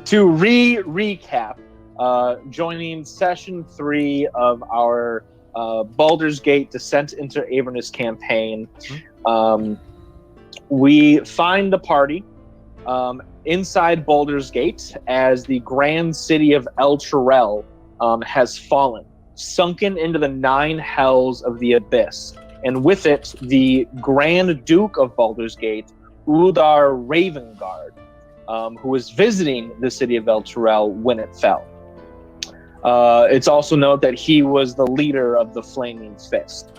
to recap, joining session 3 of our Baldur's Gate Descent into Avernus campaign, we find the party inside Baldur's Gate as the grand city of El Turel has fallen, sunken into the 9 hells of the abyss, and with it, the Grand Duke of Baldur's Gate, Uldar Ravengard, who was visiting the city of El Turel when it fell. It's also noted that he was the leader of the Flaming Fist.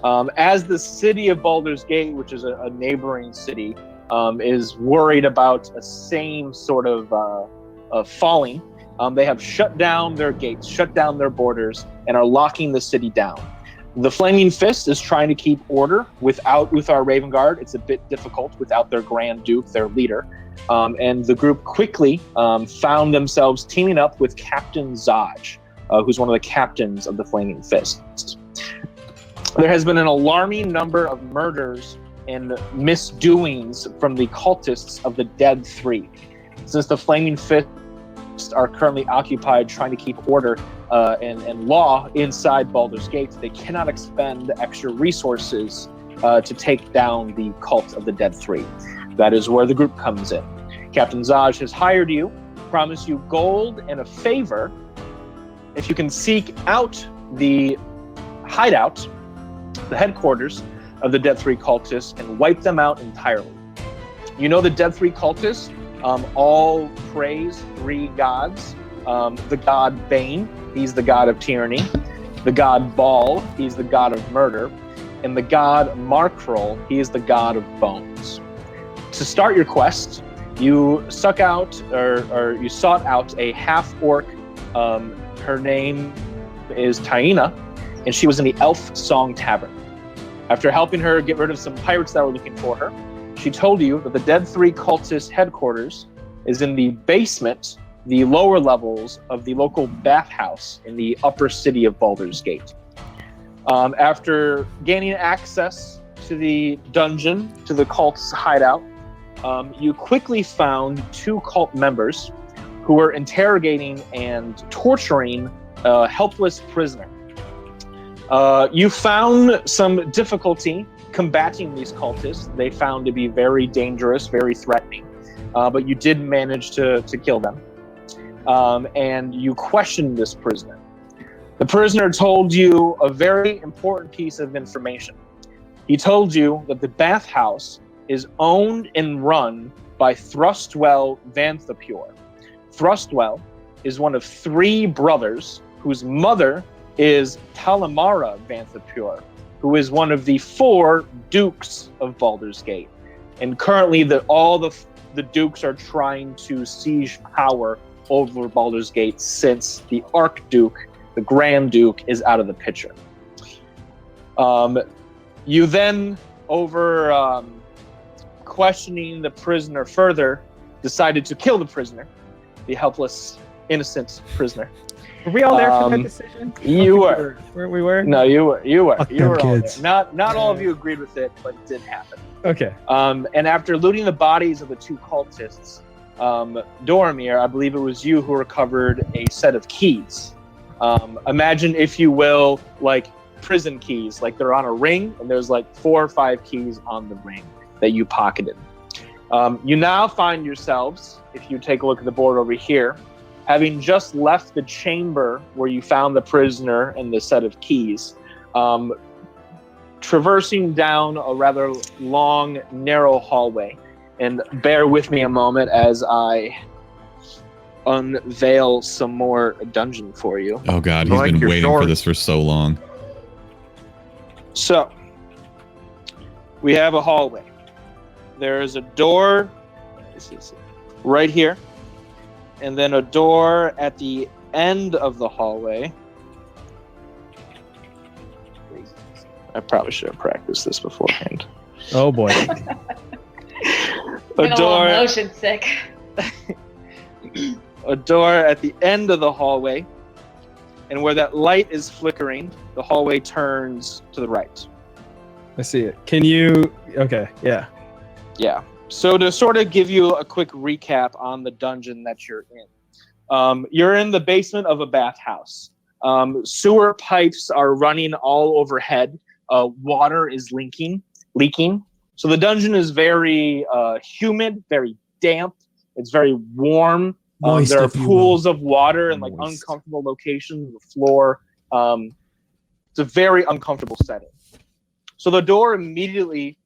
As the city of Baldur's Gate, which is a neighboring city, is worried about a same sort of falling, they have shut down their gates, shut down their borders, and are locking the city down. The Flaming Fist is trying to keep order without Uthar Ravengard. It's a bit difficult without their Grand Duke, their leader. And the group quickly found themselves teaming up with Captain Zaj, who's one of the captains of the Flaming Fist. There has been an alarming number of murders and misdoings from the cultists of the Dead Three. Since the Flaming Fist are currently occupied trying to keep order and law inside Baldur's Gate, they cannot expend extra resources to take down the cult of the Dead Three. That is where the group comes in. Captain Zaj has hired you, promised you gold and a favor if you can seek out the hideout, the headquarters of the Dead Three cultists, and wipe them out entirely. You know the Dead Three cultists all praise 3 gods. The god Bane, he's the god of tyranny. The god Baal, he's the god of murder. And the god Markrol, he is the god of bones. To start your quest, you sought out a half-orc. Her name is Taina, and she was in the Elf Song Tavern. After helping her get rid of some pirates that were looking for her, she told you that the Dead Three cultist headquarters is in the basement, the lower levels of the local bathhouse in the upper city of Baldur's Gate. After gaining access to the dungeon, to the cult's hideout, you quickly found 2 cult members who were interrogating and torturing a helpless prisoner. You found some difficulty combating these cultists. They found to be very dangerous, very threatening, but you did manage to kill them. And you questioned this prisoner. The prisoner told you a very important piece of information. He told you that the bathhouse is owned and run by Thrustwell Vanthapure. Thrustwell is one of 3 brothers whose mother is Talamara Vanthapure, who is one of the 4 dukes of Baldur's Gate. And currently all the dukes are trying to seize power over Baldur's Gate since the Archduke, the Grand Duke, is out of the picture. You then, over questioning the prisoner further, decided to kill the prisoner, the helpless, innocent prisoner. Were we all there for that decision? You were. We were? No, you were. You were Fuck all them there. kids. Not all of you agreed with it, but it did happen. Okay. And after looting the bodies of the 2 cultists, Doromir, I believe it was you who recovered a set of keys. Imagine, if you will, like prison keys, like they're on a ring, and there's like 4 or 5 keys on the ring that you pocketed. You now find yourselves, if you take a look at the board over here, having just left the chamber where you found the prisoner and the set of keys, traversing down a rather long, narrow hallway. And bear with me a moment as I unveil some more dungeon for you. Oh God, he's been waiting for this for so long. So, we have a hallway. There is a door, this is right here, and then a door at the end of the hallway. I probably should have practiced this beforehand. Oh boy. A door, motion sick. a door at the end of the hallway, and where that light is flickering, the hallway turns to the right. I see it. Can you... Okay, yeah. Yeah. So to sort of give you a quick recap on the dungeon that you're in the basement of a bathhouse. Sewer pipes are running all overhead. Water is leaking. So the dungeon is very humid, very damp. It's very warm. There are pools of water and like uncomfortable locations on the floor. It's a very uncomfortable setting. So the door immediately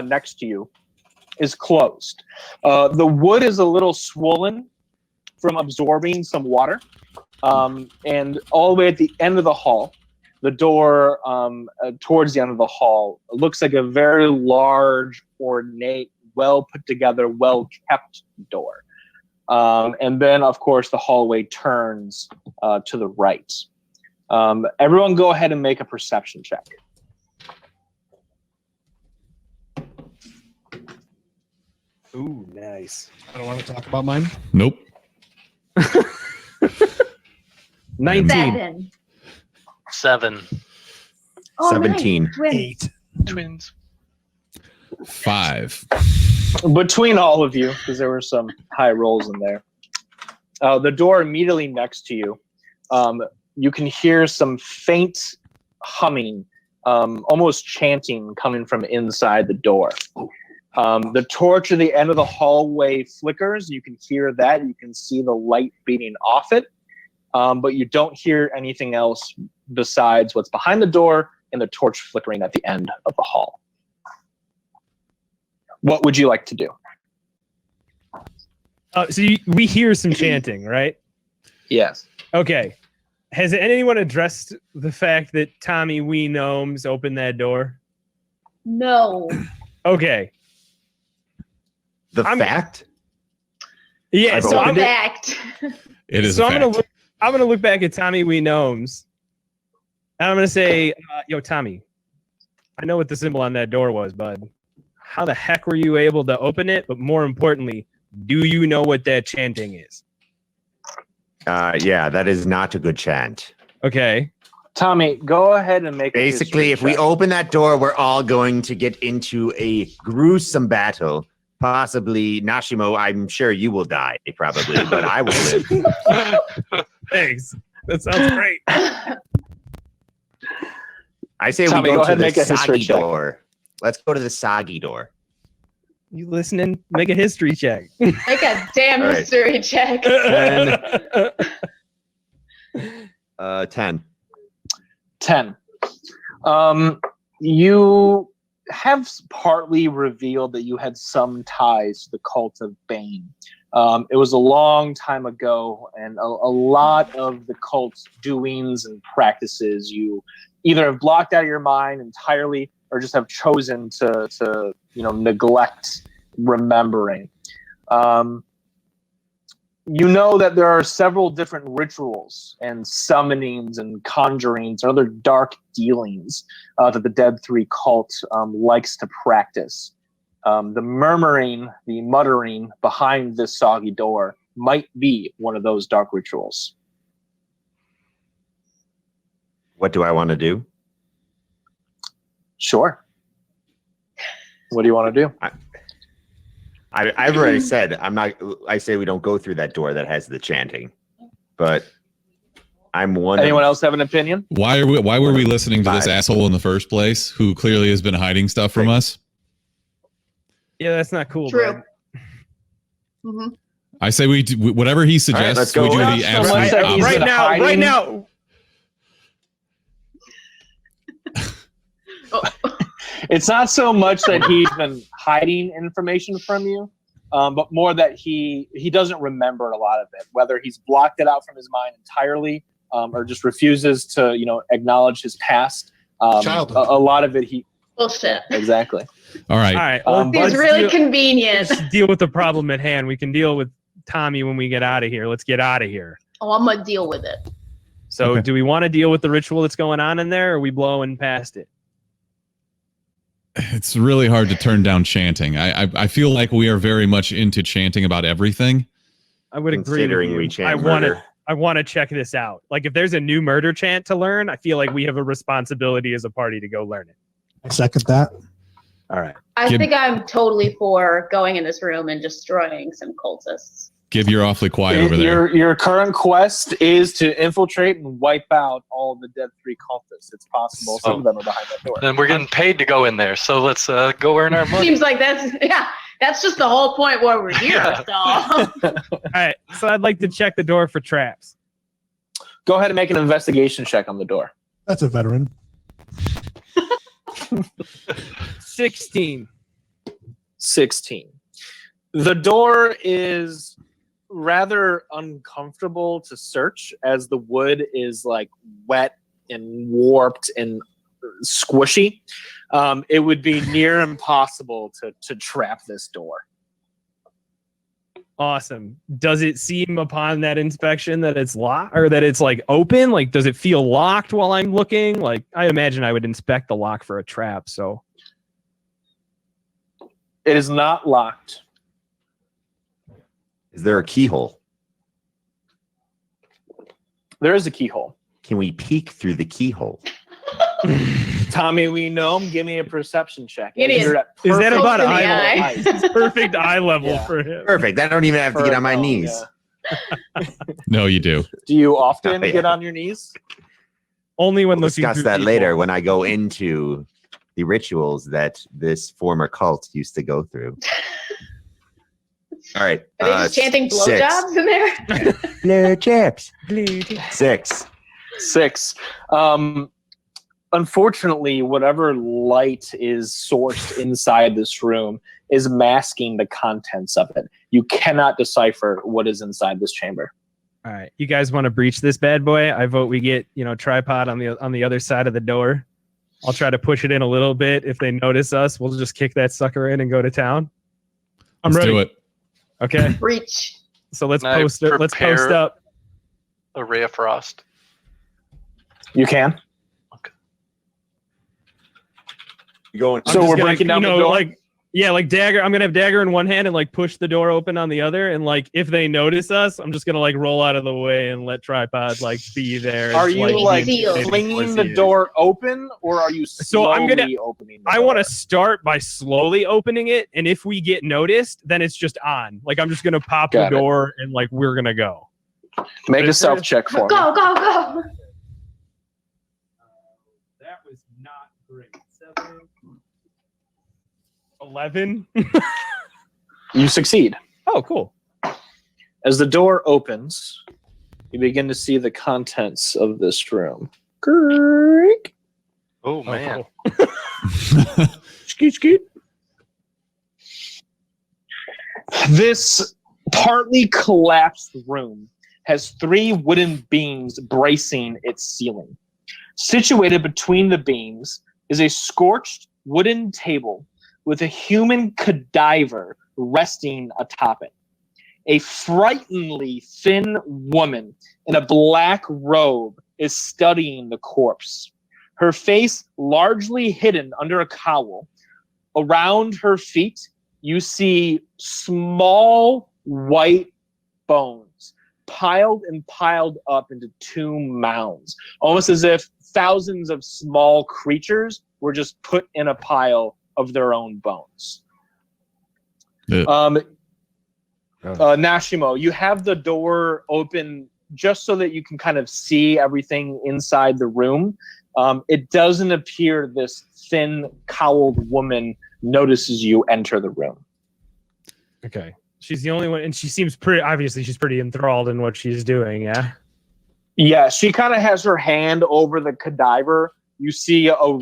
next to you is closed. The wood is a little swollen from absorbing some water. And all the way at the end of the hall, the door towards the end of the hall looks like a very large, ornate, well put together, well kept door. And then, of course, the hallway turns to the right. Everyone go ahead and make a perception check. Ooh, nice. I don't want to talk about mine. Nope. 19. 7. Oh, 17. Nice. Twins. 8. Twins. 5. Between all of you, because there were some high rolls in there. The door immediately next to you, you can hear some faint humming, almost chanting coming from inside the door. The torch at the end of the hallway flickers. You can hear that. You can see the light beating off it. But you don't hear anything else besides what's behind the door and the torch flickering at the end of the hall. What would you like to do? We hear some chanting, right? Yes. Okay. Has anyone addressed the fact that Tommy Wee Gnomes opened that door? No. Okay. The fact? Yeah, I've so opened So it. fact. It is so a fact. I'm gonna look back at Tommy Wee Gnomes, and I'm gonna say, "Yo, Tommy, I know what the symbol on that door was, bud. How the heck were you able to open it? But more importantly, do you know what that chanting is?" Yeah, that is not a good chant. Okay. Tommy, go ahead and make Basically, a if we open that door, we're all going to get into a gruesome battle. Possibly, Nashimo, I'm sure you will die, probably, but I will live. Thanks. That sounds great. I say Tommy, we go go to ahead and the make a history soggy check. door. Let's go to the soggy door. You listening? Make a history check. Make a damn All right. history check. 10. 10. You have partly revealed that you had some ties to the cult of Bane. It was a long time ago, and a lot of the cult's doings and practices you either have blocked out of your mind entirely or just have chosen to neglect remembering. You know that there are several different rituals and summonings and conjurings and other dark dealings that the Dead 3 cult likes to practice. The murmuring, the muttering behind this soggy door might be one of those dark rituals. What do I want to do? Sure. What do you want to do? I've already said I'm not. I say we don't go through that door that has the chanting, but I'm one. Anyone else have an opinion? Why were we listening to this 5. asshole in the first place, who clearly has been hiding stuff from us? Yeah, that's not cool. True. Bud. Mhm. I say we do, whatever he suggests. let's go. We do Not the so absolute much that he's opposite. been hiding. Right now. It's not so much that he's been hiding information from you, but more that he doesn't remember a lot of it, whether he's blocked it out from his mind entirely or just refuses to acknowledge his past. Childhood. A lot of it he Bullshit. exactly. All right. All right. Seems really convenient. Let's deal with the problem at hand. We can deal with Tommy when we get out of here. Let's get out of here. Oh, I'm gonna deal with it. So, Okay. do we want to deal with the ritual that's going on in there, or are we blowing past it? It's really hard to turn down chanting. I feel like we are very much into chanting about everything. I would agree. Considering with we you. chant I murder. want to check this out. Like, if there's a new murder chant to learn, I feel like we have a responsibility as a party to go learn it. I second that. All right. I Give- think I'm totally for going in this room and destroying some cultists. Give you're awfully quiet over there. Your current quest is to infiltrate and wipe out all the dead 3 cultists. It's possible some of them are behind that door. Then we're getting paid to go in there, so let's go earn our money. Seems like that's just the whole point why we're here. Yeah. So. All right, so I'd like to check the door for traps. Go ahead and make an investigation check on the door. That's a veteran. 16. 16. The door is rather uncomfortable to search as the wood is like wet and warped and squishy. It would be near impossible to trap this door. Awesome. Does it seem upon that inspection that it's locked or that it's like open? Like, does it feel locked while I'm looking? Like, I imagine I would inspect the lock for a trap. So It is not locked. Is there a keyhole? There is a keyhole. Can we peek through the keyhole? Tommy, we know him. Give me a perception check. It is. You're at Is that perfect about Close to the eye eye. level? It's perfect eye level Yeah. for him. Perfect. I don't even have to get on my no, knees. yeah. No, you do. Do you often Oh, yeah. get on your knees? Only when We'll looking discuss through that people. later when I go into the rituals that this former cult used to go through. All right. Are they just chanting six. blowjobs in there? Blue chips. 6. 6. Unfortunately, whatever light is sourced inside this room is masking the contents of it. You cannot decipher what is inside this chamber. All right, you guys want to breach this bad boy? I vote we get tripod on the other side of the door. I'll try to push it in a little bit. If they notice us, we'll just kick that sucker in and go to town. I'm Let's ready. do it. Okay, Breach. so let's Can I post it. Let's post prepare- up. A ray of frost. You can. You going? I'm So just we're gonna, breaking down the door? like dagger. I'm gonna have dagger in one hand and like push the door open on the other. And like if they notice us, I'm just gonna like roll out of the way and let tripod like be there. Are as, you like Sealed. flinging the door open, or are you So slowly I'm gonna- opening the I door? want to start by slowly opening it, and if we get noticed, then it's just on. Like I'm just gonna pop Got the it. door and like we're gonna go. Make a self check for me. Go, go, go. That was not great. 7, 11. You succeed. Oh, cool. As the door opens, you begin to see the contents of this room. Creak. Oh man. Cool. Skeet, skeet. This partly collapsed room has 3 wooden beams bracing its ceiling. Situated between the beams is a scorched wooden table with a human cadaver resting atop it. A frighteningly thin woman in a black robe is studying the corpse. Her face largely hidden under a cowl. Around her feet, you see small white bones piled up into 2 mounds, almost as if thousands of small creatures were just put in a pile of their own bones. Yeah. Nashimo, you have the door open just so that you can kind of see everything inside the room. It doesn't appear this thin, cowled woman notices you enter the room. Okay. She's the only one, and she seems pretty. Obviously, she's pretty enthralled in what she's doing. Yeah. Yeah, she kind of has her hand over the cadaver. You see a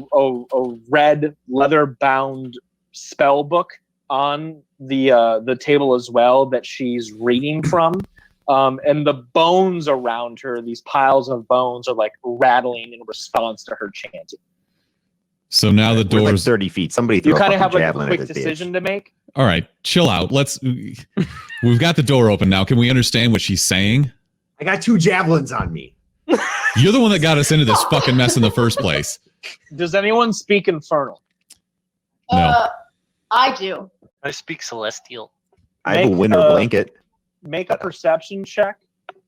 red leather-bound spell book on the table as well that she's reading from. And the bones around her, these piles of bones, are like rattling in response to her chanting. So now the We're like door's 30 feet. Somebody throw You a kind of fucking have like a javelin quick at this decision bitch. to make. all right. Chill out. We've got the door open now. Can we understand what she's saying? I got 2 javelins on me. You're the one that got us into this fucking mess in the first place. Does anyone speak Infernal? No. I do. I speak celestial. I have a Make, winter blanket. Make a perception check,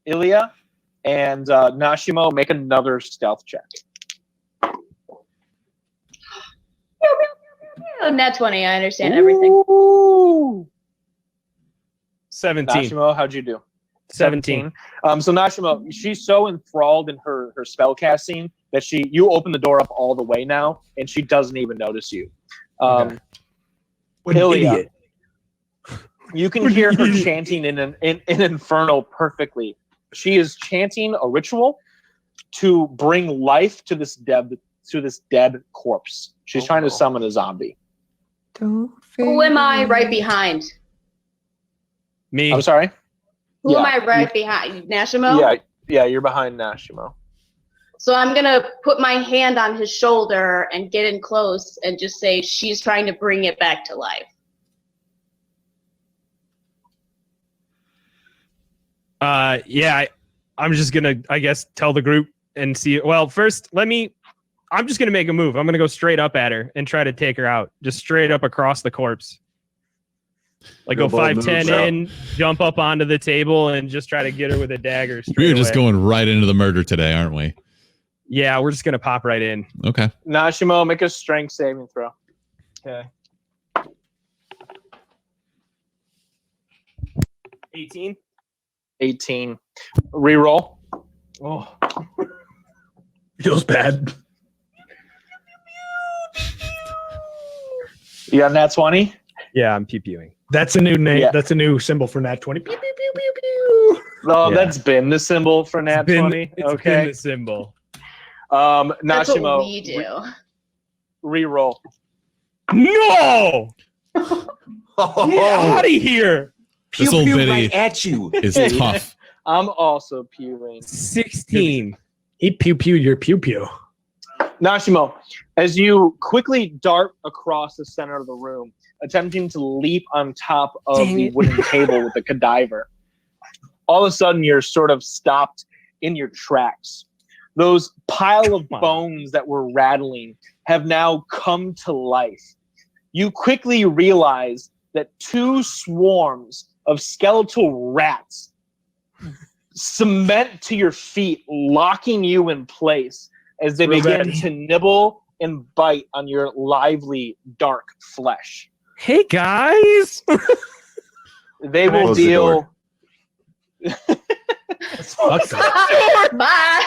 Ilya, and Nashimo, make another stealth check. Oh, nat 20. I understand everything. Ooh. 17. Nashimo, how'd you do? 17. So Nashimo, she's so enthralled in her spell casting that you open the door up all the way now, and she doesn't even notice you. What an Ilia, idiot. you can hear her chanting in Infernal perfectly. She is chanting a ritual to bring life to this dead corpse. She's trying to summon a zombie. Who am I right behind? Me. I'm sorry? Who am Yeah, I right behind? Nashimo? Yeah, you're behind Nashimo. So I'm going to put my hand on his shoulder and get in close and just say she's trying to bring it back to life. I'm just gonna, I guess, tell the group and see. Well, first, I'm just gonna make a move. I'm gonna go straight up at her and try to take her out, just straight up across the corpse. Like Real go bold 5'10" move, in, jump up onto the table, and just try to get her with a dagger. We're just away. going right into the murder today, aren't we? Yeah, we're just gonna pop right in. Okay. Nashimo, make a strength saving throw. Okay. 18. 18. Reroll. Oh, Feels bad. You got nat 20? yeah, I'm pew-pewing. That's a new name. Yeah. That's a new symbol for nat 20. Pew, pew, pew, pew, pew. Oh, Yeah. that's been the symbol for nat 20. It's Okay. been the symbol. That's what Nashimo, we do. reroll. No! Oh, Get out of here! This old biddy right at you. is tough. I'm also pewing. 16. He pew pewed your pew pew. Nashimo, as you quickly dart across the center of the room, attempting to leap on top of Dang the it. wooden table with the cadaver, all of a sudden you're sort of stopped in your tracks. Those pile of Come on. bones that were rattling have now come to life. You quickly realize that two swarms of skeletal rats cement to your feet, locking you in place as they Real begin bad. to nibble and bite on your lively, dark flesh. Hey, guys! They Close will the deal. Fuck that. Bye.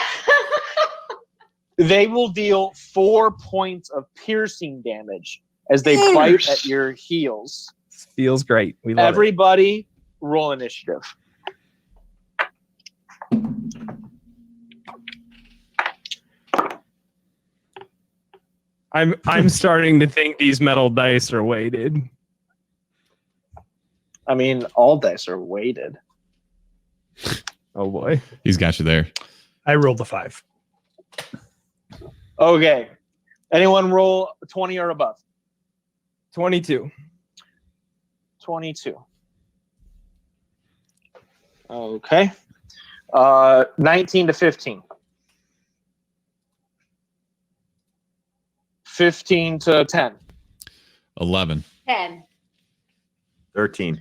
They will deal 4 points of piercing damage as they bite at your heels. Feels great. We love it. Everybody, roll initiative. I'm starting to think these metal dice are weighted. I mean, all dice are weighted. Oh boy. He's got you there. I rolled a 5. Okay. Anyone roll 20 or above? 22. 22. Okay. 19 to 15. 15 to 10. 11. 10. 13.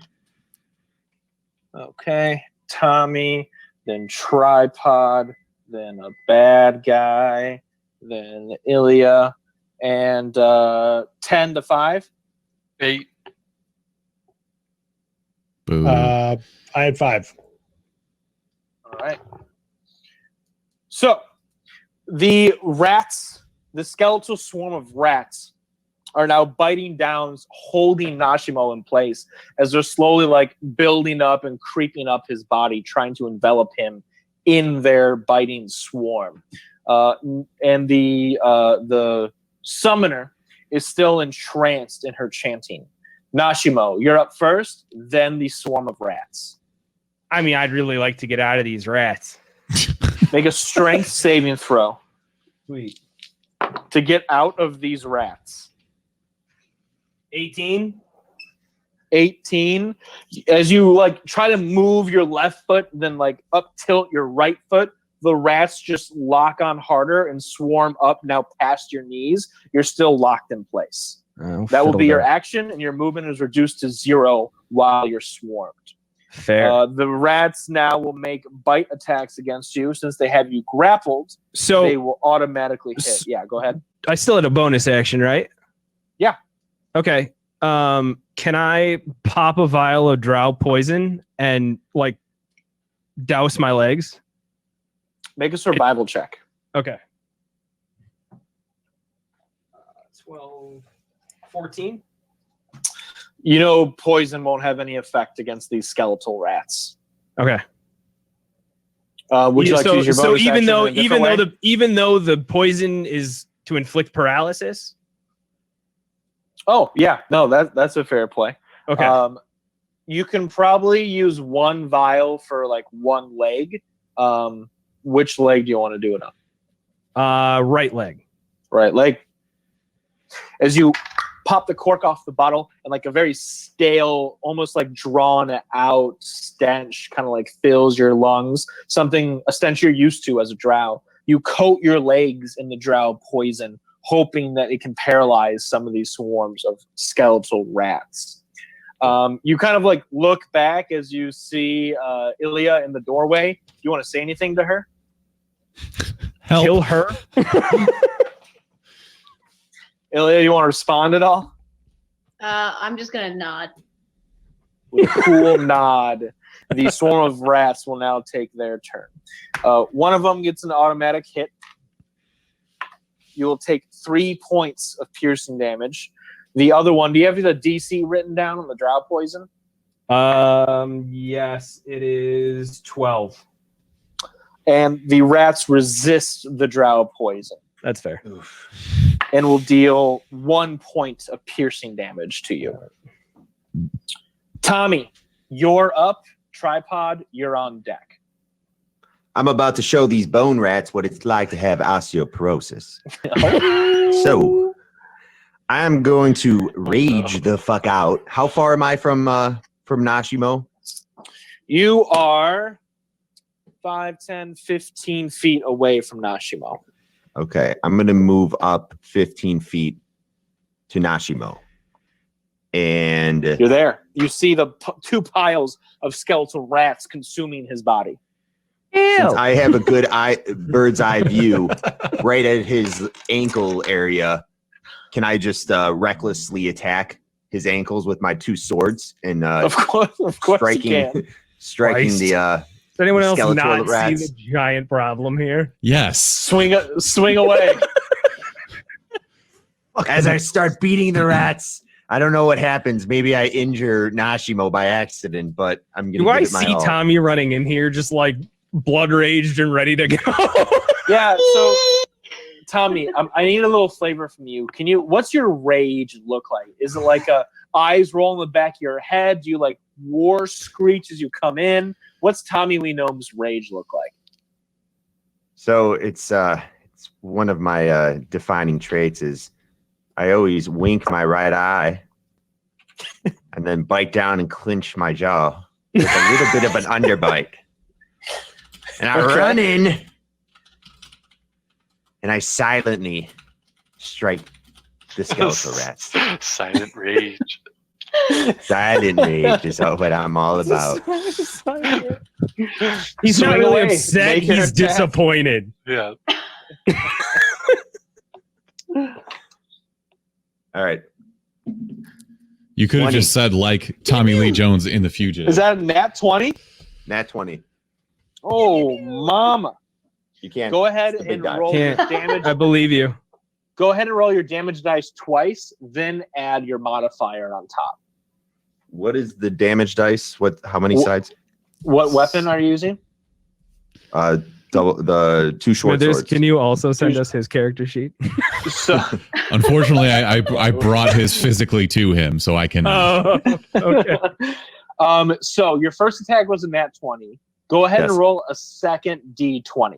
Okay. Tommy, then Tripod, then a bad guy, then Ilya, and 10 to 5. 8. Boo. I had 5. All right. So the rats, the skeletal swarm of rats, are now biting down, holding Nashimo in place as they're slowly like building up and creeping up his body, trying to envelop him in their biting swarm. And the summoner is still entranced in her chanting. Nashimo, you're up first, then the swarm of rats. I mean, I'd really like to get out of these rats. Make a strength saving throw Sweet. to get out of these rats. 18. 18. As you like try to move your left foot, then like up tilt your right foot, the rats just lock on harder and swarm up now past your knees. You're still locked in place. That will be your action, and your movement is reduced to 0 while you're swarmed. Fair. The rats now will make bite attacks against you. Since they have you grappled, So they will automatically hit. Yeah, go ahead. I still had a bonus action, right? Yeah. Okay. Can I pop a vial of drow poison and like douse my legs? Make a survival check. Okay. 12, 14. You know poison won't have any effect against these skeletal rats. Okay. Would you like to use your bonus even action though in a different way? even though the poison is to inflict paralysis? Oh yeah, no, that's a fair play. Okay. You can probably use one vial for like one leg. Which leg do you want to do it on? Right leg. Right leg. As you pop the cork off the bottle, and like a very stale, almost like drawn out stench kind of like fills your lungs, a stench you're used to as a drow. You coat your legs in the drow poison, hoping that it can paralyze some of these swarms of skeletal rats. You kind of like look back as you see Ilya in the doorway. Do you want to say anything to her? Help. Kill her? Ilya, you want to respond at all? I'm just gonna nod. With a cool nod, the swarm of rats will now take their turn. One of them gets an automatic hit. You will take 3 points of piercing damage. The other one, do you have the DC written down on the drow poison? Yes, it is 12. And the rats resist the drow poison That's fair. and will deal 1 point of piercing damage to you. Tommy, you're up. Tripod, you're on deck. I'm about to show these bone rats what it's like to have osteoporosis. So I'm going to rage the fuck out. How far am I from Nashimo? You are 5, 10, 15 feet away from Nashimo. Okay, I'm going to move up 15 feet to Nashimo. And You're there. You see the two piles of skeletal rats consuming his body. since I have a good bird's eye view right at his ankle area, can I just recklessly attack his ankles with my 2 swords and Of course you can. striking Christ. the Does anyone else skeletal not rats. see the giant problem here? Yes. Swing away. as I start beating the rats. I don't know what happens. Maybe I injure Nashimo by accident, but I'm gonna Do I give it my see all. Tommy running in here just like blood raged and ready to go? Yeah, so Tommy, I need a little flavor from you. What's your rage look like? Is it like eyes roll in the back of your head? Do you like war screech as you come in? What's Tommy Lee Gnome's rage look like? So it's one of my defining traits is I always wink my right eye and then bite down and clench my jaw with a little bit of an underbite. And I run in and I silently strike the skeletal rats. Silent rage. Silent rage is what I'm all about. He's not Swing really away. upset. Make your He's attack. disappointed. Yeah. All right. You could have 20. just said like Tommy Lee Jones in The Fugitive. Is that a nat 20? Nat 20. Oh, mama. You can't. Go ahead It's a big and die. roll your Can't. damage. I believe you. Go ahead and roll your damage dice twice, then add your modifier on top. What is the damage dice? How many sides? What weapon are you using? The 2 short Withers, swords. can you also send us his character sheet? So, Unfortunately, I brought his physically to him, so I can. Oh, okay. so your first attack was a nat 20. Go ahead Yes. and roll a second d20.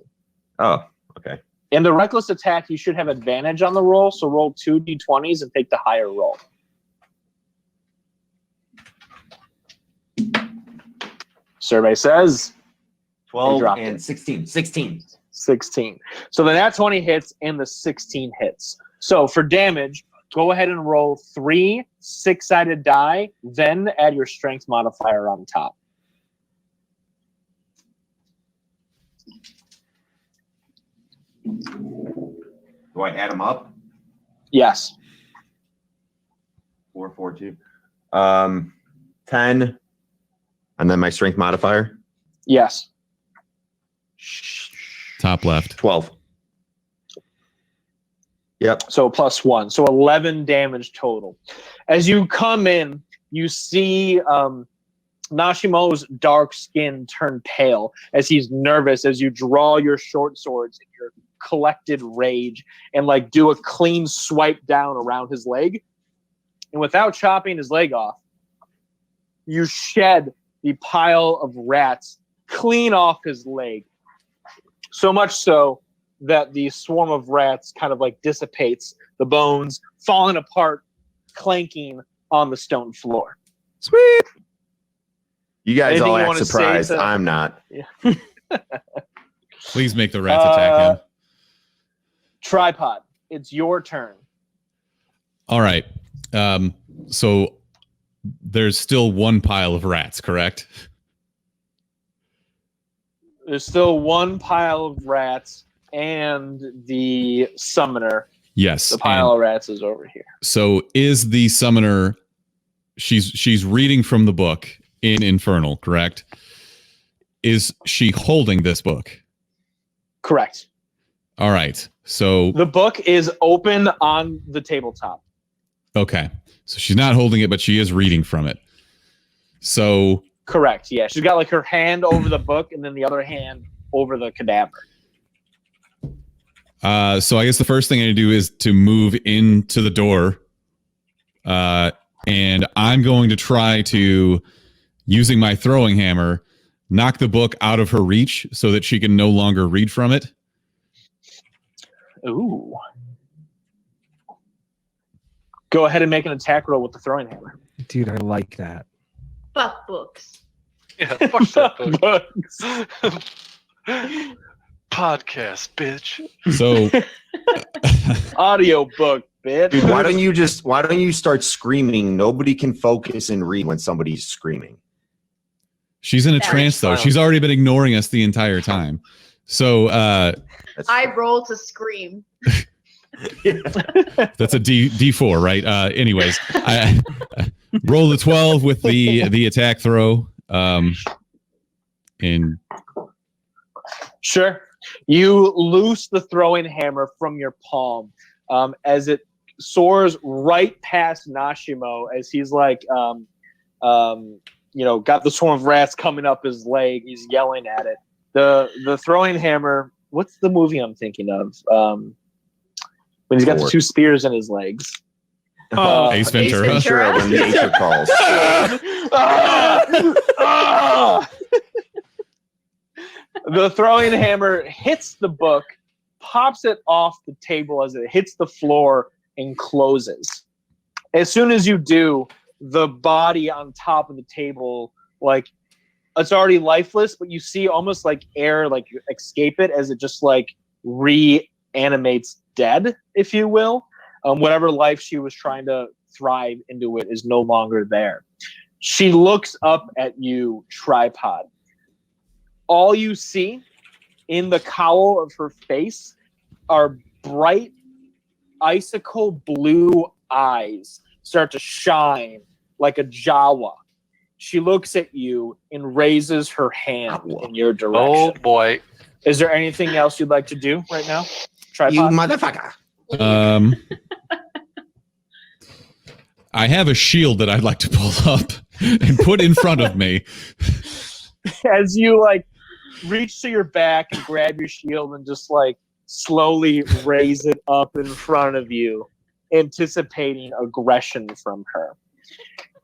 Oh, okay. In the reckless attack, you should have advantage on the roll, so roll 2 d20s and take the higher roll. Survey says 12 dropped and it. 16. 16. 16. So the nat 20 hits and the 16 hits. So for damage, go ahead and roll 3 6-sided die, then add your strength modifier on top. Do I add them up? Yes. 4, 4, 2. 10. And then my strength modifier? Yes. Top left. 12. Yep. So +1. So 11 damage total. As you come in, you see Nashimo's dark skin turn pale as he's nervous as you draw your short swords in your collected rage and like do a clean swipe down around his leg. And without chopping his leg off, you shed the pile of rats clean off his leg. So much so that the swarm of rats kind of like dissipates, the bones falling apart, clanking on the stone floor. Sweet. You guys Anything all you act wanna say surprised. to- I'm not. Please make the rats attack him. Tripod, it's your turn. All right. So there's still one pile of rats, correct? There's still one pile of rats and the summoner. Yes. The pile of rats is over here. So is the summoner? She's reading from the book in Infernal, correct? Is she holding this book? Correct. All right. So The book is open on the tabletop. okay. So she's not holding it, but she is reading from it. So Correct. Yeah, she's got like her hand over the book and then the other hand over the cadaver. so I guess the first thing I do is to move into the door. And I'm going to try to, using my throwing hammer, knock the book out of her reach so that she can no longer read from it. Ooh. Go ahead and make an attack roll with the throwing hammer. Dude, I like that. Fuck books. Yeah, fuck that book. Bugs. Podcast, bitch. So Audio book, bitch. Dude, why don't you start screaming? Nobody can focus and read when somebody's screaming. she's in a Very trance, though. fun. She's already been ignoring us the entire time. So That's I roll to scream. that's a D4, right? Anyways, I roll the 12 with the attack throw. And Sure. You loose the throwing hammer from your palm as it soars right past Nashimo as he's like, got the swarm of rats coming up his leg. He's yelling at it. The throwing hammer. What's the movie I'm thinking of? When he's got the Four. 2 spears in his legs. Ace Ventura. Ventura. When nature calls. The throwing hammer hits the book, pops it off the table as it hits the floor and closes. As soon as you do, the body on top of the table, like it's already lifeless, but you see almost like air like escape it as it just like reanimates dead, if you will. Whatever life she was trying to thrive into it is no longer there. She looks up at you, Tripod. All you see in the cowl of her face are bright icicle blue eyes start to shine like a Jawa. She looks at you and raises her hand in your direction. Oh boy. Is there anything else you'd like to do right now? Tripod? You motherfucker. I have a shield that I'd like to pull up and put in front of me. As you like reach to your back and grab your shield and just like slowly raise it up in front of you, anticipating aggression from her.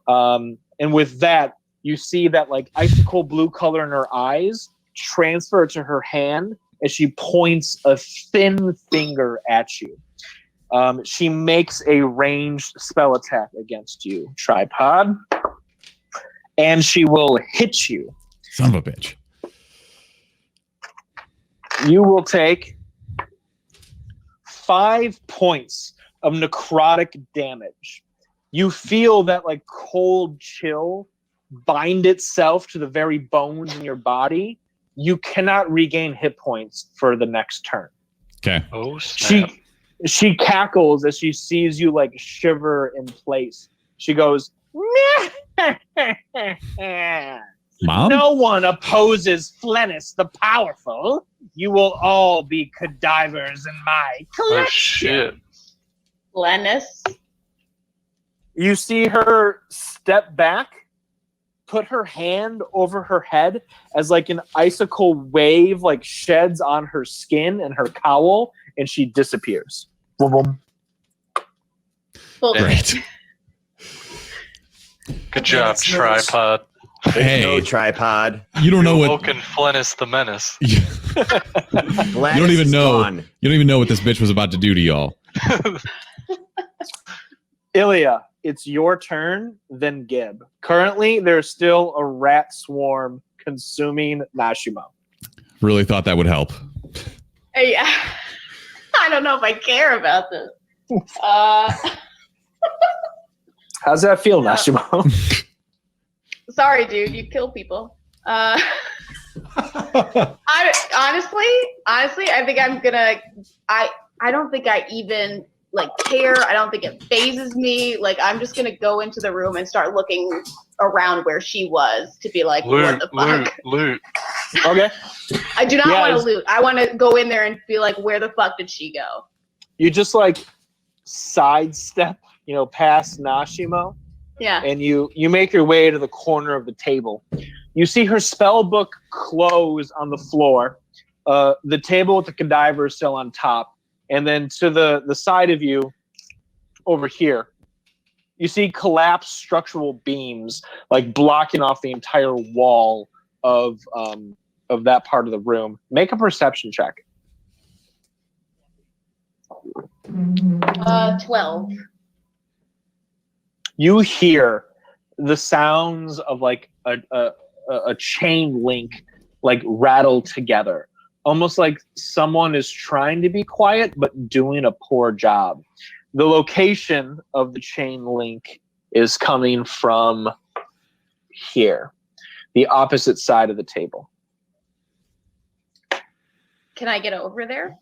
And with that, you see that like icicle blue color in her eyes transfer to her hand as she points a thin finger at you. She makes a ranged spell attack against you, Tripod, and she will hit you. Son of a bitch. You will take 5 points of necrotic damage. You feel that like cold chill bind itself to the very bones in your body. You cannot regain hit points for the next turn. Okay. Oh snap. She cackles as she sees you like shiver in place. She goes, Mom? no one opposes Flennis the powerful. You will all be cadivers in my Oh collection. shit. Lennis. You see her step back, put her hand over her head as like an icicle wave like sheds on her skin and her cowl, and she disappears. Boom, boom. Bullshit. Great. Good job, tripod. Hey, No tripod. you don't know what Woken Flennis the Menace. you Gladys don't even is know. gone. don't even know what this bitch was about to do to y'all. Ilya, it's your turn, then Gib. Currently, there's still a rat swarm consuming Nashimo. Really thought that would help. Yeah. I don't know if I care about this. How's that feel, Nashimo? Sorry, dude. You kill people. I honestly, I think I'm gonna. I don't think I even like care. I don't think it phases me. Like I'm just gonna go into the room and start looking around where she was to be like, what the fuck? Loot. Okay. I do not Yeah, want to it's- loot. I want to go in there and be like, where the fuck did she go? You just like sidestep, past Nashimo. Yeah. And you make your way to the corner of the table. You see her spell book close on the floor, the table with the cadaver is still on top, and then to the side of you, over here, you see collapsed structural beams like blocking off the entire wall of that part of the room. Make a perception check. 12. You hear the sounds of like a chain link like rattle together, almost like someone is trying to be quiet but doing a poor job. The location of the chain link is coming from here, the opposite side of the table. Can I get over there?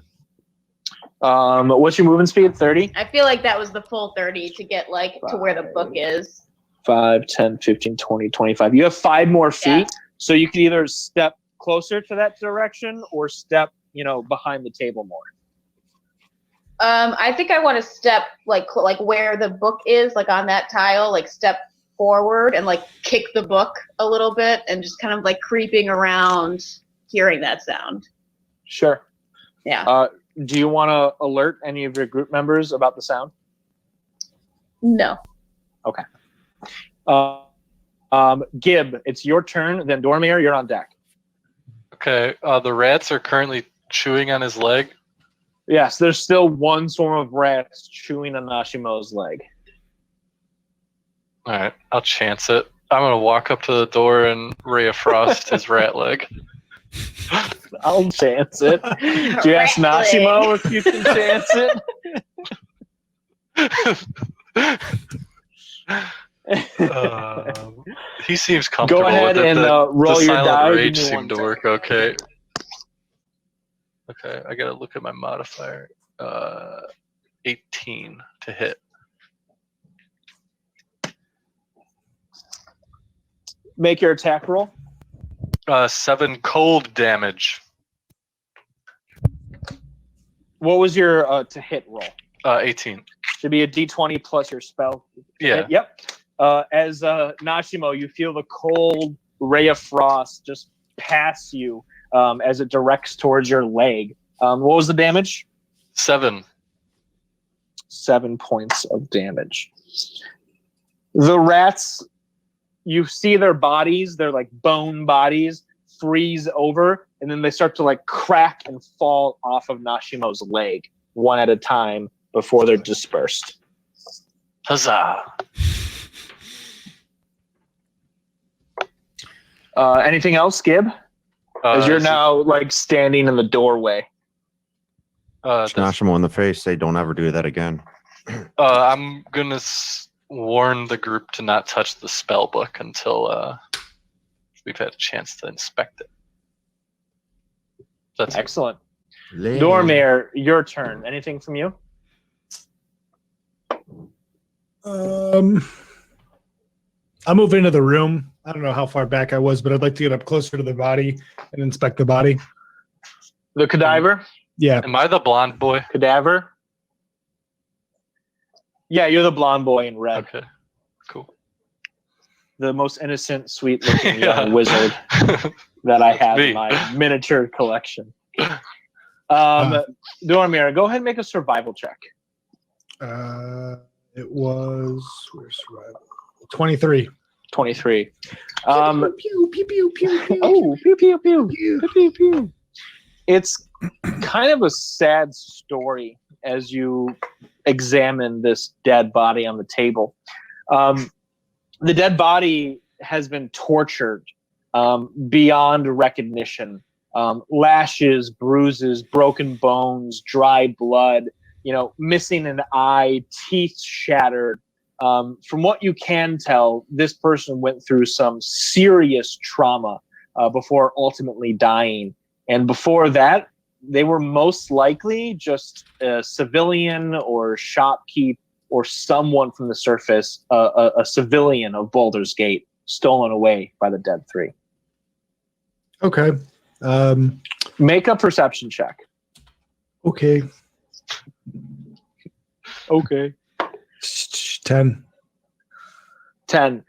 What's your movement speed? 30? I feel like that was the full 30 to get like to where the book is. 5, 10, 15, 20, 25. You have 5 more feet, Yeah. so you can either step closer to that direction or step, behind the table more. I think I want to step like where the book is, like on that tile, like step forward and like kick the book a little bit and just kind of like creeping around, hearing that sound. Sure. Yeah. Do you want to alert any of your group members about the sound? No. Gib, it's your turn. Then Dormir, you're on deck. Okay, the rats are currently chewing on his leg. Yes, there's still one swarm of rats chewing on Nashimo's leg. All right, I'll chance it. I'm gonna walk up to the door and Ray of Frost his rat leg. I'll chance it. Do you ask Rat Nashimo leg. if you can chance it? He seems comfortable Go ahead with it. and The roll your silent die. rage Give me seemed to one work okay. Okay, I gotta look at my modifier. 18 to hit. Make your attack roll. 7 cold damage. What was your to hit roll? 18. Should be a d20 plus your spell. Yeah. Yep. As Nashimo, you feel the cold ray of frost just pass you as it directs towards your leg. What was the damage? 7. 7 points of damage. The rats, you see their bodies, they're like bone bodies, freeze over, and then they start to like crack and fall off of Nashimo's leg one at a time before they're dispersed. Huzzah! Anything else, Gib? As you're Is now like standing in the doorway. does- Smash him in the face. Say, don't ever do that again. I'm gonna warn the group to not touch the spell book until we've had a chance to inspect it. That's Excellent. Lame. Dormir, your turn. Anything from you? I'll move into the room. I don't know how far back I was, but I'd like to get up closer to the body and inspect the body. The cadaver? Yeah. Am I the blonde boy? Cadaver? Yeah, you're the blonde boy in red. Okay, cool. The most innocent, sweet-looking Yeah. young wizard that I That's have me. in my miniature collection. Dormir, go ahead and make a survival check. It was where's survival? 23. 23. Pew, pew, pew, pew, pew. Oh, pew, pew, pew, pew, pew, pew. It's kind of a sad story as you examine this dead body on the table. The dead body has been tortured beyond recognition. Lashes, bruises, broken bones, dry blood, missing an eye, teeth shattered. From what you can tell, this person went through some serious trauma before ultimately dying. And before that, they were most likely just a civilian or shopkeep or someone from the surface, a civilian of Baldur's Gate, stolen away by the Dead Three. Okay. Make a perception check. Okay. Okay. 10. 10.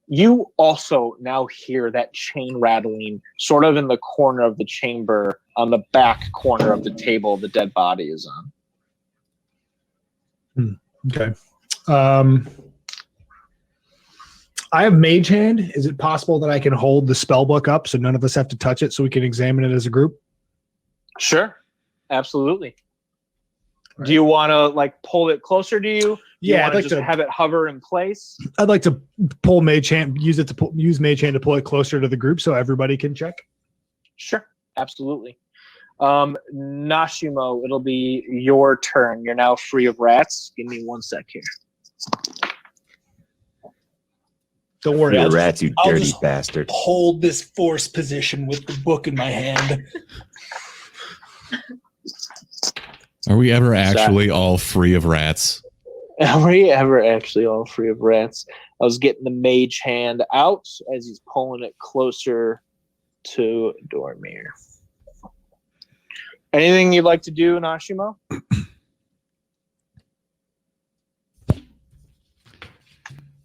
You also now hear that chain rattling sort of in the corner of the chamber on the back corner of the table the dead body is on. Okay. I have Mage Hand. Is it possible that I can hold the spell book up so none of us have to touch it so we can examine it as a group? Sure. Absolutely. Right. Do you want to pull it closer to you? Yeah, I'd like to have it hover in place. I'd like to pull Mage Hand, use Mage Hand to pull it closer to the group so everybody can check. Sure, absolutely. Nashimo, it'll be your turn. You're now free of rats. Give me 1 sec here. Don't worry, Free of rats, you dirty bastard. Hold this force position with the book in my hand. Are we ever actually all free of rats? Are we ever actually all free of rats? I was getting the mage hand out as he's pulling it closer to Dormir. Anything you'd like to do, Nashimo?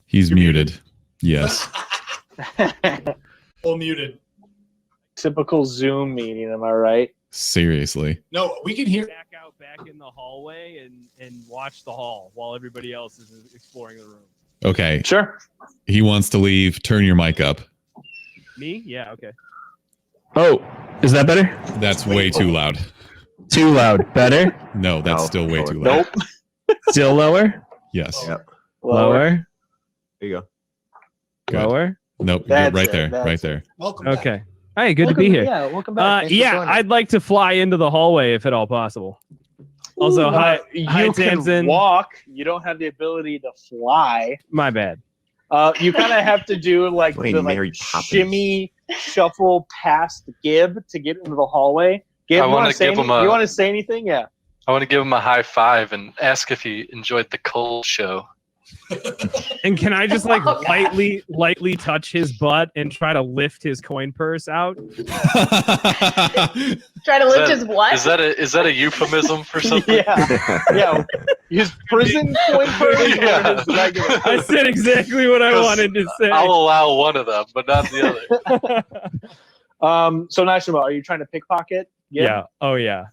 He's muted. Yes. Full muted. Typical Zoom meeting, am I right? Seriously. No, we can hear. Back in the hallway and watch the hall while everybody else is exploring the room. Okay. Sure. He wants to leave. Turn your mic up. Me? Yeah, okay. Oh, is that better? That's way too loud. Too loud. Better? No, that's still way too loud. Nope. Still lower? Yes. Yep. Lower? There you go. Good. Lower? Nope. That's Right it, there. that's Right there. Welcome back. Okay. Hey, good to be here. Yeah, welcome back. Thanks for Yeah, joining. I'd like to fly into the hallway if at all possible. Also, hi, you hi, can Tamsin. walk. You don't have the ability to fly. My bad. You kind of have to do Playing Mary Poppins. shimmy, shuffle past Gib to get into the hallway. Gib, I you wanna want to say give him anything? a- You want to say anything? Yeah. I want to give him a high five and ask if he enjoyed the Cole show. And can I just Oh, God. lightly touch his butt and try to lift his coin purse out? Try to lift his what? Is that a euphemism for something? Yeah. Yeah. His prison coin purse. Yeah. Or his regular I said exactly what I 'Cause wanted to say. I'll allow one of them, but not the other. So Nashima, are you trying to pickpocket? Gib? Yeah. Oh yeah.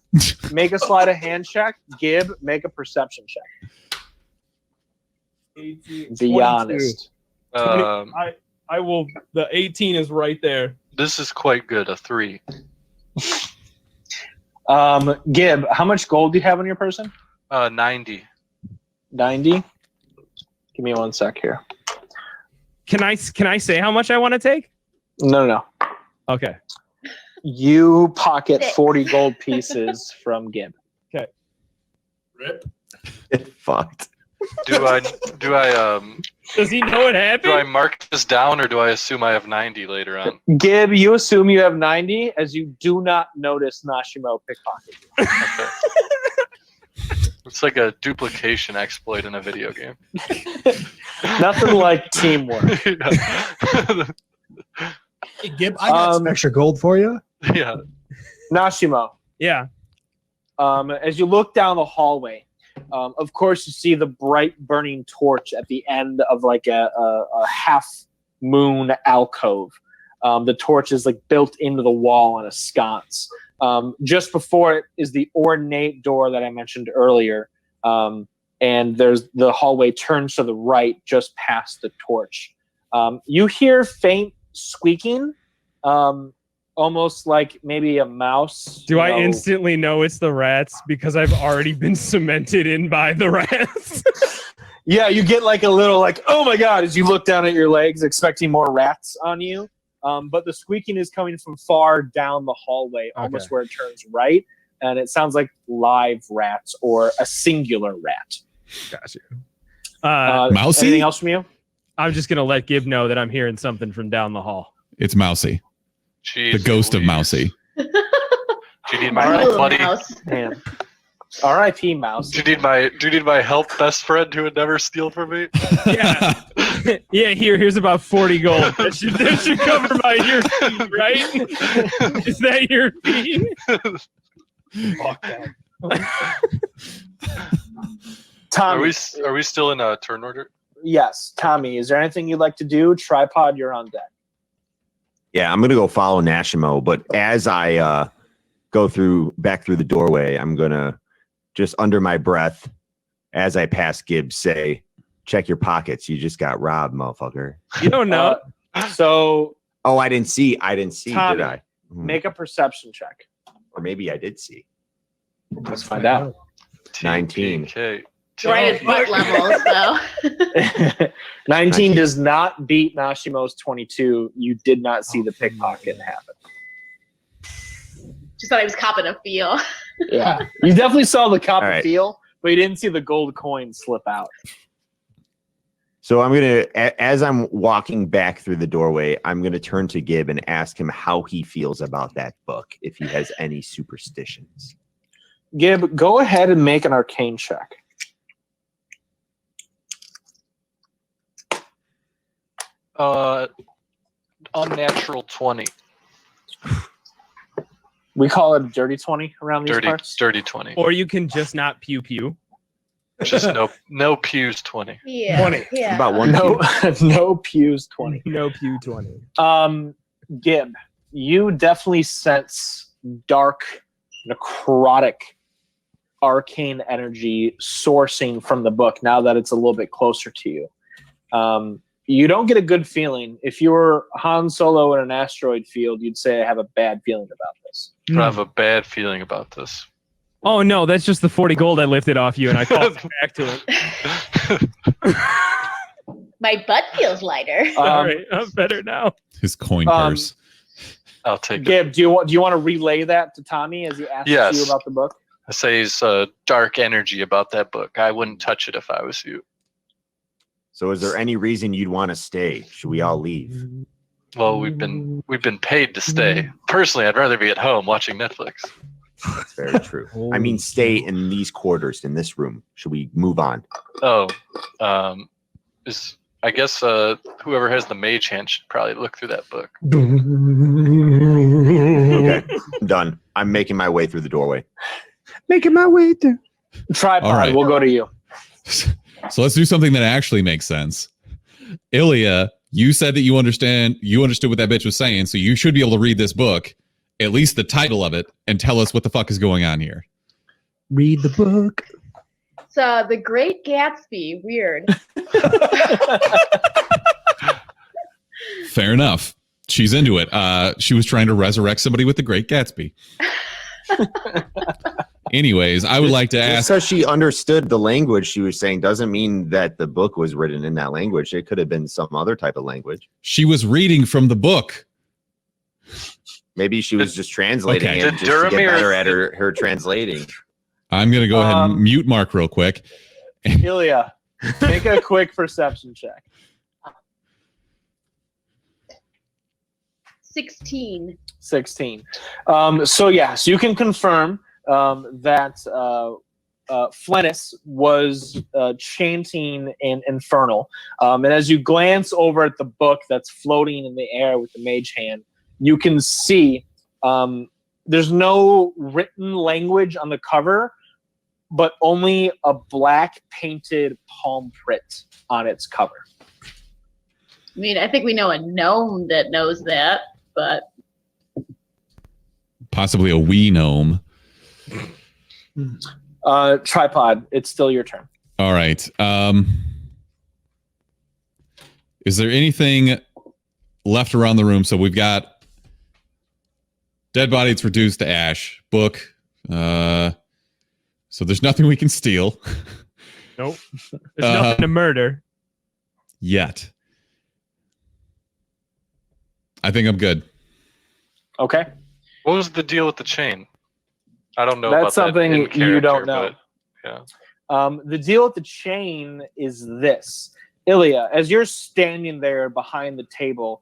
Make a sleight of hand check. Gib, make a perception check. 18, Be 22. honest. I will. The 18 is right there. This is quite good. A 3. Gib, how much gold do you have on your person? 90. 90. Give me 1 sec here. Can I say how much I want to take? No. Okay. You pocket 6. 40 gold pieces from Gib. Rip. Get fucked. Do I Does he know what happened? do I mark this down or do I assume I have 90 later on? Gib, you assume you have 90 as you do not notice Nashimo pickpocket you. Okay. It's like a duplication exploit in a video game. Nothing like teamwork. Hey, Gib, I got some extra gold for you. Yeah. Nashimo, Yeah. as you look down the hallway, of course you see the bright burning torch at the end of like a half moon alcove. The torch is like built into the wall on a sconce. Just before it is the ornate door that I mentioned earlier. And there's the hallway turns to the right just past the torch. You hear faint squeaking, almost like maybe a mouse. Do I instantly know it's the rats because I've already been cemented in by the rats? Yeah, you get like a little like, oh my god, as you look down at your legs expecting more rats on you. But the squeaking is coming from far down the hallway, almost where it turns right. And it sounds like live rats or a singular rat. Gotcha. Mousy? Anything else from you? I'm just going to let Gib know that I'm hearing something from down the hall. It's Mousy. Jeez, The ghost of Mousy. Do you need my Little help, buddy? mouse. Man. R.I.P. Mouse. Do you need my help, best friend who would never steal from me? Yeah. Yeah, here's about 40 gold. That should cover your fee, right? Is that your fee? Fuck that. Tommy, Are we still in a turn order? yes, Tommy, is there anything you'd like to do? Tripod, you're on deck. Yeah, I'm gonna go follow Nashimo, but as I go back through the doorway, I'm gonna just under my breath, as I pass Gibbs, say, "Check your pockets. You just got robbed, motherfucker." You don't know. So Oh, I didn't see. Tommy, Did I? make a perception check. Or maybe I did see. Let's find out. 19. Okay. Right at foot level, so 19 does not beat Nashimo's 22. You did not see the pickpocket happen. just thought I was copping a feel. Yeah, you definitely saw the cop All right. feel, but you didn't see the gold coin slip out. So I'm gonna, as I'm walking back through the doorway, I'm gonna turn to Gib and ask him how he feels about that book, if he has any superstitions. Gib, go ahead and make an arcane check. Unnatural 20. We call it a dirty 20 around these parts. Dirty 20. Or you can just not pew pew. Just no pews 20. Yeah. 20. Yeah. About one. No, no pews 20. No pew 20. Gib, you definitely sense dark, necrotic, arcane energy sourcing from the book now that it's a little bit closer to you. You don't get a good feeling. If you were Han Solo in an asteroid field, you'd say, I have a bad feeling about this. I have a bad feeling about this. Oh no, that's just the 40 gold I lifted off you and I called it back to it. My butt feels lighter. All right, I'm better now. His coin purse. I'll take it. Gib, do you want to relay that to Tommy as he asks Yes. you about the book? I say it's dark energy about that book. I wouldn't touch it if I was you. So is there any reason you'd want to stay? Should we all leave? Well, we've been paid to stay. Personally, I'd rather be at home watching Netflix. That's very true. I mean, stay in these quarters, in this room. Should we move on? Oh, I guess whoever has the mage hand should probably look through that book. Okay, I'm done. I'm making my way through the doorway. Making my way through. Tripod, All right. we'll go to you. So let's do something that actually makes sense. Ilya, you said that you understood what that bitch was saying, so you should be able to read this book, at least the title of it, and tell us what the fuck is going on here. Read the book. So The Great Gatsby. Weird. Fair enough. She's into it. She was trying to resurrect somebody with the Great Gatsby. Anyways, I would like to Just ask. because she understood the language she was saying doesn't mean that the book was written in that language. It could have been some other type of language. She was reading from the book. Maybe she was just translating Okay. it Did just to get Duramir- better at her translating. I'm going to go ahead and mute Mark real quick. Ilya, make a quick perception check. 16. 16. So yes, you can confirm that Flennis was chanting an infernal. And as you glance over at the book that's floating in the air with the mage hand, you can see there's no written language on the cover, but only a black painted palm print on its cover. I mean, I think we know a gnome that knows that, but Possibly a wee gnome. Tripod, it's still your turn. All right. Is there anything left around the room? So we've got dead body. It's reduced to ash. Book. So there's nothing we can steal. Nope. There's nothing to murder. Yet. I think I'm good. Okay. What was the deal with the chain? I don't know. That's about something that in you character, don't know. but, yeah. The deal with the chain is this. Ilya, as you're standing there behind the table,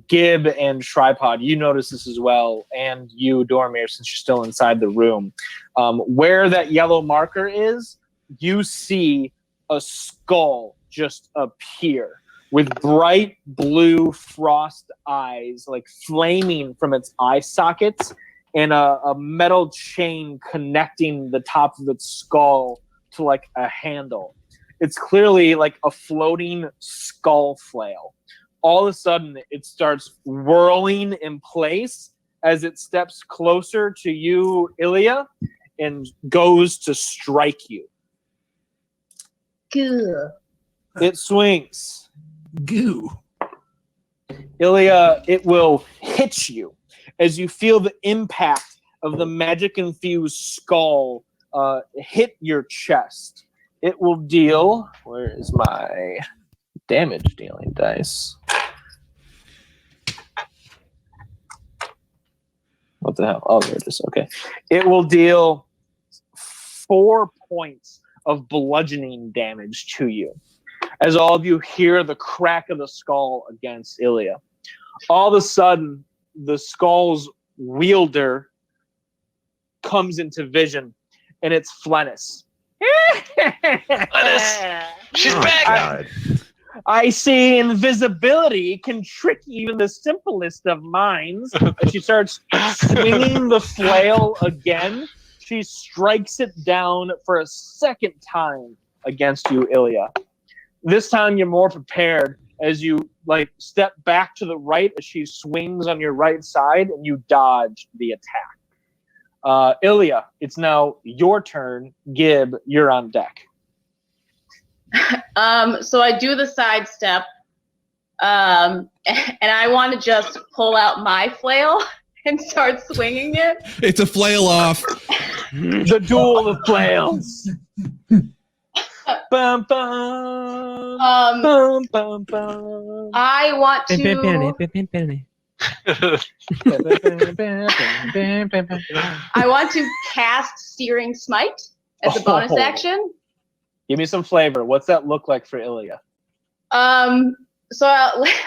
Gib and Tripod, you notice this as well, and you, Dormir, since you're still inside the room. Where that yellow marker is, you see a skull just appear with bright blue frost eyes, like flaming from its eye sockets, and a metal chain connecting the top of its skull to like a handle. It's clearly like a floating skull flail. All of a sudden, it starts whirling in place as it steps closer to you, Ilya, and goes to strike you. good. It swings. Goo. Ilya, it will hit you as you feel the impact of the magic-infused skull hit your chest. It will deal... Where is my damage-dealing dice? What the hell? Oh, there it is. Okay. It will deal 4 points of bludgeoning damage to you, as all of you hear the crack of the skull against Ilya. All of a sudden, the skull's wielder comes into vision, and it's Flennis. Flennis! She's back! God. I see invisibility can trick even the simplest of minds. As she starts swinging the flail again, she strikes it down for a second time against you, Ilya. This time you're more prepared as you like step back to the right as she swings on your right side and you dodge the attack. Ilya, it's now your turn. Gib, you're on deck. So I do the sidestep, and I want to just pull out my flail and start swinging it. It's a flail off. The duel of flails. Bum, bum, bum, bum, bum. I want to. I want to cast Searing Smite as a bonus action. Give me some flavor. What's that look like for Ilya? So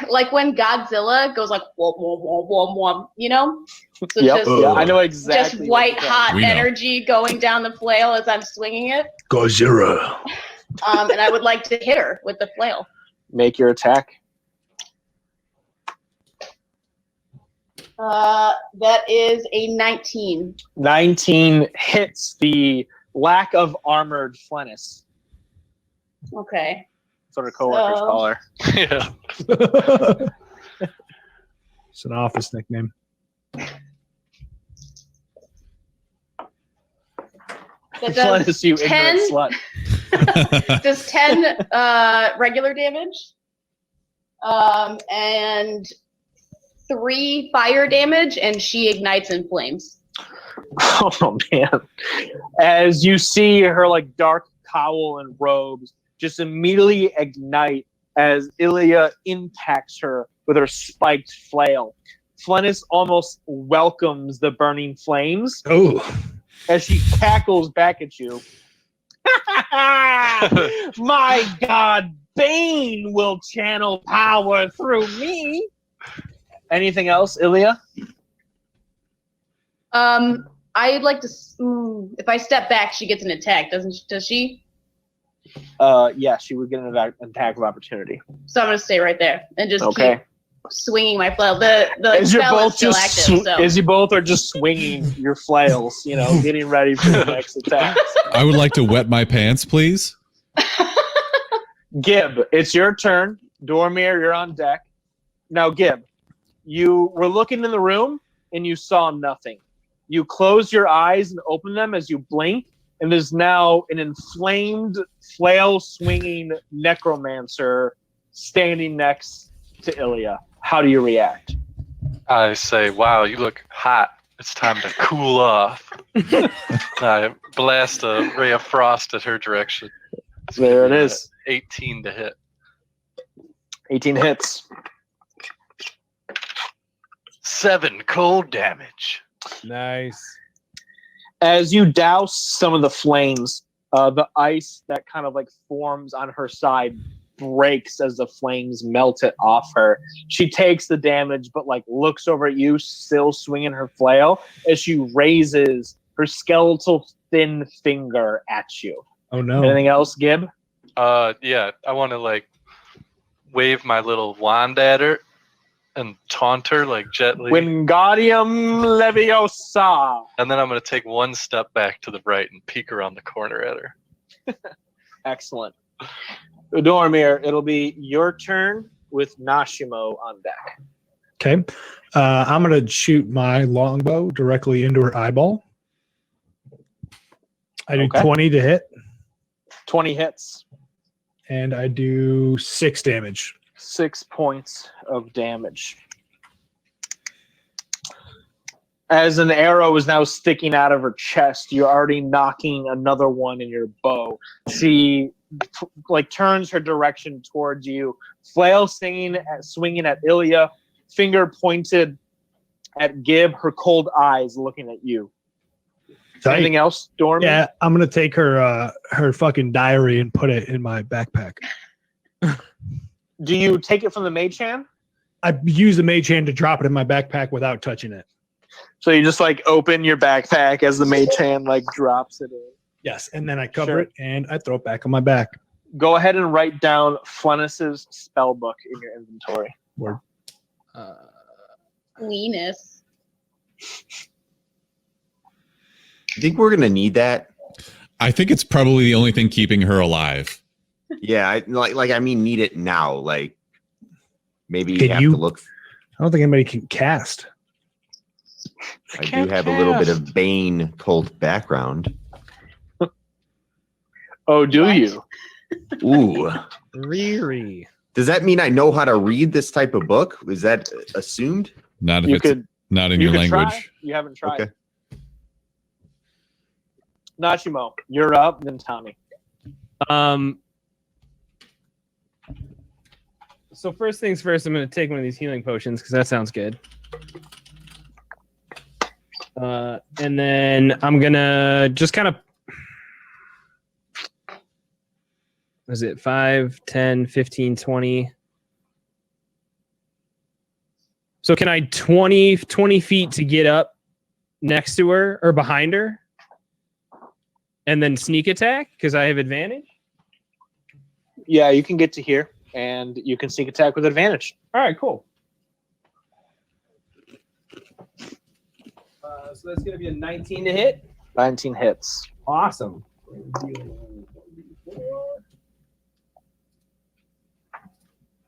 like when Godzilla goes like womp womp womp womp womp, you know? So Yep. just, Yeah, I know exactly. just white hot We know. energy going down the flail as I'm swinging it. Godzilla. And I would like to hit her with the flail. Make your attack. That is a 19. 19 hits the lack of armored Flennis. Okay. Sort of coworkers So- call her. Yeah. It's an office nickname. That Flennis, does you 10, ignorant slut. does 10 regular damage. And 3 fire damage, and she ignites in flames. Oh man! As you see her like dark cowl and robes just immediately ignite as Ilya impacts her with her spiked flail. Flennis almost welcomes the burning flames Oh. as she cackles back at you. My God, Bane will channel power through me. Anything else, Ilya? I'd like to. If I step back, she gets an attack, does she? Yeah, she would get an attack of opportunity. So I'm gonna stay right there and just Okay. keep swinging my flail. The As you're spell both is still just active. So as you both are just swinging your flails, getting ready for the next attack. I would like to wet my pants, please. Gib, it's your turn. Dormir, you're on deck. Now, Gib, you were looking in the room and you saw nothing. You close your eyes and open them as you blink, and there's now an inflamed, flail-swinging necromancer standing next to Ilya. How do you react? I say, wow, you look hot. It's time to cool off. I blast a ray of frost at her direction. There it is. 18 to hit. 18 hits. 7 cold damage. Nice. As you douse some of the flames, the ice that kind of like forms on her side breaks as the flames melt it off her. She takes the damage, but like looks over at you, still swinging her flail, as she raises her skeletal thin finger at you. Oh no. Anything else, Gib? Yeah, I want to like wave my little wand at her and taunt her like gently. Wingardium Leviosa. And then I'm going to take one step back to the right and peek around the corner at her. Excellent. Dormir, it'll be your turn with Nashimo on deck. Okay. I'm going to shoot my longbow directly into her eyeball. I do Okay. 20 to hit, 20 hits. and I do 6 damage. 6 points of damage. As an arrow is now sticking out of her chest, you're already knocking another one in your bow. She turns her direction towards you, flail swinging at Ilya, finger pointed at Gib, her cold eyes looking at you. Anything else, Dormy? Yeah, I'm going to take her fucking diary and put it in my backpack. Do you take it from the mage hand? I use the mage hand to drop it in my backpack without touching it. So you just open your backpack as the mage hand drops it in. Yes, and then I cover Sure. it and I throw it back on my back. Go ahead and write down Flennis's spell book in your inventory. Weenus. I think we're gonna need that. I think it's probably the only thing keeping her alive. Yeah, I mean, need it now. Like, maybe Can you have you- to look. I don't think anybody can cast. I do have a little bit of Bane cult background. Oh, do What? you? Ooh, Riri. does that mean I know how to read this type of book? Is that assumed? Not if You it's could. not in You your could try. language. You haven't tried. Okay. Nachimo, you're up. Then Tommy. So first things first, I'm going to take one of these healing potions because that sounds good. And then I'm going to just kind of... Was it 5, 10, 15, 20? So can I 20 feet to get up next to her or behind her? And then sneak attack because I have advantage? Yeah, you can get to here, and you can sneak attack with advantage. All right, cool. So that's going to be a 19 to hit. 19 hits. Awesome.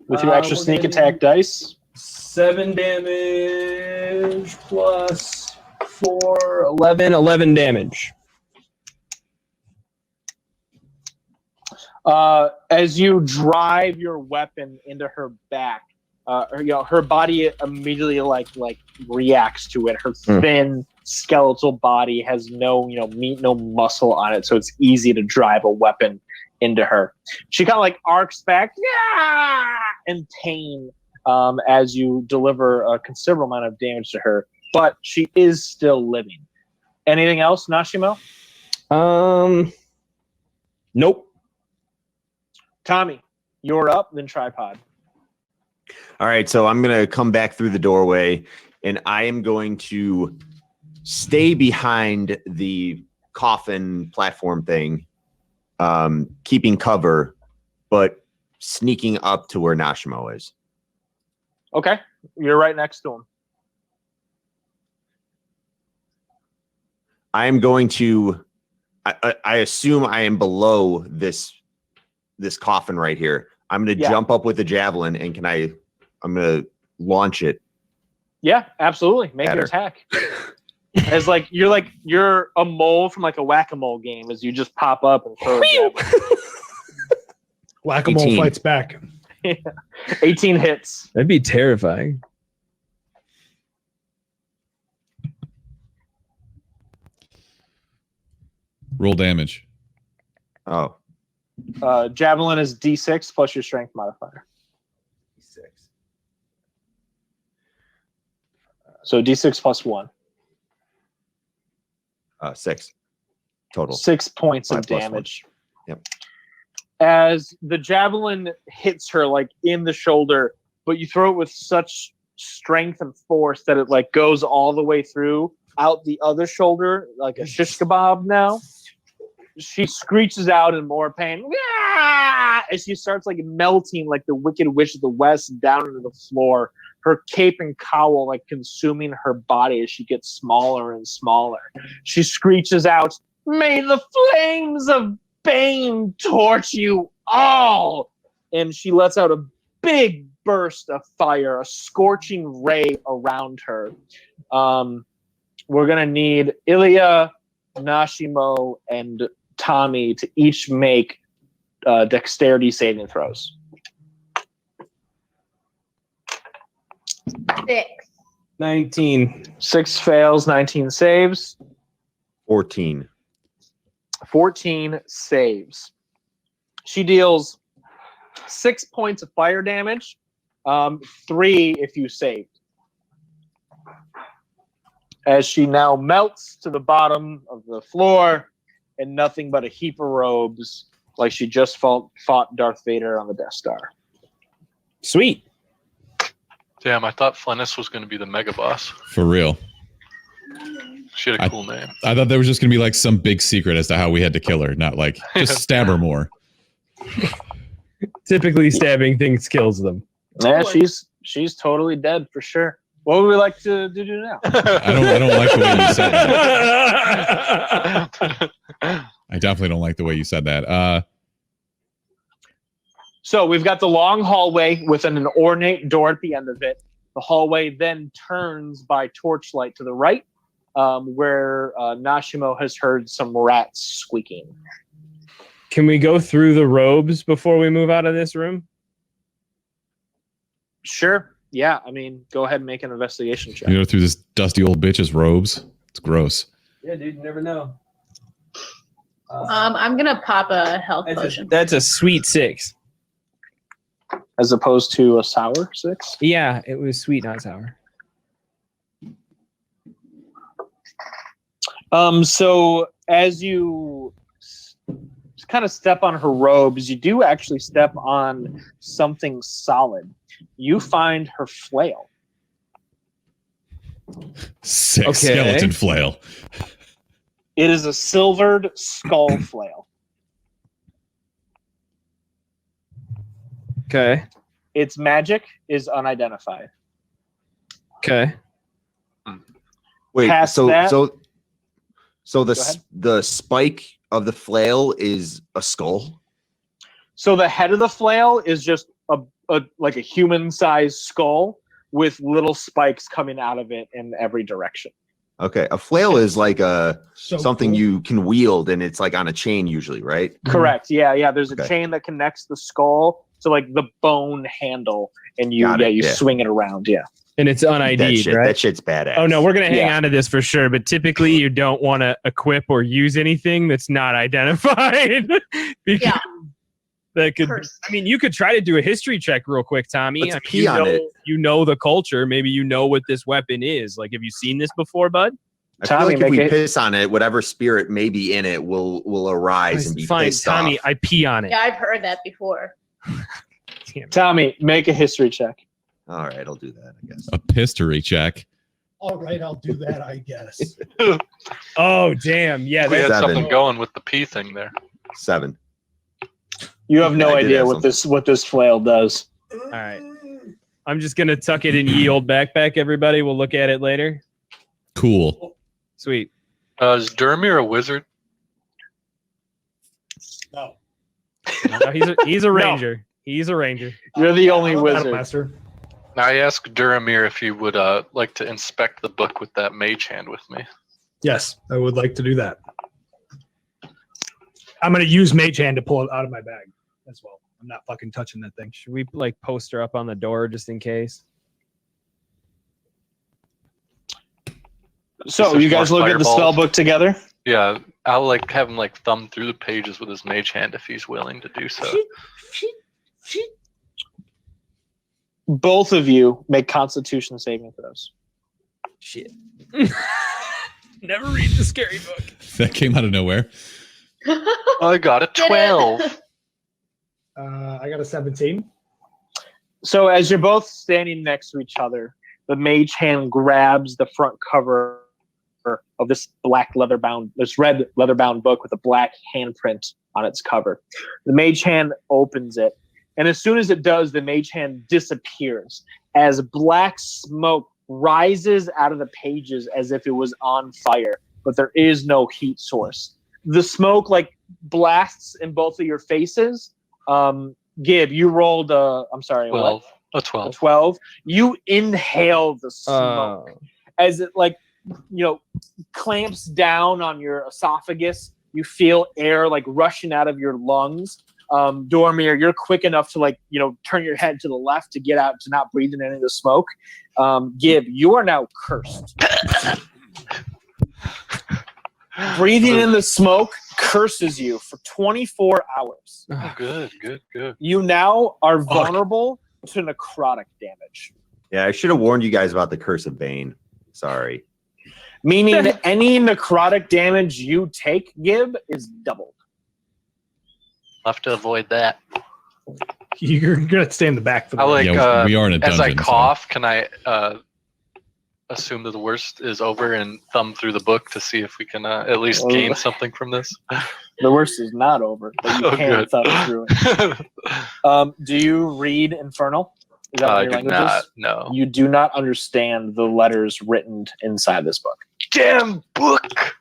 With your extra we're sneak gonna attack dice. 7 damage plus 4, 11 damage. As you drive your weapon into her back, her body immediately reacts to it. Her thin skeletal body has no meat, no muscle on it, so it's easy to drive a weapon into her. She kind of arcs back, in pain as you deliver a considerable amount of damage to her, but she is still living. Anything else, Nashimo? Nope. Tommy, you're up, then Tripod. All right, so I'm gonna come back through the doorway, and I am going to stay behind the coffin platform thing, keeping cover, but sneaking up to where Nashimo is. Okay, you're right next to him. I am going to. I assume I am below this coffin right here. I'm going to jump up with the javelin, and I'm going to launch it. Yeah, absolutely. Make an attack. As you're a mole from like a whack-a-mole game, as you just pop up and throw a javelin. Whack-a-mole 18. fights back. 18 hits. That'd be terrifying. Roll damage. Oh. Javelin is D6 plus your strength modifier. D6. So D6 plus 1. 6 total. 6 points 5 of plus damage. 1. Yep. As the javelin hits her like in the shoulder, but you throw it with such strength and force that it like goes all the way through out the other shoulder like a shish kebab now. She screeches out in more pain. As she starts like melting like the Wicked Witch of the West down into the floor. Her cape and cowl like consuming her body as she gets smaller and smaller. She screeches out, "May the flames of Bane torch you all!" And she lets out a big burst of fire, a scorching ray around her. We're going to need Ilya, Nashimo, and Tommy to each make dexterity saving throws. 6. 19. 6 fails, 19 saves. 14. 14 saves. She deals 6 points of fire damage, 3 if you saved. As she now melts to the bottom of the floor and nothing but a heap of robes, like she just fought Darth Vader on the Death Star. Sweet. Damn, I thought Flennis was going to be the mega boss. For real. She had a cool name. I thought there was just going to be like some big secret as to how we had to kill her, not like just stab her more. Typically, stabbing things kills them. Yeah, she's totally dead for sure. What would we like to do now? I don't like the way you said that. I definitely don't like the way you said that. So we've got the long hallway with an ornate door at the end of it. The hallway then turns by torchlight to the right, where Nashimo has heard some rats squeaking. Can we go through the robes before we move out of this room? Sure. Yeah, I mean, go ahead and make an investigation check. You know, through this dusty old bitch's robes. It's gross. Yeah, dude, you never know. I'm gonna pop a health potion. That's a sweet 6. As opposed to a sour 6? Yeah, it was sweet, not sour. So as you kind of step on her robes, you do actually step on something solid. You find her flail. Sick Okay. skeleton flail. It is a silvered skull flail. Okay. Its magic is unidentified. Okay. Wait, Past so that- the spike of the flail is a skull? So the head of the flail is just like a human-sized skull with little spikes coming out of it in every direction. Okay, a flail is like So something cool. you can wield, and it's like on a chain usually, right? Correct. Yeah. There's a Okay. chain that connects the skull to like the bone handle, and you Got it, you yeah. swing it around. Yeah. And it's That unID'd, shit, right? that shit's badass. Oh no, we're gonna hang Yeah. on to this for sure. But typically, you don't want to equip or use anything that's not identified because Yeah. that could. Curse. I mean, you could try to do a history check real quick, Tommy. Let's I mean, pee on it. You know the culture. Maybe you know what this weapon is. Like, have you seen this before, bud? I feel Tommy, like if we make it- piss on it, whatever spirit may be in it will arise and be Fine, pissed Tommy. off. I pee on it. Yeah, I've heard that before. Damn it. Tommy, make a history check. All right, I'll do that, I guess. A history check. All right, I'll do that, I guess. Oh, damn. Yeah, We had Seven. something going with the P thing there. 7. You have no I did idea have what this flail does. all right. I'm just going to tuck it in ye old backpack, everybody. We'll look at it later. Cool. Sweet. Is Duramir a wizard? No. No, he's a ranger. He's a ranger. You're the only I'm a wizard. Master. Now, I asked Duramir if he would like to inspect the book with that mage hand with me. Yes, I would like to do that. I'm going to use Mage Hand to pull it out of my bag as well. I'm not fucking touching that thing. Should we like poster up on the door just in case? So There's you guys more look at the fireballs. spell book together. Yeah, I'll like have him like thumb through the pages with his mage hand if he's willing to do so. Both of you make Constitution saving throws. Shit. Never read the scary book. That came out of nowhere. I got a Did it. 12. I got a 17. So as you're both standing next to each other, the mage hand grabs the front cover of this red leather bound book with a black handprint on its cover. The mage hand opens it, and as soon as it does, the mage hand disappears as black smoke rises out of the pages as if it was on fire, but there is no heat source. The smoke like blasts in both of your faces. Gib, you rolled I'm sorry, 12. what? A A 12. 12. You inhale the smoke as it clamps down on your esophagus. You feel air like rushing out of your lungs. Dormir, you're quick enough to turn your head to the left to get out to not breathe in any of the smoke. Gib, you are now cursed. Breathing in the smoke curses you for 24 hours. Oh, good. You now are vulnerable to necrotic damage. Yeah, I should have warned you guys about the Curse of Bane. Sorry. Meaning that any necrotic damage you take, Gib, is doubled. I'll have to avoid that. You're going to stay in the back for the I like, Yeah, we are in a as I dungeon, so- cough, can I assume that the worst is over and thumb through the book to see if we can at least gain something from this? The worst is not over, but you Oh, can good. thumb through it. Do you read Infernal? Is that one I of your do languages? not. No. You do not understand the letters written inside this book. Damn book!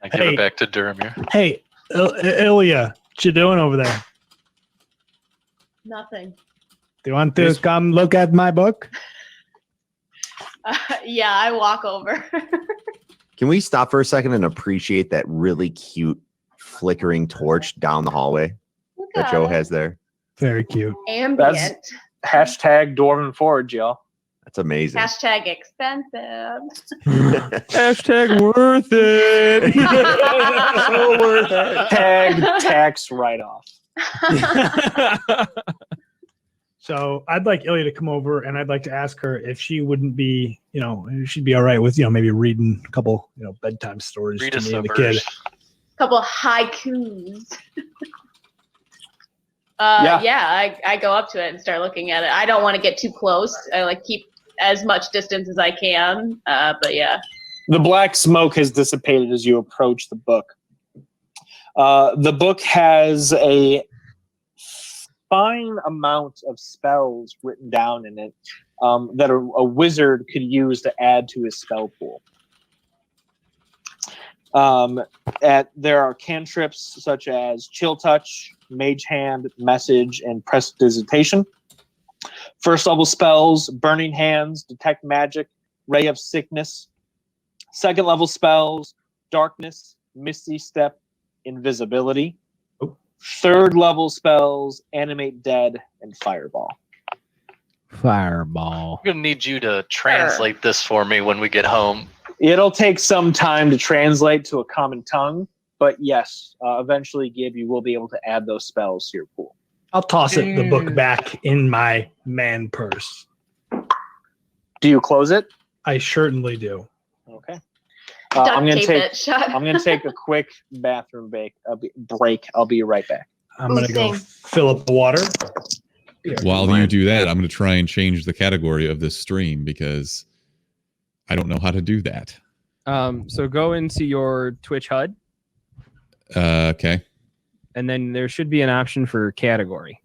I give Hey. it back to Duramir. Hey, Ilya, what you doing over there? Nothing. Do you want to come look at my book? Yeah, I walk over. Can we stop for a second and appreciate that really cute flickering torch down the hallway Look that at Joe it. has there? Very cute. Ambient. Hashtag Dwarven Forge, y'all. That's amazing. Hashtag expensive. Hashtag worth it. So worth it. Tag tax write-off. So I'd like Ilya to come over, and I'd like to ask her if she wouldn't be, if she'd be all right with, maybe reading a couple, bedtime stories Read to us me a and the kid. verse. Couple haikus. Yeah. I go up to it and start looking at it. I don't want to get too close. I keep as much distance as I can. But yeah. The black smoke has dissipated as you approach the book. The book has a fine amount of spells written down in it that a wizard could use to add to his spell pool. There are cantrips such as Chill Touch, Mage Hand, Message, and Prestidigitation. First level spells, Burning Hands, Detect Magic, Ray of Sickness. Second level spells, Darkness, Misty Step, Invisibility. Third level spells, Animate Dead, and Fireball. Fireball. I'm gonna need you to translate this for me when we get home. It'll take some time to translate to a common tongue, but yes, eventually, Gib, you will be able to add those spells to your pool. I'll toss the book back in my man purse. Do you close it? I certainly do. Okay. Duct I'm gonna tape take. it shut. I'm gonna take a quick bathroom break. I'll be right back. I'm going to go Same. fill up the water. While you do that, I'm going to try and change the category of this stream because I don't know how to do that. So go into your Twitch HUD, Okay. and then there should be an option for category.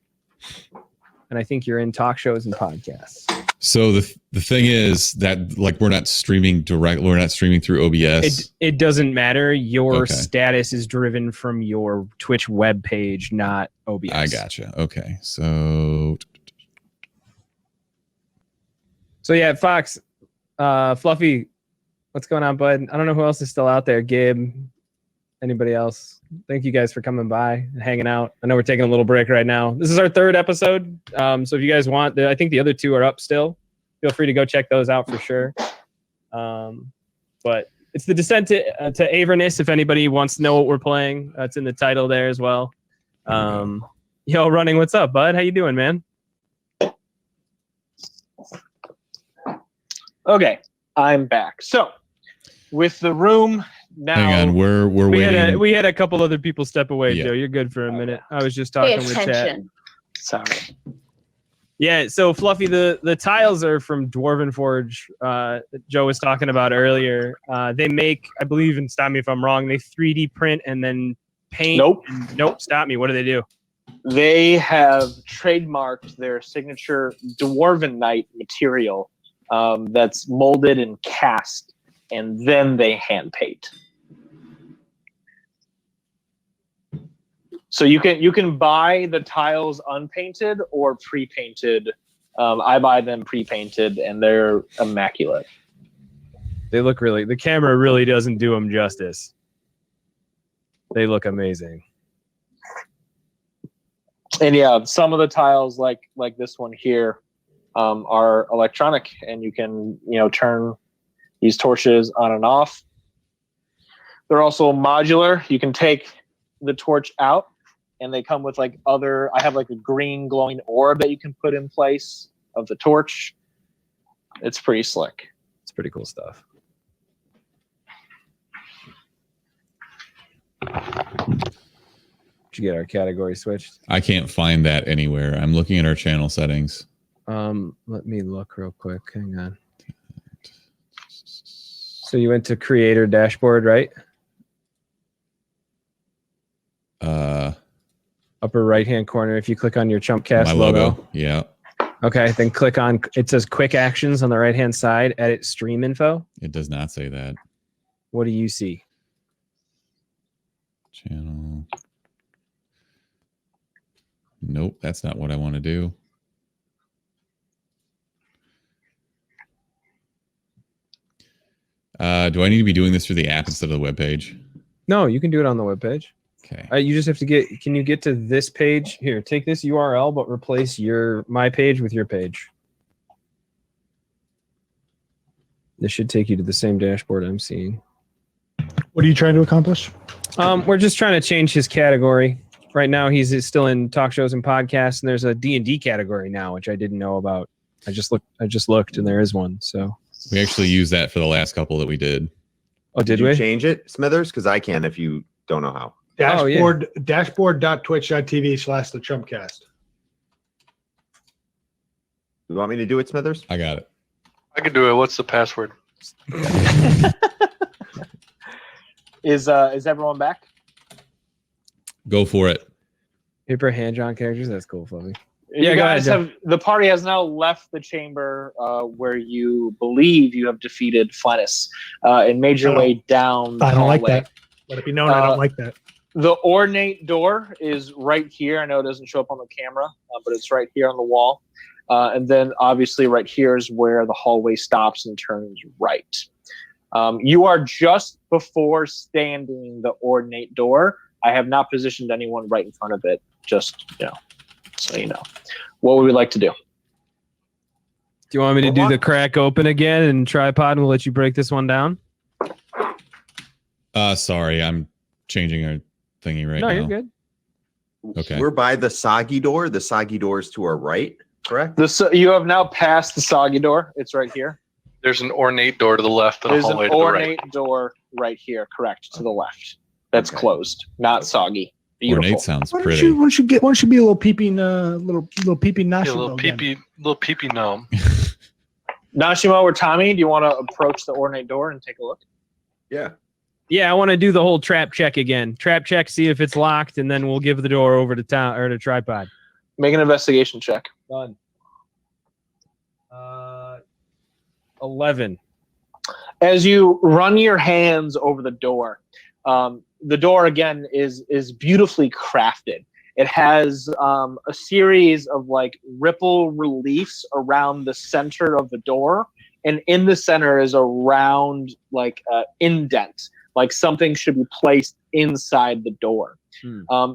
And I think you're in talk shows and podcasts. So the thing is that like we're not streaming through OBS. It doesn't matter. Your Okay. status is driven from your Twitch web page, not OBS. I gotcha. Okay. So yeah, Fox, Fluffy, what's going on, bud? I don't know who else is still out there. Gabe, anybody else? Thank you guys for coming by and hanging out. I know we're taking a little break right now. This is our third episode. So if you guys want, I think the other two are up still. Feel free to go check those out for sure. But it's the Descent to Avernus. If anybody wants to know what we're playing, it's in the title there as well. Yo, Running, what's up, bud? How you doing, man? Okay, I'm back. So, with the room now. hang on, we're waiting. We had a couple other people step away, Yeah. Joe. You're good for a minute. I was just Pay talking with chat. attention. Sorry. Yeah, so Fluffy, the tiles are from Dwarven Forge. That Joe was talking about earlier. They make, I believe, and stop me if I'm wrong, they 3D print and then paint. Nope. Stop me. What do they do? They have trademarked their signature Dwarven Knight material that's molded and cast, and then they hand paint. So you can buy the tiles unpainted or pre-painted. I buy them pre-painted, and they're immaculate. They look really. The camera really doesn't do them justice. They look amazing. And yeah, some of the tiles, like this one here, are electronic, and you can turn these torches on and off. They're also modular. You can take the torch out, and they come with I have a green glowing orb that you can put in place of the torch. It's pretty slick. It's pretty cool stuff. Did you get our category switched? I can't find that anywhere. I'm looking at our channel settings. Let me look real quick. Hang on. So you went to creator dashboard, right? Upper right hand corner. If you click on your Chumpcast My logo. Yeah. Okay, then click on, it says quick actions on the right hand side, edit stream info. It does not say that. What do you see? Channel. Nope, that's not what I want to do. Do I need to be doing this through the app instead of the web page? No, you can do it on the webpage. Okay. You just have to can you get to this page? Here, take this URL, but replace my page with your page. This should take you to the same dashboard I'm seeing. What are you trying to accomplish? We're just trying to change his category. Right now, he's still in talk shows and podcasts, and there's a D&D category now, which I didn't know about. I just looked, and there is one. So We actually used that for the last couple that we did. oh, did you we? change it, Smithers? Because I can if you don't know how. Oh, yeah. Dashboard.twitch.tv/the Chumpcast. You want me to do it, Smithers? I got it. I can do it. What's the password? Is everyone back? Go for it. Paper hand drawn characters. That's cool, Fluffy. You go guys ahead, the party has now left the chamber where you believe you have defeated Flennis and made your way down. I don't like hallway. that. Let it be known I don't like that. The ornate door is right here. I know it doesn't show up on the camera, but it's right here on the wall. And then obviously right here is where the hallway stops and turns right. You are just before standing the ornate door. I have not positioned anyone right in front of it, just, so you know. What would we like to do? Do you want me to do the crack open again and tripod, and we'll let you break this one down? Sorry, I'm changing our thingy right now. No, you're good. Okay. We're by the soggy door. The soggy door is to our right, correct? You have now passed the soggy door. It's right here. There's an ornate door to the left and a There's an hallway to the right. ornate door right here, correct, to the left. That's closed, not soggy. Beautiful. Ornate sounds Why pretty. don't you be a little peeping, little peeping Yeah, national little peepee gnome. Nashimo or Tommy, do you want to approach the ornate door and take a look? Yeah. Yeah, I want to do the whole trap check again. Trap check, see if it's locked, and then we'll give the door over to to Tripod. Make an investigation check. Done. 11. As you run your hands over the door again is beautifully crafted. It has a series of like ripple reliefs around the center of the door, and in the center is a round like indent, like something should be placed inside the door.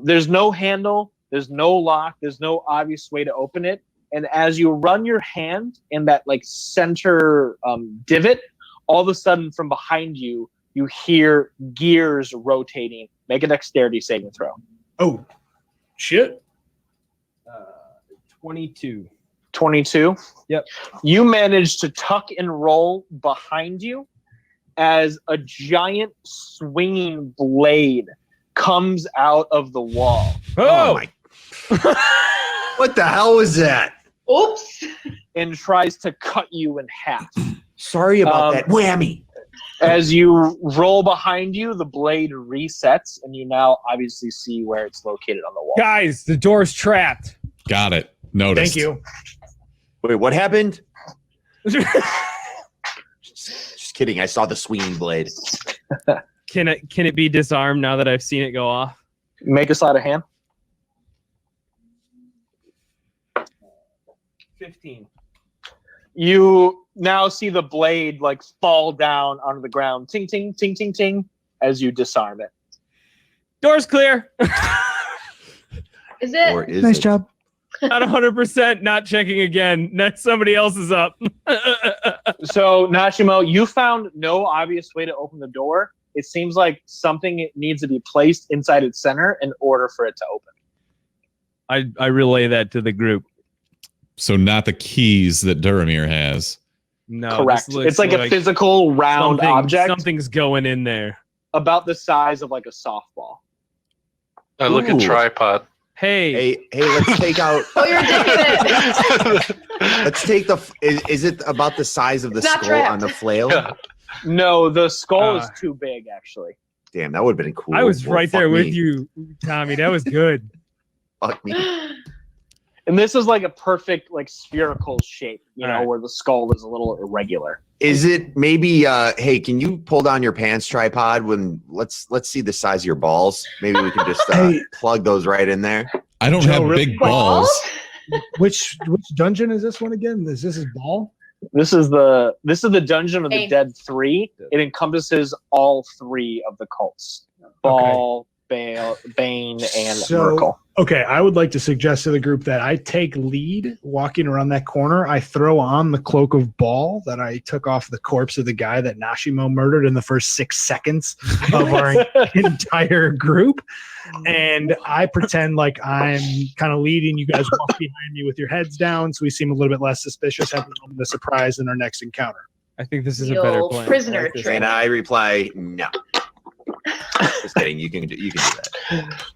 There's no handle, there's no lock, there's no obvious way to open it. And as you run your hand in that like center divot, all of a sudden from behind you, you hear gears rotating. Make a dexterity saving throw. Oh, shit. 22. 22? Yep. You manage to tuck and roll behind you as a giant swinging blade comes out of the wall. Oh my. What the hell was that? Oops. And tries to cut you in half. Sorry about that. Whammy. As you roll behind you, the blade resets, and you now obviously see where it's located on the wall. Guys, the door's trapped. Got it. Noticed. Thank you. Wait, what happened? Just kidding. I saw the swinging blade. Can it be disarmed now that I've seen it go off? Make a sleight of hand. 15. You now see the blade like fall down onto the ground. Ting, ting, ting, ting, ting, as you disarm it. Door's clear. Is it? Or is Nice it? job. Not 100%. Not checking again. Next, somebody else is up. So, Nashimo, you found no obvious way to open the door. It seems like something needs to be placed inside its center in order for it to open. I relay that to the group. So not the keys that Duramir has. No, Correct. this looks It's like a physical round object Something's going in there. about the size of like a softball. I look at Ooh. Tripod. Hey, Hey, let's take out. Oh, you're digging it. Let's take the. Is it about the size of the It's not skull trapped. on the flail? Yeah. No, the skull is too big, actually. Damn, that would have been cool. I was Well, right fuck there with me. you, Tommy. That was good. Fuck me. And this is like a perfect, like spherical shape, you know, Alright. where the skull is a little irregular. Is it maybe? Hey, can you pull down your pants tripod? When let's see the size of your balls. Maybe we can just Hey. plug those right in there. I don't Joe, have really? big balls. Which dungeon is this one again? Is this his ball? This is the Dungeon of the Hey. Dead 3. It encompasses all three of the cults: Baal, Bane, and So- Merkel. Okay, I would like to suggest to the group that I take lead walking around that corner. I throw on the cloak of Ball that I took off the corpse of the guy that Nashimo murdered in the first 6 seconds of our entire group. And I pretend like I'm kind of leading. You guys walk behind me with your heads down, so we seem a little bit less suspicious, have the surprise in our next encounter. I think this is The a better old plan. prisoner I like this. trick. And I reply, no. Just kidding. You can do that.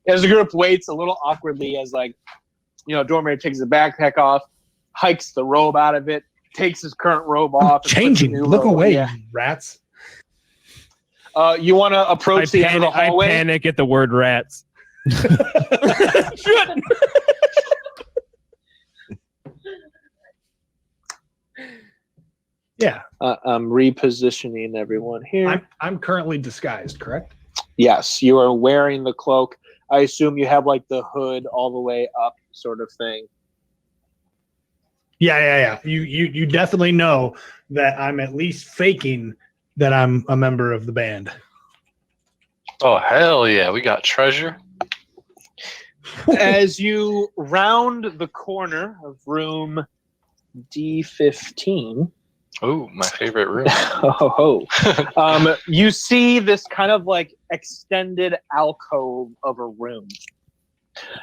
As the group waits a little awkwardly, as like, you know, Dormir takes his backpack off, hikes the robe out of it, takes his current robe off. and puts a changing. new Look robe- away, Yeah. you rats. You want to approach the end of the I hallway? panic at the word rats. Yeah, I'm repositioning everyone here. I'm currently disguised, correct? Yes, you are wearing the cloak. I assume you have like the hood all the way up, sort of thing. Yeah. You definitely know that I'm at least faking that I'm a member of the band. Oh, hell yeah. We got treasure. As you round the corner of room D15, Oh, my favorite room. you see this kind of like extended alcove of a room.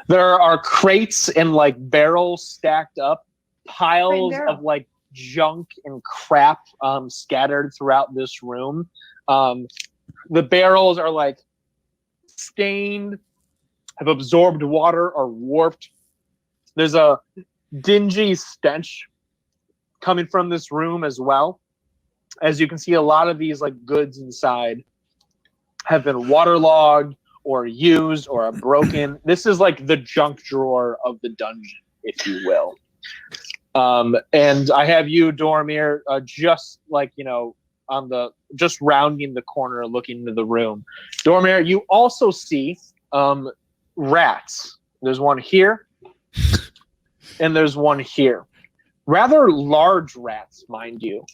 There are crates and like barrels stacked up, piles barrel. of like junk and crap scattered throughout this room. The barrels are like stained, have absorbed water, or warped. There's a dingy stench coming from this room as well. As you can see, a lot of these like goods inside have been waterlogged or used or are broken. This is like the junk drawer of the dungeon, if you will. And I have you, Dormir, just like, just rounding the corner, looking into the room. Dormir, you also see rats. There's one here, and there's one here. Rather large rats, mind you.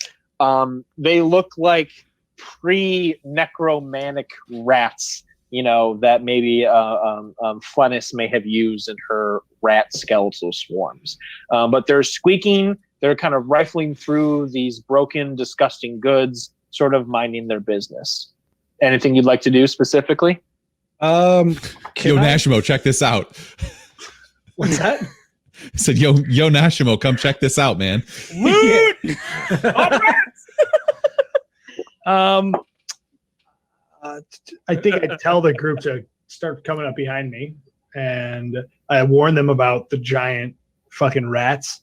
They look like pre-necromantic rats, that maybe Flennis may have used in her rat skeletal swarms. But they're squeaking. They're kind of rifling through these broken, disgusting goods, sort of minding their business. Anything you'd like to do specifically? Yo, Nashimo, check this out. What's that? I said, yo, Nashimo, come check this out, man. I think I'd tell the group to start coming up behind me, and I warn them about the giant fucking rats.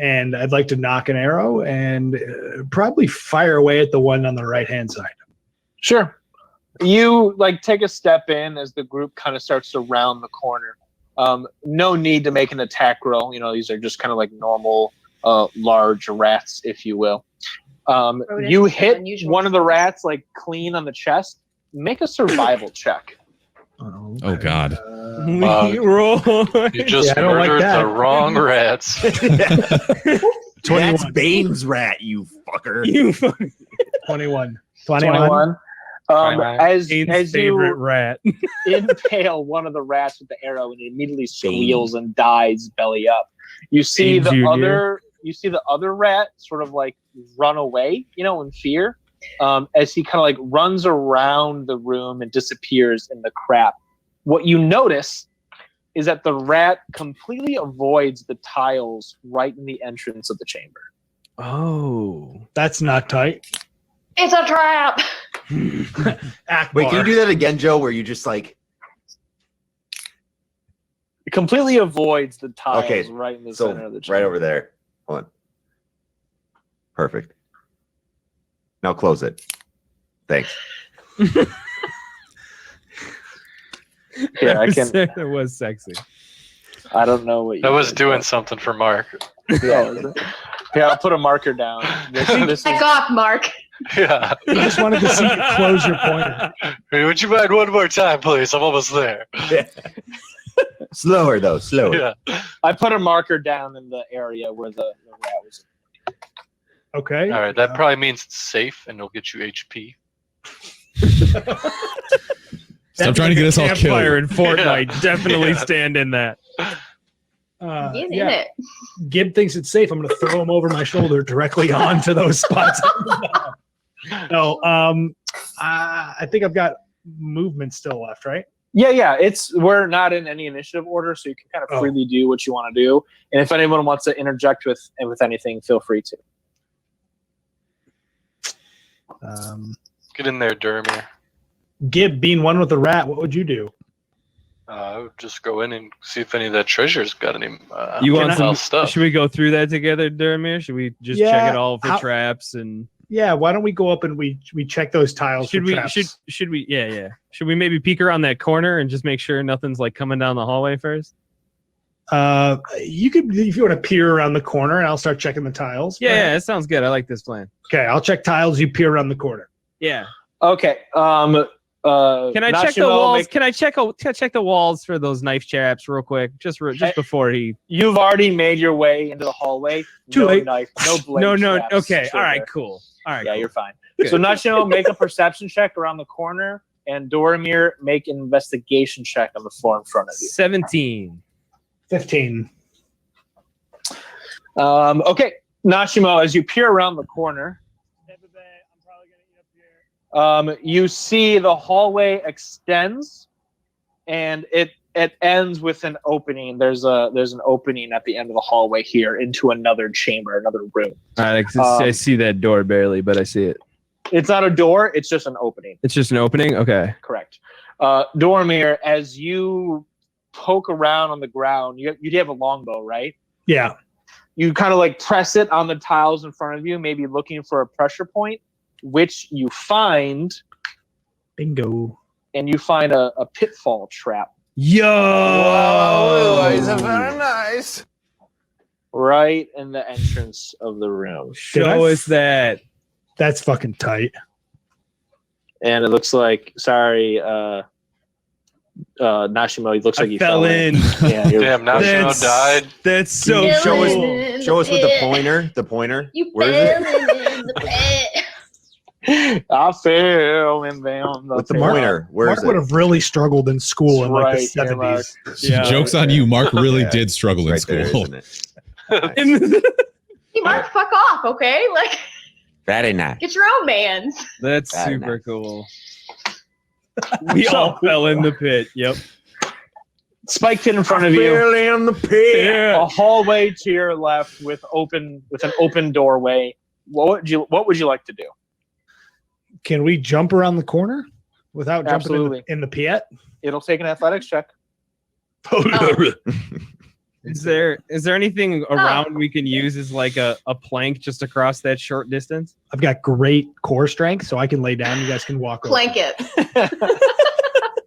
And I'd like to knock an arrow and probably fire away at the one on the right-hand side. Sure. You take a step in as the group kind of starts to round the corner. No need to make an attack roll. These are just kind of like normal, large rats, if you will. You hit one of the rats clean on the chest. Make a survival check. Oh God. You just murdered the wrong rats. 21. That's Bane's rat, you fucker. 21. As favorite you rat. impale one of the rats with the arrow, and it immediately squeals and dies belly up. You see the other rat sort of run away, in fear, as he kind of runs around the room and disappears in the crap. What you notice is that the rat completely avoids the tiles right in the entrance of the chamber. Oh, that's not tight. It's a trap. Wait, can you do that again, Joe? Where you just It completely avoids the tiles right in the center of the chamber. Right over there. Hold on. Perfect. Now close it. Thanks. Yeah, I can. That was sexy. I don't know what you. That was doing something for Mark. Yeah, I'll put a marker down. Back off, Mark. Yeah. I just wanted to see you close your pointer. Hey, would you mind one more time, please? I'm almost there. Slower, though. Slower. Yeah. I put a marker down in the area where the rat was. Okay. All right. That probably means it's safe, and it'll get you HP. Stop trying to get us all Campfire killed. in Fortnite. Definitely stand in that. Get in it. Gib thinks it's safe. I'm going to throw him over my shoulder directly onto those spots. No, I think I've got movement still left, right? Yeah. We're not in any initiative order, so you can kind of freely do what you want to do. And if anyone wants to interject with anything, feel free to. Get in there, Dermir. Gib, being one with the rat, what would you do? I would just go in and see if any of that treasure's got any You want some stuff. Should we go through that together, Dermir? Should we just check it all for traps and? Yeah, why don't we go up and we check those tiles? Should we? Yeah. Should we maybe peek around that corner and just make sure nothing's coming down the hallway first? You could, if you want to peer around the corner, and I'll start checking the tiles. Yeah, that sounds good. I like this plan. Okay, I'll check tiles. You peer around the corner. Yeah. Okay. Can I check the walls? Can I check the walls for those knife traps real quick? Just before he. You've already made your way into the hallway. Too late. Knife, no blade. No. traps, Okay. sure. All right. Cool. All right. Yeah, cool. you're fine. Good. So Nachino, make a perception check around the corner, and Dormir, make an investigation check on the floor in front of you. 17. 15. Okay, Nashimo, as you peer around the corner, you see the hallway extends, and it ends with an opening. There's an opening at the end of the hallway here into another chamber, another room. I see that door barely, but I see it. It's not a door; it's just an opening. It's just an opening. Okay. Correct. Dormir, as you poke around on the ground, you have a longbow, right? Yeah. You kind of like press it on the tiles in front of you, maybe looking for a pressure point, which you find, Bingo. and you find a pitfall trap Yo! very nice. right in the entrance of the room. Show us that. That's fucking tight. And it looks like, sorry, Nashimo, it looks like you fell in. Yeah, Damn, Nashimo died. That's so Fell Show us- in the Show us with the pit. pointer. The pointer. You Where fell is it? in the pit. I fell in them. With the pointer. Where Mark is would it? have really struggled in school in like Right the here, Mark. 70s. Yeah. Joke's on you. Mark really Yeah, did struggle in Right school. there, isn't it? Nice. Hey, Mark, fuck off, okay? Like, Very nice. get your own mans. That's Very super nice. cool. We all fell in the pit. Yep. Spike pit in front of you. in the pit. A hallway to your left with an open doorway. What would you like to do? Can we jump around the corner without Absolutely. jumping in the pit? It'll take an athletics check. Oh. Is there anything around we can use as like a plank just across that short distance? I've got great core strength, so I can lay down. You guys can walk over. Plank it.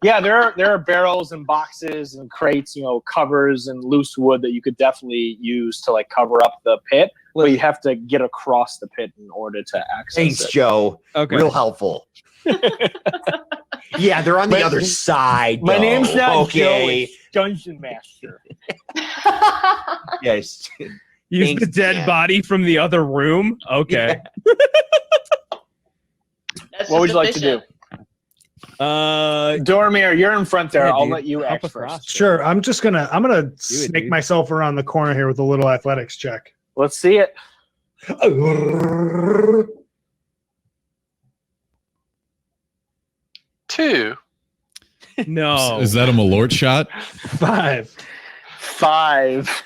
Yeah, there are barrels and boxes and crates, covers and loose wood that you could definitely use to like cover up the pit. But you have to get across the pit in order to access Thanks, it. Joe. Okay. Real helpful. Yeah, they're on the My- other side. My though. name's not okay. Joe, it's Dungeon Master. Yes. Use Thanks, the dead Jen. body from the other room. Okay. That's What would just you like to do? efficient. Dormir, you're in front there. Yeah, I'll dude. let you Hop act across. first. Sure. I'm gonna snake dude. myself around the corner here with a little athletics check. Let's see it. 2. No. Is that a Malort shot? 5. 5.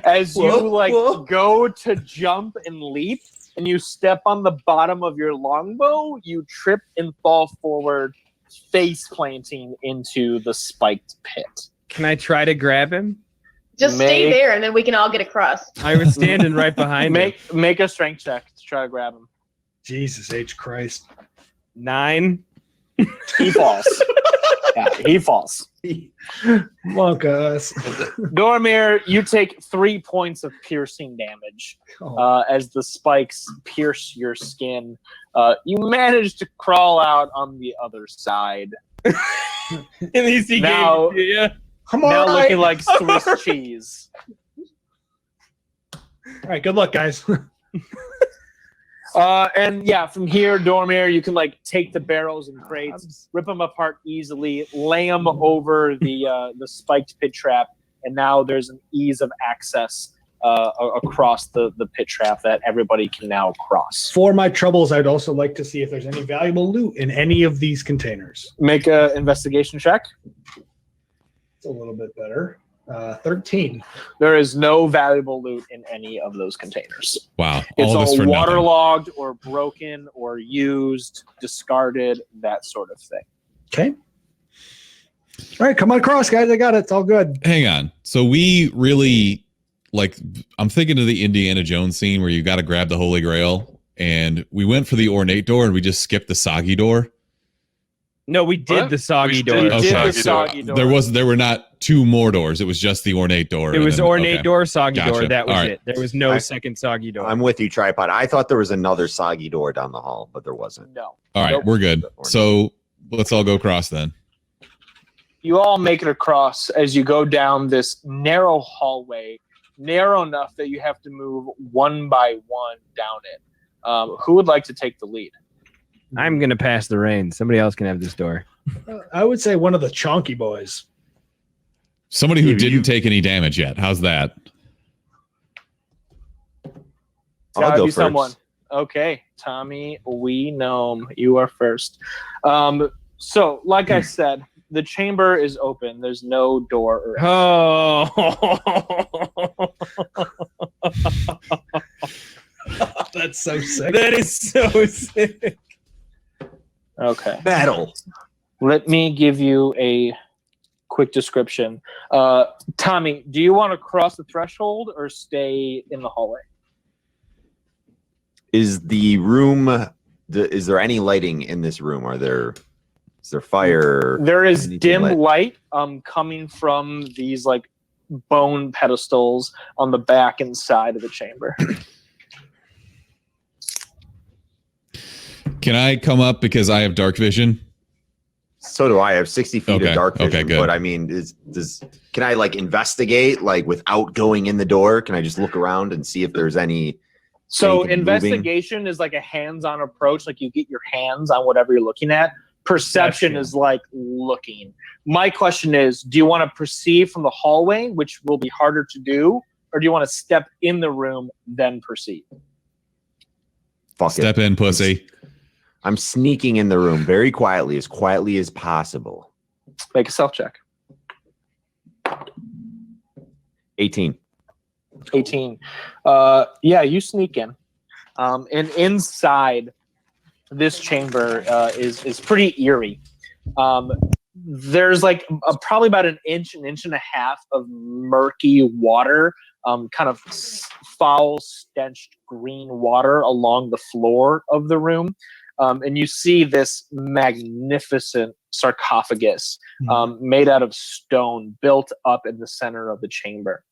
As you Whoa. go to jump and leap, and you step on the bottom of your longbow, you trip and fall forward, face planting into the spiked pit. Can I try to grab him? Just stay Make- there, and then we can all get across. I was standing right behind him. Make a strength check to try to grab him. Jesus H Christ. 9. He falls. Yeah, he falls. Lucas. Dormir, you take 3 points of piercing damage as the spikes pierce your skin. You manage to crawl out on the other side. At least he Now- gave it to you. I'm Now all right. looking like Swiss cheese. All right, good luck, guys. And yeah, from here, Dormir, you can like take the barrels and crates, rip them apart easily, lay them over the spiked pit trap, and now there's an ease of access across the pit trap that everybody can now cross. For my troubles, I'd also like to see if there's any valuable loot in any of these containers. Make an investigation check. It's a little bit better. 13. There is no valuable loot in any of those containers. Wow. It's All this all for nothing. waterlogged or broken or used, discarded, that sort of thing. Okay. All right, come on across, guys. I got it. It's all good. Hang on. So we really I'm thinking of the Indiana Jones scene where you got to grab the Holy Grail, and we went for the ornate door and we just skipped the soggy door. No, we did What? the soggy We door. did Did Okay. the soggy door. There were not 2 more doors. It was just the ornate door. It and was then- ornate okay. door, soggy Gotcha. door. That was All right. it. There was no I- second soggy door. I'm with you, Tripod. I thought there was another soggy door down the hall, but there wasn't. No. All right, Nope. we're good. So let's all go across then. You all make it across as you go down this narrow hallway, narrow enough that you have to move one by one down it. Who would like to take the lead? I'm going to pass the reins. Somebody else can have this door. I would say one of the chonky boys. Somebody who You- didn't you- take any damage yet. How's that? I'll Gotta go be first. someone. Okay, Tommy, we know you are first. So, like I said, the chamber is open. There's no door or Oh. That's so sick. That is so sick. Okay. Battle. Let me give you a quick description. Tommy, do you want to cross the threshold or stay in the hallway? Is the room? Is there any lighting in this room? Is there fire? There is anything dim lit? light coming from these like bone pedestals on the back and side of the chamber. Can I come up because I have dark vision? So do I. have 60 feet Okay, of dark vision. okay, good. But I mean, can I like investigate like without going in the door? Can I just look around and see if there's any? So anything investigation is like a hands-on approach. Like you get your hands on whatever you're looking at. Perception Gotcha. is like looking. My question is, do you want to perceive from the hallway, which will be harder to do, or do you want to step in the room, then perceive? Fuck Step it. in, pussy. I'm sneaking in the room very quietly as possible. Make a self check. 18. 18. Yeah, you sneak in. And inside this chamber is pretty eerie. There's like probably about an inch and a half of murky water, kind of foul, stenched green water along the floor of the room. And you see this magnificent sarcophagus made out of stone built up in the center of the chamber.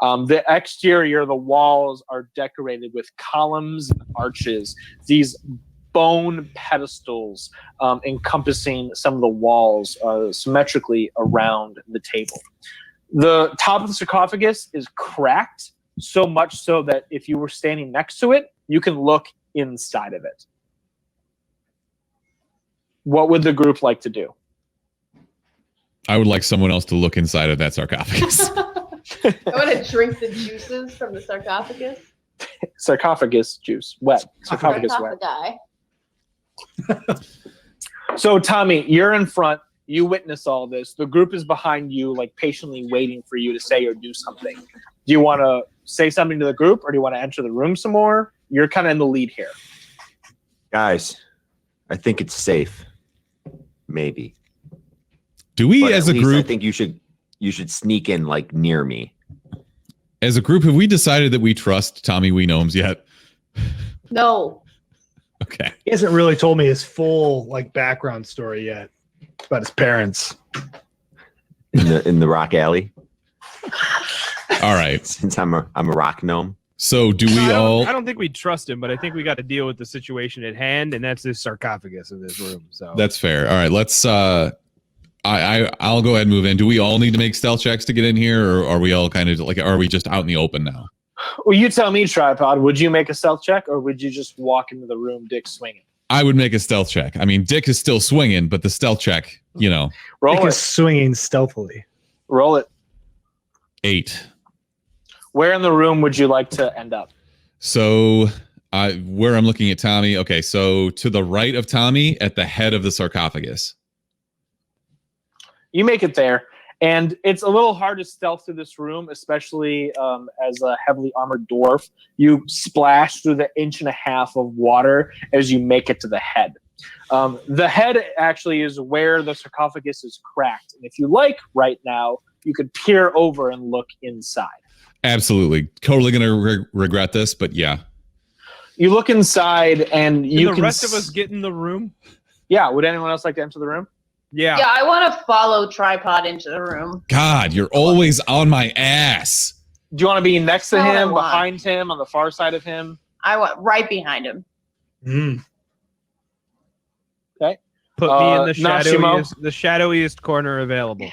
The exterior, the walls are decorated with columns and arches, these bone pedestals encompassing some of the walls symmetrically around the table. The top of the sarcophagus is cracked, so much so that if you were standing next to it, you can look inside of it. What would the group like to do? I would like someone else to look inside of that sarcophagus. I want to drink the juices from the sarcophagus. Sarcophagus juice, wet. Sarcophagus wet. Sarcophagi. So, Tommy, you're in front. You witness all this. The group is behind you, like patiently waiting for you to say or do something. Do you want to say something to the group, or do you want to enter the room some more? You're kind of in the lead here. Guys, I think it's safe. Maybe. Do we, But as at a least group, I think you should sneak in like near me. as a group, have we decided that we trust Tommy We Gnomes yet? No. Okay. He hasn't really told me his full like background story yet about his parents. In the rock alley. All right. Since I'm a rock gnome. So do we all? I don't think we trust him, but I think we got to deal with the situation at hand, and that's this sarcophagus in this room. So That's fair. All right. Let's. I'll go ahead and move in. Do we all need to make stealth checks to get in here, or are we all kind of like? Are we just out in the open now? Well, you tell me, Tripod. Would you make a stealth check, or would you just walk into the room, dick swinging? I would make a stealth check. I mean, Dick is still swinging, but the stealth check, Dick Roll is it. swinging stealthily. Roll it. 8. Where in the room would you like to end up? So, where I'm looking at Tommy. Okay, so to the right of Tommy, at the head of the sarcophagus. You make it there, and it's a little hard to stealth through this room, especially as a heavily armored dwarf. You splash through the inch and a half of water as you make it to the head. The head actually is where the sarcophagus is cracked, and if you like right now, you could peer over and look inside. Absolutely, totally gonna regret this, but yeah. You look inside, and Can you the can rest of us get in the room? Yeah, would anyone else like to enter the room? Yeah. Yeah, I want to follow Tripod into the room. God, you're always on my ass. Do you want to be next to That's what I him, want. behind him, on the far side of him? I want right behind him. Put me in the Nashimo. shadowiest corner available.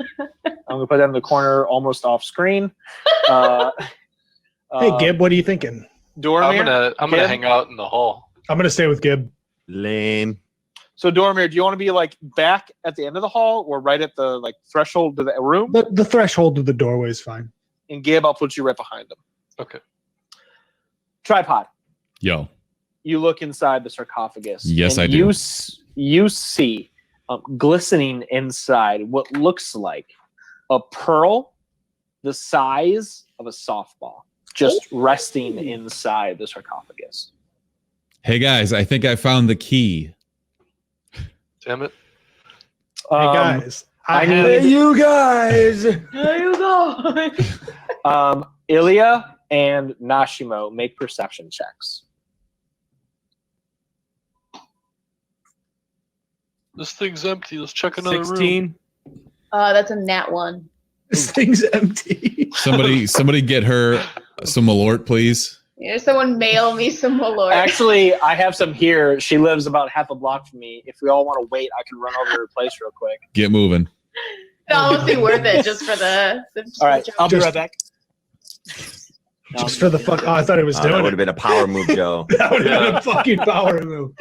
I'm going to put that in the corner almost off screen. Hey, Gib, what are you thinking? Dormir? I'm gonna Gib? hang out in the hall. I'm going to stay with Gib. Lame. So, Dormir, do you want to be like back at the end of the hall or right at the like threshold to the room? The threshold of the doorway is fine. And Gib, I'll put you right behind him. Okay. Tripod. Yo. You look inside the sarcophagus. Yes, and I do. You see glistening inside what looks like a pearl the size of a softball just resting inside the sarcophagus. Hey guys, I think I found the key. Damn it. Hey, guys, I Hey, need you guys. There you go. Ilya and Nashimo make perception checks. This thing's empty. Let's check another room. 16. That's a nat 1. This thing's empty. Somebody get her some Malort, please. Yeah, someone mail me some Malort. Actually, I have some here. She lives about half a block from me. If we all want to wait, I can run over to her place real quick. Get moving. It'd almost be worth it just for the All right, I'll be Just- right back. Just for the fuck. Oh, I thought it was That doing would it. have been a power move, Joe. That would have been a fucking power move.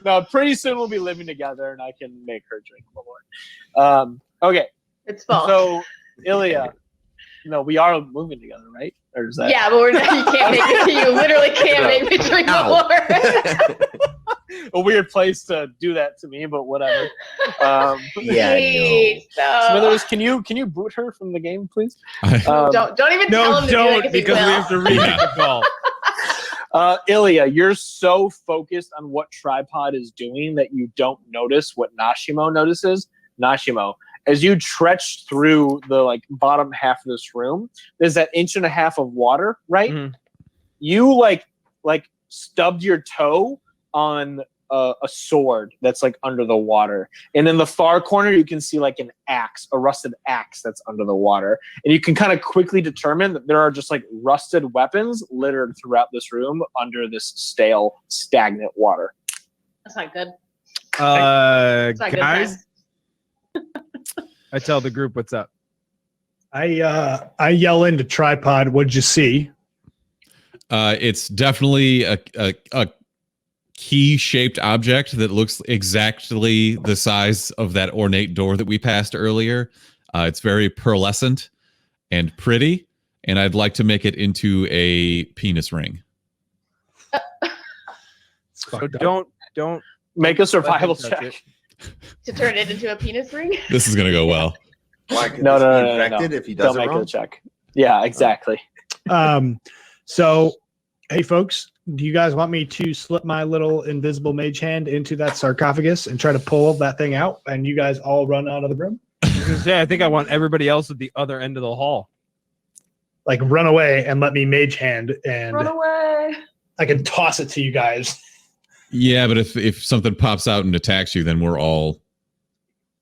No, pretty soon we'll be living together, and I can make her drink more. Okay, It's false. so Ilya, no, we are moving together, right? Or is that? Yeah, but you can't make it. You literally can't make me drink Ow. Malort. A weird place to do that to me, but whatever. Yeah, Please, no. Smithers, can you boot her from the game, please? I- Don't even tell No, him to don't, do it because we have to read the call. Ilya, you're so focused on what Tripod is doing that you don't notice what Nashimo notices. Nashimo, as you trudge through the bottom half of this room, there's that 1.5 inches of water, right? Mhm. You like stubbed your toe on a sword that's under the water, and in the far corner you can see an axe, a rusted axe that's under the water, and you can kind of quickly determine that there are just rusted weapons littered throughout this room under this stale, stagnant water. That's not good. It's not good. Guys, Guys. I tell the group what's up. I yell into Tripod. What'd you see? It's definitely a key-shaped object that looks exactly the size of that ornate door that we passed earlier. It's very pearlescent and pretty, and I'd like to make it into a penis ring. So don't Make a survival touch check. To turn it into a penis ring? This is gonna go well. Why could No, this no, be no, no, infected no. if he does Don't it make wrong? a check. Yeah, exactly. So, hey, folks, do you guys want me to slip my little invisible mage hand into that sarcophagus and try to pull that thing out, and you guys all run out of the room? I think I want everybody else at the other end of the hall. Run away and let me mage hand, and Run away. I can toss it to you guys. Yeah, but if something pops out and attacks you, then we're all.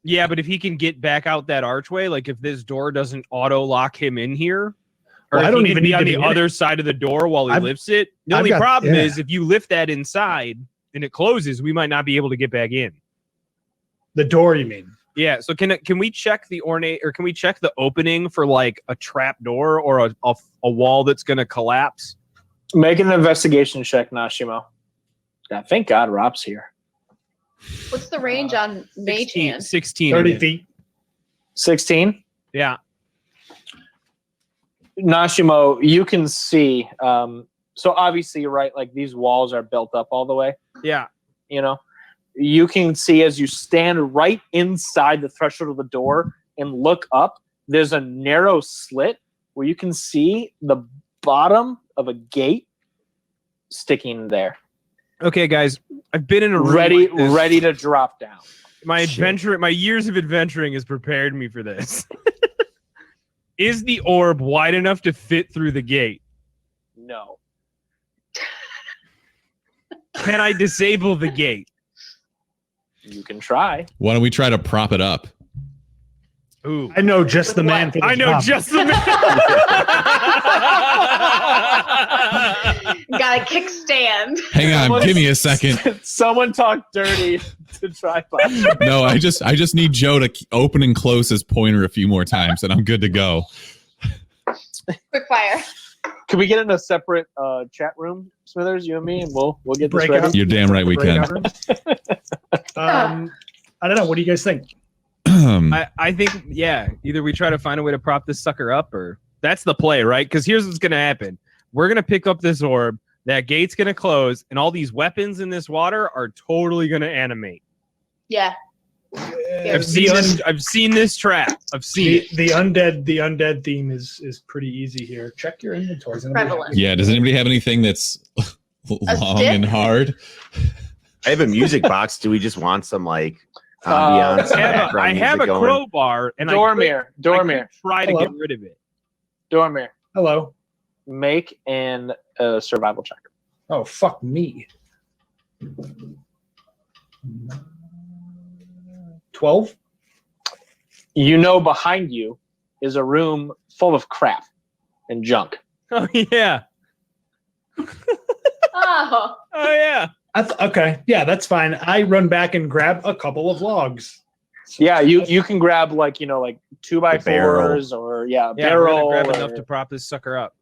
Yeah, but if he can get back out that archway, if this door doesn't auto lock him in here, or Well, I if don't he even can be need on to the be in other side of the door while he I've- lifts it. The I've only got- problem yeah. is if you lift that inside and it closes, we might not be able to get back in. The door, you mean? Yeah. So can we check the ornate, or can we check the opening for a trap door or a wall that's going to collapse? Make an investigation check, Nashimo. Yeah, thank God Rob's here. What's the range on mage 16, hand? 16 30 again. feet. 16? Yeah. Nashimo, you can see. So obviously, right, these walls are built up all the way. Yeah. You can see as you stand right inside the threshold of the door and look up, there's a narrow slit where you can see the bottom of a gate sticking there, Okay, guys. I've been in a room ready like this. ready to drop down. My Shit. my years of adventuring has prepared me for this. Is the orb wide enough to fit through the gate? No. Can I disable the gate? You can try. Why don't we try to prop it up? Ooh. I know just the man for this I know job. just the Got a kickstand. Hang on, give me a second. Someone talk dirty to Tripod. No, I just need Joe to open and close his pointer a few more times, and I'm good to go. Quick fire. Can we get in a separate chat room, Smithers, you and me, and we'll get this Breakout. ready? You're damn right we can. I don't know. What do you guys think? I think, yeah, either we try to find a way to prop this sucker up, or that's the play, right? Because here's what's going to happen. We're going to pick up this orb, that gate's going to close, and all these weapons in this water are totally going to animate. Yeah. I've seen this trap. I've seen it. The undead theme is pretty easy here. Check your inventories. Prevalent. Yeah, does anybody have anything that's long stick? and hard? I have a music box. Do we just want some ambiance. I background have a music going. crowbar, and Dormir, I Dormir, could try to Hello? get rid of it. Dormir. Hello. Make an survival check. Oh, fuck me. 12? You know behind you is a room full of crap and junk. Oh yeah. Oh, Oh yeah. Okay. Yeah, that's fine. I run back and grab a couple of logs. Yeah, you can grab like 2x4s barrel. or Yeah, barrel. we're gonna grab or- enough to prop this sucker up.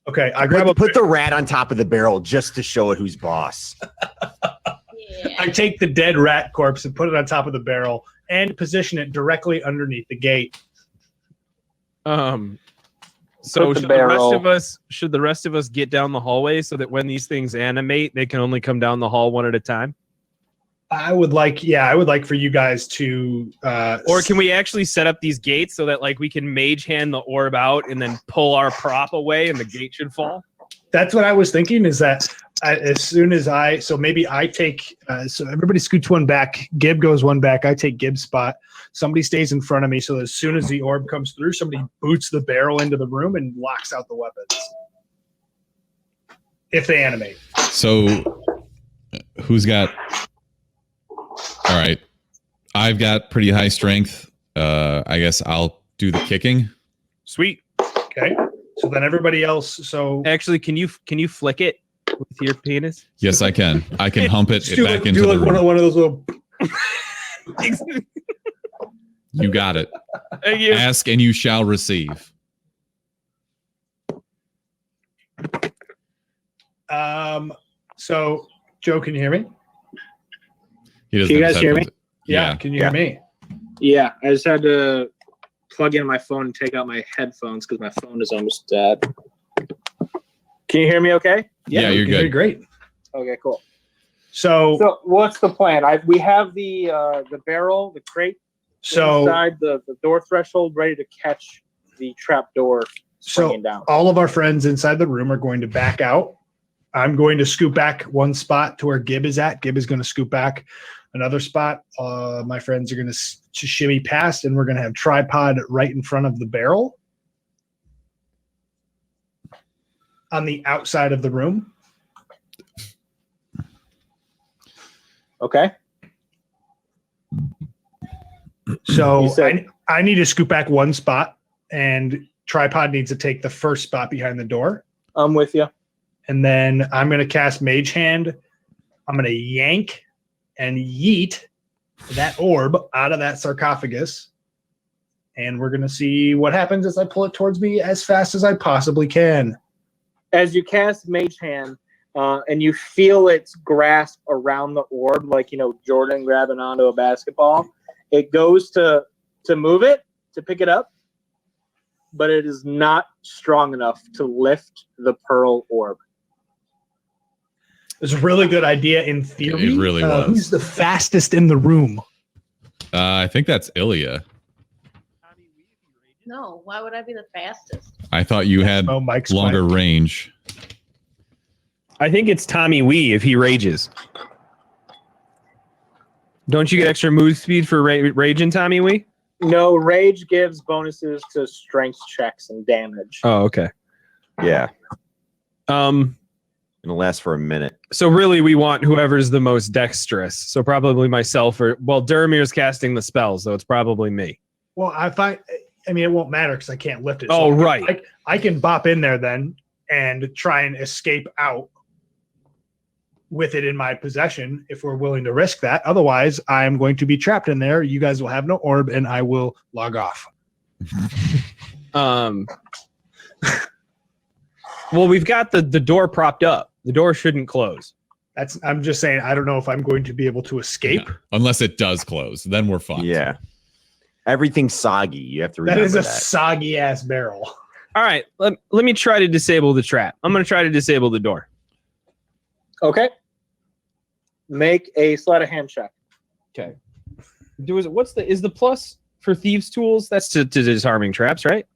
Okay, I grab a Put the rat on top of the barrel just to show it who's boss. yeah. I take the dead rat corpse and put it on top of the barrel and position it directly underneath the gate. So Put the should the rest barrel- of us get down the hallway so that when these things animate, they can only come down the hall one at a time? I would like for you guys to Or can we actually set up these gates so that like we can mage hand the orb out and then pull our prop away and the gate should fall? That's what I was thinking, is that as soon as maybe I take, so everybody scoots one back. Gib goes one back. I take Gib's spot. Somebody stays in front of me. So as soon as the orb comes through, somebody boots the barrel into the room and locks out the weapons. If they animate. So, who's got? All right, I've got pretty high strength. I guess I'll do the kicking. Sweet. Okay. So then everybody else. So Actually, can you flick it with your penis? Yes, I can. I can hump it do back like, into do the like room. one of those little. You got it. Thank you. Ask and you shall receive. So Joe, can you hear me? He doesn't Can you have guys hear headphones. Yeah. Can you hear me? Yeah, I just had to plug in my phone and take out my headphones because my phone is almost dead. Can you hear me okay? Yeah, we you're can hear you good. Great. Okay, cool. So So what's the plan? We have the barrel, the crate inside the door threshold ready to catch the trap door springing down. all of our friends inside the room are going to back out. I'm going to scoot back one spot to where Gib is at. Gib is going to scoot back another spot. My friends are going to shimmy past, and we're going to have tripod right in front of the barrel on the outside of the room. Okay. So You said- I need to scoot back one spot, and tripod needs to take the first spot behind the door. I'm with you. And then I'm going to cast Mage Hand. I'm going to yank and yeet that orb out of that sarcophagus. And we're going to see what happens as I pull it towards me as fast as I possibly can. As you cast Mage Hand, and you feel its grasp around the orb, like Jordan grabbing onto a basketball, it goes to move it, to pick it up, but it is not strong enough to lift the pearl orb. It's a really good idea in theory. It really was. Who's the fastest in the room? I think that's Ilya. No, why would I be the fastest? I thought you had Oh, Mike's longer quiet. range. I think it's Tommy Wee if he rages. Don't you get extra move speed for raging, Tommy Wee? No, rage gives bonuses to strength checks and damage. Oh, okay. Yeah, Um, it'll last for a minute. so really we want whoever's the most dexterous. So probably myself or Duramir's casting the spell, so it's probably me. Well, I mean, it won't matter because I can't lift it. Oh, So right. I can bop in there then and try and escape out with it in my possession if we're willing to risk that. Otherwise, I'm going to be trapped in there. You guys will have no orb, and I will log off. Well, we've got the door propped up. The door shouldn't close. I'm just saying, I don't know if I'm going to be able to escape. Yeah. Unless it does close, then we're fucked. Yeah, everything's soggy. You have to That remember is a that. soggy ass barrel. All right, let me try to disable the trap. I'm going to try to disable the door. Okay. Make a sleight of hand check. Okay. Is the plus for thieves' tools? That's to disarming traps, right?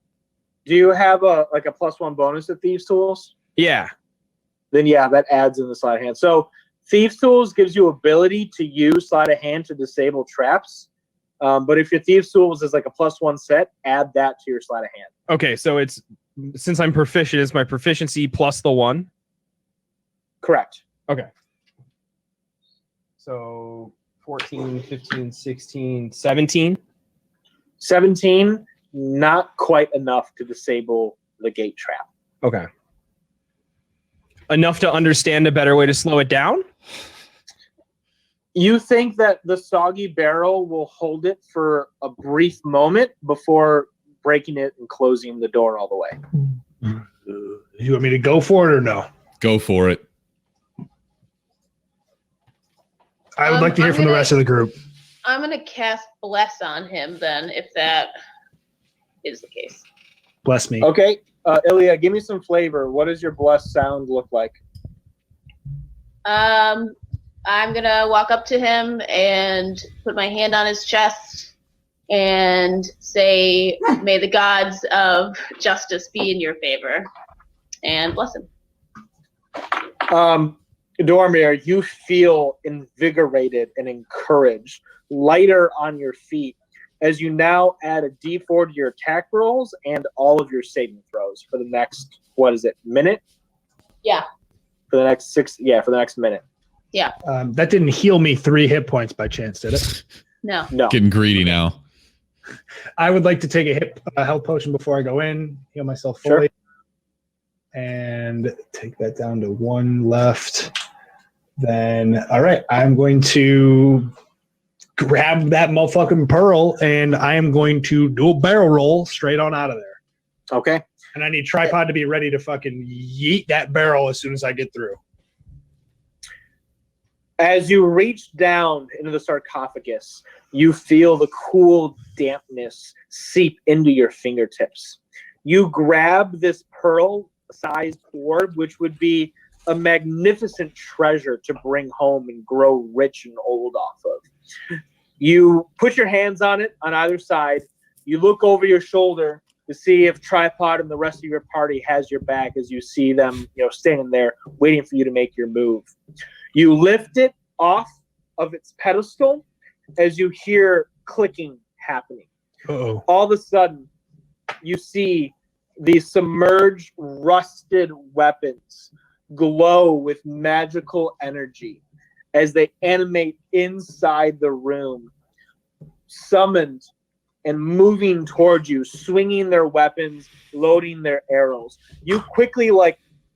Do you have a +1 bonus at Thieves' Tools? Yeah. Then yeah, that adds in the sleight of hand. So Thieves Tools gives you ability to use sleight of hand to disable traps. But if your Thieves Tools is like a +1 set, add that to your sleight of hand. Okay, so it's since I'm proficient, it's my proficiency plus the 1. Correct. Okay. So 14, 15, 16, 17. 17, not quite enough to disable the gate trap. Okay. Enough to understand a better way to slow it down? You think that the soggy barrel will hold it for a brief moment before breaking it and closing the door all the way. You want me to go for it or no? Go for it. I would like to hear from the rest of the group. I'm gonna cast Bless on him then, if that is the case. Bless me. Okay, Ilya, give me some flavor. What does your blessed sound look like? I'm gonna walk up to him and put my hand on his chest and say, "May the gods of justice be in your favor," and bless him. Dormir, you feel invigorated and encouraged, lighter on your feet, as you now add a D4 to your attack rolls and all of your saving throws for the next, minute? Yeah. For the next for the next minute. Yeah. That didn't heal me 3 hit points by chance, did it? No. No. Getting greedy now. I would like to take a health potion before I go in, heal myself Sure. fully, and take that down to 1 left. Then, all right, I'm going to grab that motherfucking pearl, and I am going to do a barrel roll straight on out of there. Okay. And I need tripod to be ready to fucking yeet that barrel as soon as I get through. As you reach down into the sarcophagus, you feel the cool dampness seep into your fingertips. You grab this pearl-sized orb, which would be a magnificent treasure to bring home and grow rich and old off of. You put your hands on it on either side. You look over your shoulder to see if Tripod and the rest of your party has your back as you see them, standing there waiting for you to make your move. You lift it off of its pedestal as you hear clicking happening. Uh-oh. All of a sudden, you see these submerged, rusted weapons glow with magical energy as they animate inside the room, summoned and moving towards you, swinging their weapons, loading their arrows. You quickly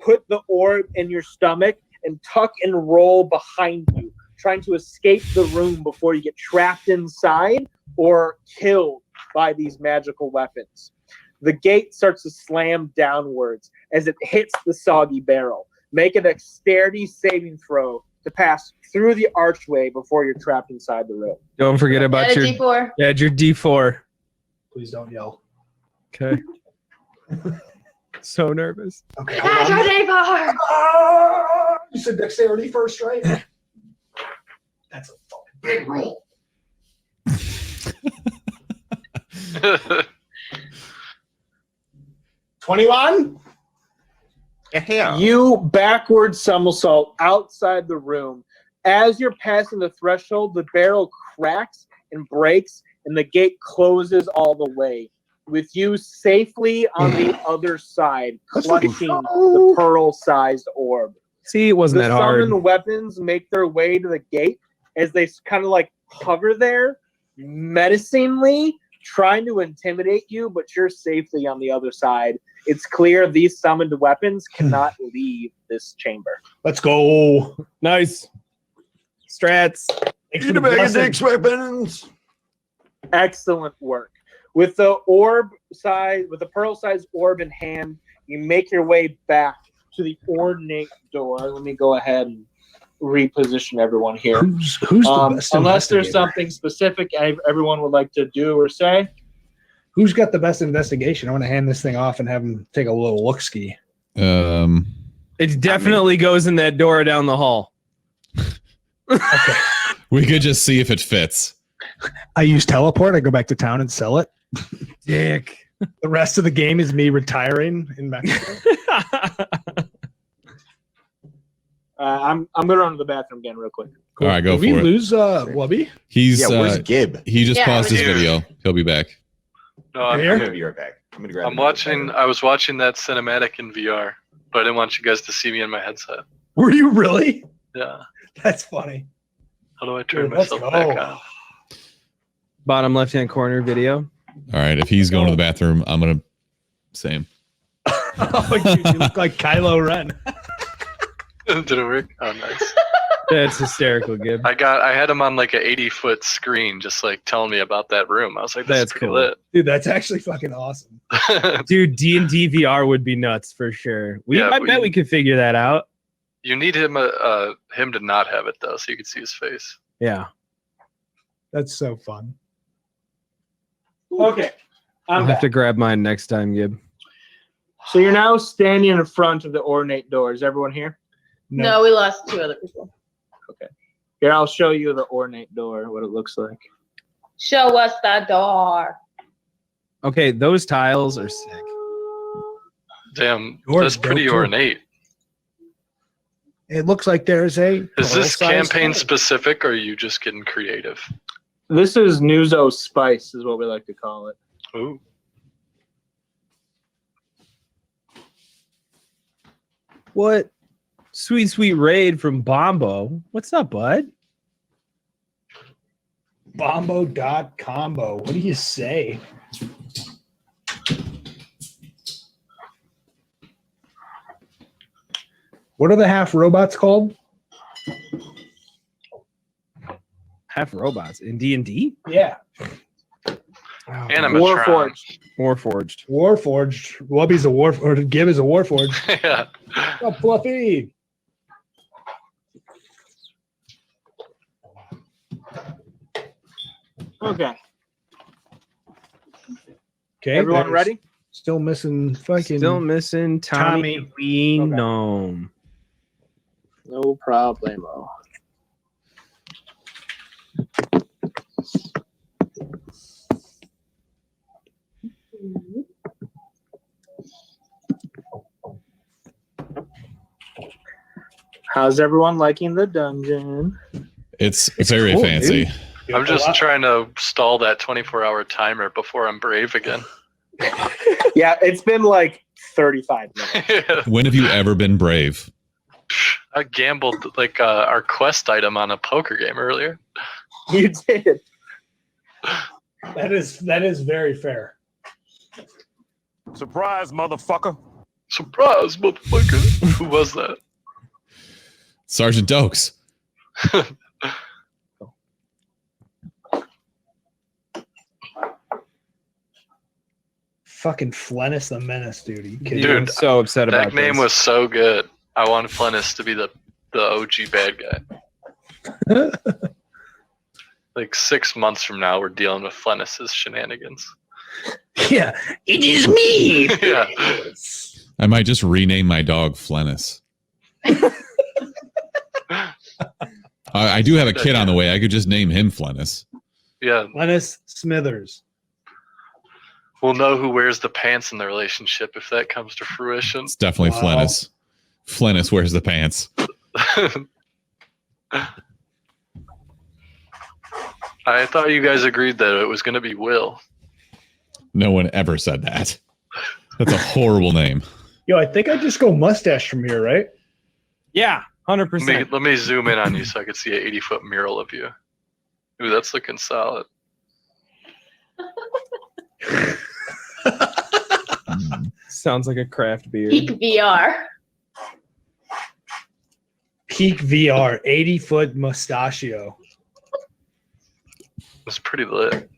put the orb in your stomach and tuck and roll behind you, trying to escape the room before you get trapped inside or killed by these magical weapons. The gate starts to slam downwards as it hits the soggy barrel. Make a dexterity saving throw to pass through the archway before you're trapped inside the room. Don't forget about Add a your D4. Add your D4. Please don't yell. Okay. So nervous. Okay. Add your D4. You said dexterity first, right? That's a fucking big roll. 21? Yeah. You backward somersault outside the room. As you're passing the threshold, the barrel cracks and breaks, and the gate closes all the way, with you safely on the other side, clutching the pearl-sized orb. See, it wasn't The that hard. summoned weapons make their way to the gate as they kind of like hover there, menacingly, trying to intimidate you, but you're safely on the other side. It's clear these summoned weapons cannot leave this chamber. Let's go. Nice. Strats. Thanks for the blessing. weapons. Excellent work. With the pearl-sized orb in hand, you make your way back to the ornate door. Let me go ahead and reposition everyone here. Who's the best Unless there's investigator? something specific everyone would like to do or say. Who's got the best investigation? I want to hand this thing off and have him take a little look-ski. It definitely goes in that door down the hall. Okay. We could just see if it fits. I use teleport. I go back to town and sell it. Dick. The rest of the game is me retiring in Mexico. I'm I'm gonna run to the bathroom again real quick. All right, go Did we for it. lose Wubby? He's Yeah, where's Gib? he just Yeah, paused his here. video. He'll be back. No, I'm Here? gonna be right back. I'm gonna grab. I'm watching. I was watching that cinematic in VR, but I didn't want you guys to see me in my headset. Were you really? Yeah. That's funny. How do I turn Dude, let's myself go. back on? Bottom left-hand corner video. All right, if he's going to the bathroom, I'm gonna same. Oh, you look like Kylo Ren. Did it work? Oh, nice. That's hysterical, Gib. I had him on like a 80-foot screen, just like telling me about that room. I was like, That's "That's pretty cool. Dude, that's actually fucking awesome. lit." Dude, D&D VR would be nuts for sure. I bet we could figure that out. You need him to not have it though, so you can see his face. Yeah. That's so fun. Okay. I'll I'm have back. to grab mine next time, Gib. So you're now standing in front of the ornate door. Is everyone here? No, we lost 2 other people. Here, I'll show you the ornate door, what it looks like. Show us the door. Okay, those tiles are sick. Damn, Yours that's pretty dope, too. ornate. It looks like there's a. Is this pearl-sized campaign head. specific, or are you just getting creative? This is Nuzo Spice, is what we like to call it. Ooh. What? Sweet, sweet raid from Bombo. What's up, bud? Bombo.combo. What do you say? What are the half robots called? Half robots in D&D? Yeah. Animatron. Warforged. Warforged. Warforged. Wubby's a or Gib is a Warforged. Yeah. Oh, Fluffy. Okay. Okay. Everyone there's ready? Still missing fucking. Still missing Tommy, Tommy. Wee Okay. Gnome. No problemo. How's everyone liking the dungeon? It's very cool, fancy. dude. I'm just trying to stall that 24-hour timer before I'm brave again. Yeah, it's been like 35 minutes. When have you ever been brave? I gambled like our quest item on a poker game earlier. You did. That is very fair. Surprise, motherfucker. Surprise, motherfucker. Who was that? Sergeant Dokes. Fucking Flennis the Menace, dude. Are you kidding? Dude, I'm so upset about That name this. was so good. I want Flennis to be the OG bad guy. Like 6 months from now, we're dealing with Flennis's shenanigans. Yeah, it is me. Yeah. I might just rename my dog Flennis. I do have a kid on the way. I could just name him Flennis. Yeah. Flennis Smithers. We'll know who wears the pants in the relationship if that comes to fruition. It's definitely Wow. Flennis. Flennis wears the pants. I thought you guys agreed that it was going to be Will. No one ever said that. That's a horrible name. Yo, I think I just go mustache from here, right? Yeah, 100%. Let me zoom in on you so I can see an 80-foot mural of you. Ooh, that's looking solid. Sounds like a craft beer. Peak VR. Peak VR, 80-foot mustachio. It's pretty lit.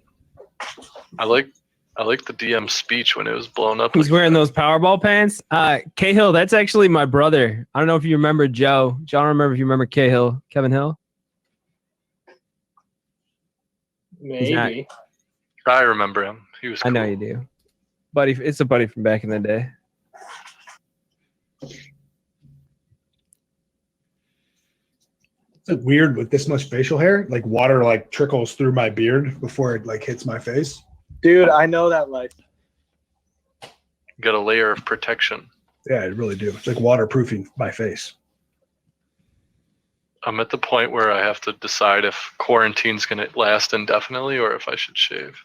I like the DM speech when it was blown up. Who's like wearing that. those Powerball pants? Cahill, that's actually my brother. I don't know if you remember Joe. Joe, I don't remember if you remember Cahill. Kevin Hill? Maybe. I remember him. He was cool. I know you do. Buddy, it's a buddy from back in the day. It's weird with this much facial hair. Like water like trickles through my beard before it like hits my face. Dude, I know that life. Got a layer of protection. Yeah, I really do. It's like waterproofing my face. I'm at the point where I have to decide if quarantine's going to last indefinitely or if I should shave.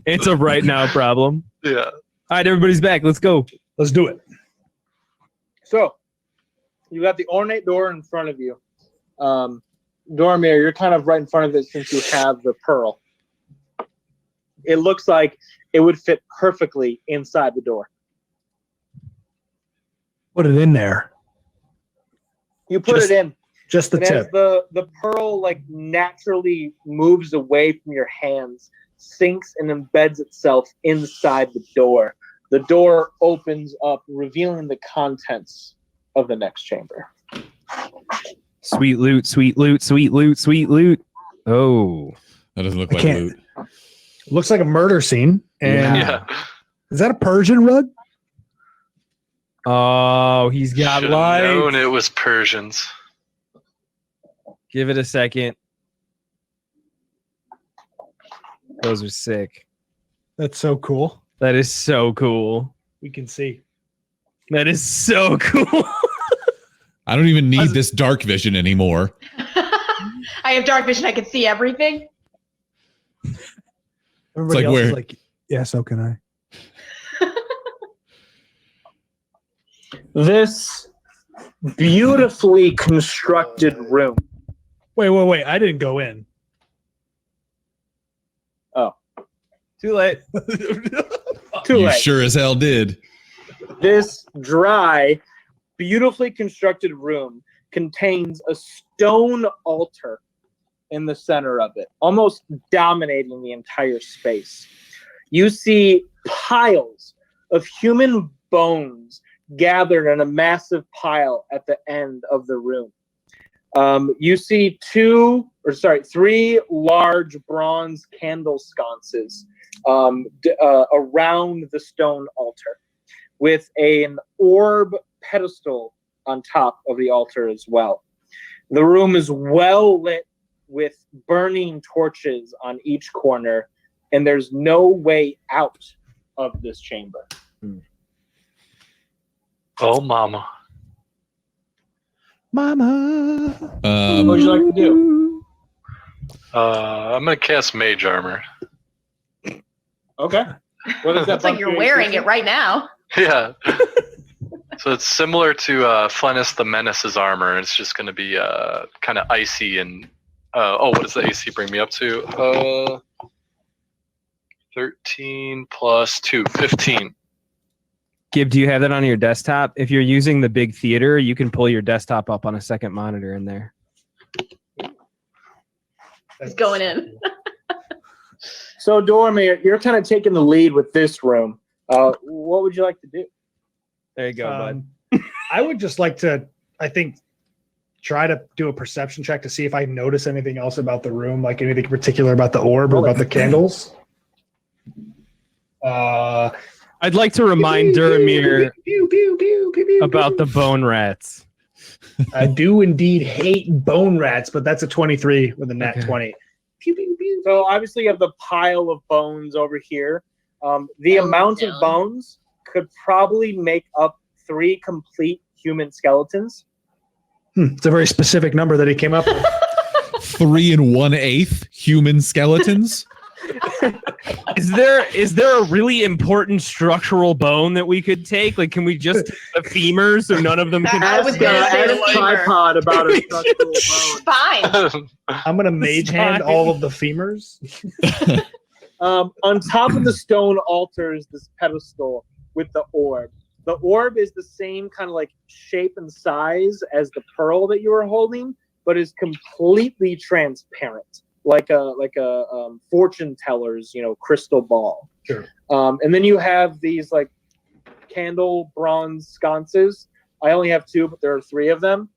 It's a right now problem. Yeah. All right, everybody's back. Let's go. Let's do it. So, you got the ornate door in front of you. Dormir, you're kind of right in front of it since you have the pearl. It looks like it would fit perfectly inside the door. Put it in there. You put Just- it in. Just the And as tip. the pearl like naturally moves away from your hands, sinks and embeds itself inside the door opens up, revealing the contents of the next chamber. Sweet loot, sweet loot, sweet loot, sweet loot. Oh. That doesn't look I like can't- loot. Looks like a murder scene. And Yeah. is that a Persian rug? Oh, he's got Should've lights. known it was Persians. Give it a second. Those are sick. That's so cool. That is so cool. We can see. That is so cool. I don't even need this dark vision anymore. I have dark vision. I can see everything. Everybody like else is where- like, yeah, so can I. This beautifully constructed room. Wait. I didn't go in. Too late. Too You late. sure as hell did. This dry, beautifully constructed room contains a stone altar in the center of it, almost dominating the entire space. You see piles of human bones gathered in a massive pile at the end of the room. You see three large bronze candle sconces around the stone altar, with an orb pedestal on top of the altar as well. The room is well lit with burning torches on each corner, and there's no way out of this chamber. Oh, mama. Mama. What would you like to do? I'm going to cast Mage Armor. Okay. What is that? Looks like you're wearing it right now. Yeah. So it's similar to Flennis the Menace's armor. It's just going to be kind of icy and... what does the AC bring me up to? 13 plus 2, 15. Gib, do you have that on your desktop? If you're using the big theater, you can pull your desktop up on a second monitor in there. It's going in. So, Dormir, you're kind of taking the lead with this room. What would you like to do? There you go, bud. I would just like to, I think, try to do a perception check to see if I notice anything else about the room, like anything particular about the orb or about the candles. I'd like to remind Duramir about the bone rats. I do indeed hate bone rats, but that's a 23 with a nat Okay. 20. So, obviously, you have the pile of bones over here. The amount of down. bones could probably make up 3 complete human skeletons. It's a very specific number that he came up with. 3 1/8 human skeletons. Is there a really important structural bone that we could take? Like, can we just take the femur so none of them can? I was gonna say the femur. tripod about a structural bone. Fine. I'm going to mage hand all of the femurs. On top of the stone altar is this pedestal with the orb. The orb is the same kind of like shape and size as the pearl that you were holding, but is completely transparent, like a fortune teller's crystal ball. Sure. And then you have these like candle bronze sconces. I only have 2, but there are 3 of them.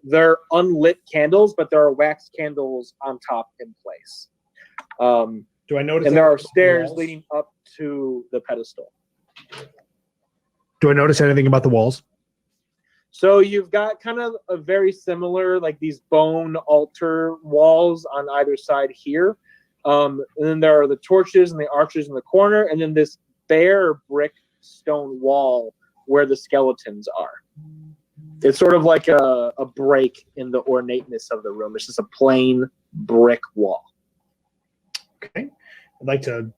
They're unlit candles, but there are wax candles on top in place. Do I notice? And there are anything about the stairs walls? leading up to the pedestal. Do I notice anything about the walls? So you've got kind of a very similar, like these bone altar walls on either side here. And then there are the torches and the arches in the corner, and then this bare brick stone wall where the skeletons are. It's sort of like a break in the ornateness of the room. It's just a plain brick wall. Okay. I'd like to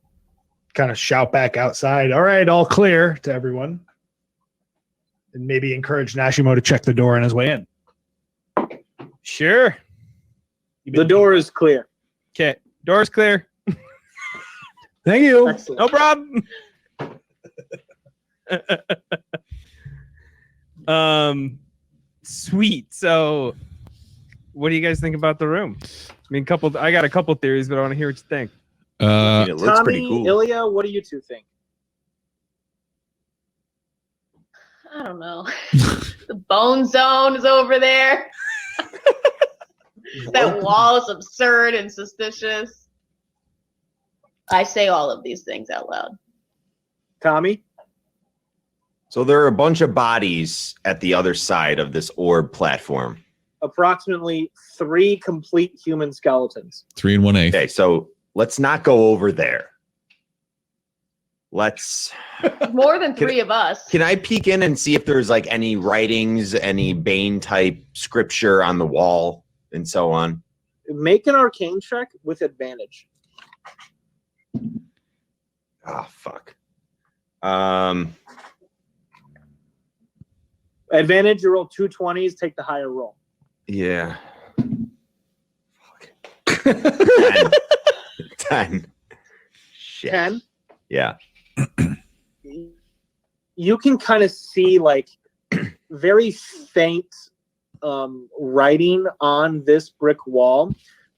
kind of shout back outside, all right, all clear to everyone. And maybe encourage Nashimo to check the door on his way in. Sure. The door is clear. Okay. Door's clear. Thank you. Excellent. No problem. Sweet. So, what do you guys think about the room? I mean, I got a couple theories, but I want to hear what you think. It looks pretty Tommy, cool. Ilya, what do you two think? I don't know. The bone zone is over there. That wall is absurd and suspicious. I say all of these things out loud. Tommy? So there are a bunch of bodies at the other side of this orb platform. Approximately 3 complete human skeletons. 3 1/8. Okay, so let's not go over there. Let's. More than 3 of us. Can I peek in and see if there's like any writings, any Bane type scripture on the wall, and so on? Make an arcane check with advantage. Oh fuck. Advantage, you roll 2 20s, take the higher roll. Yeah. Fuck. 10. Shit. 10. Yeah. You can kind of see like very faint writing on this brick wall.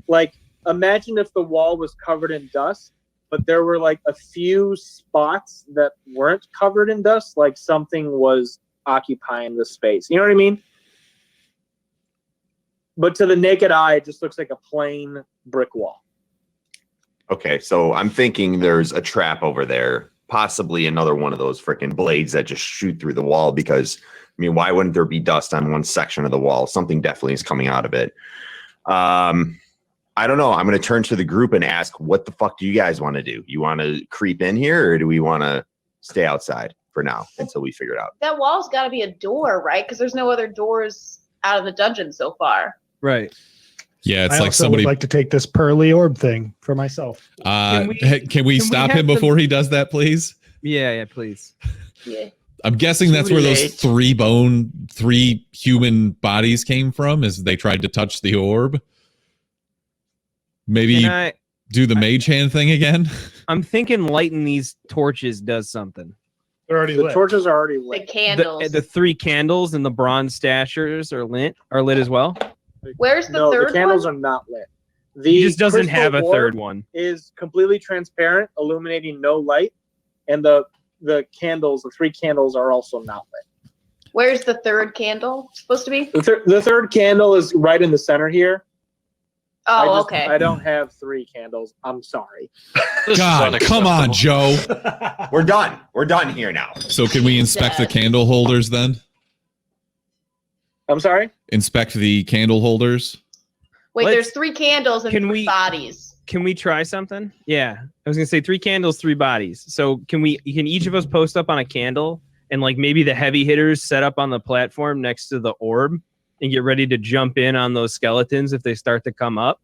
Like, imagine if the wall was covered in dust, but there were like a few spots that weren't covered in dust, like something was occupying the space. You know what I mean? But to the naked eye, it just looks like a plain brick wall. Okay, so I'm thinking there's a trap over there, possibly another one of those freaking blades that just shoot through the wall because, I mean, why wouldn't there be dust on one section of the wall? Something definitely is coming out of it. I don't know. I'm going to turn to the group and ask, what the fuck do you guys want to do? You want to creep in here or do we want to stay outside for now until we figure it out? That wall's got to be a door, right? Because there's no other doors out of the dungeon so far. Right. Yeah, it's I like also somebody. would like to take this pearly orb thing for myself. Can we can stop we him have before he does that, please? Yeah, please. Yeah. I'm guessing that's where those 3 human bodies came from, as they tried to touch the orb. Maybe do the mage hand thing again. I'm thinking lighting these torches does something. They're already The lit. torches are already The lit. candles. The 3 candles and the bronze stashers are lit as well. Where's the No, third the candles one? are not lit. He just doesn't crystal have a orb third one. Is completely transparent, illuminating no light, and the candles, the 3 candles, are also not lit. Where's the third candle supposed to be? The third candle is right in the center here. Oh, okay. I don't have 3 candles. I'm sorry. This is God, come on, unacceptable. Joe. We're done. We're done here now. So can we inspect the Dead. candle holders then? I'm sorry? Inspect the candle holders. Wait, Let's- there's 3 candles and Can 3 we- bodies. Can we try something? Yeah, I was gonna say 3 candles, 3 bodies. So can each of us post up on a candle and like maybe the heavy hitters set up on the platform next to the orb and get ready to jump in on those skeletons if they start to come up.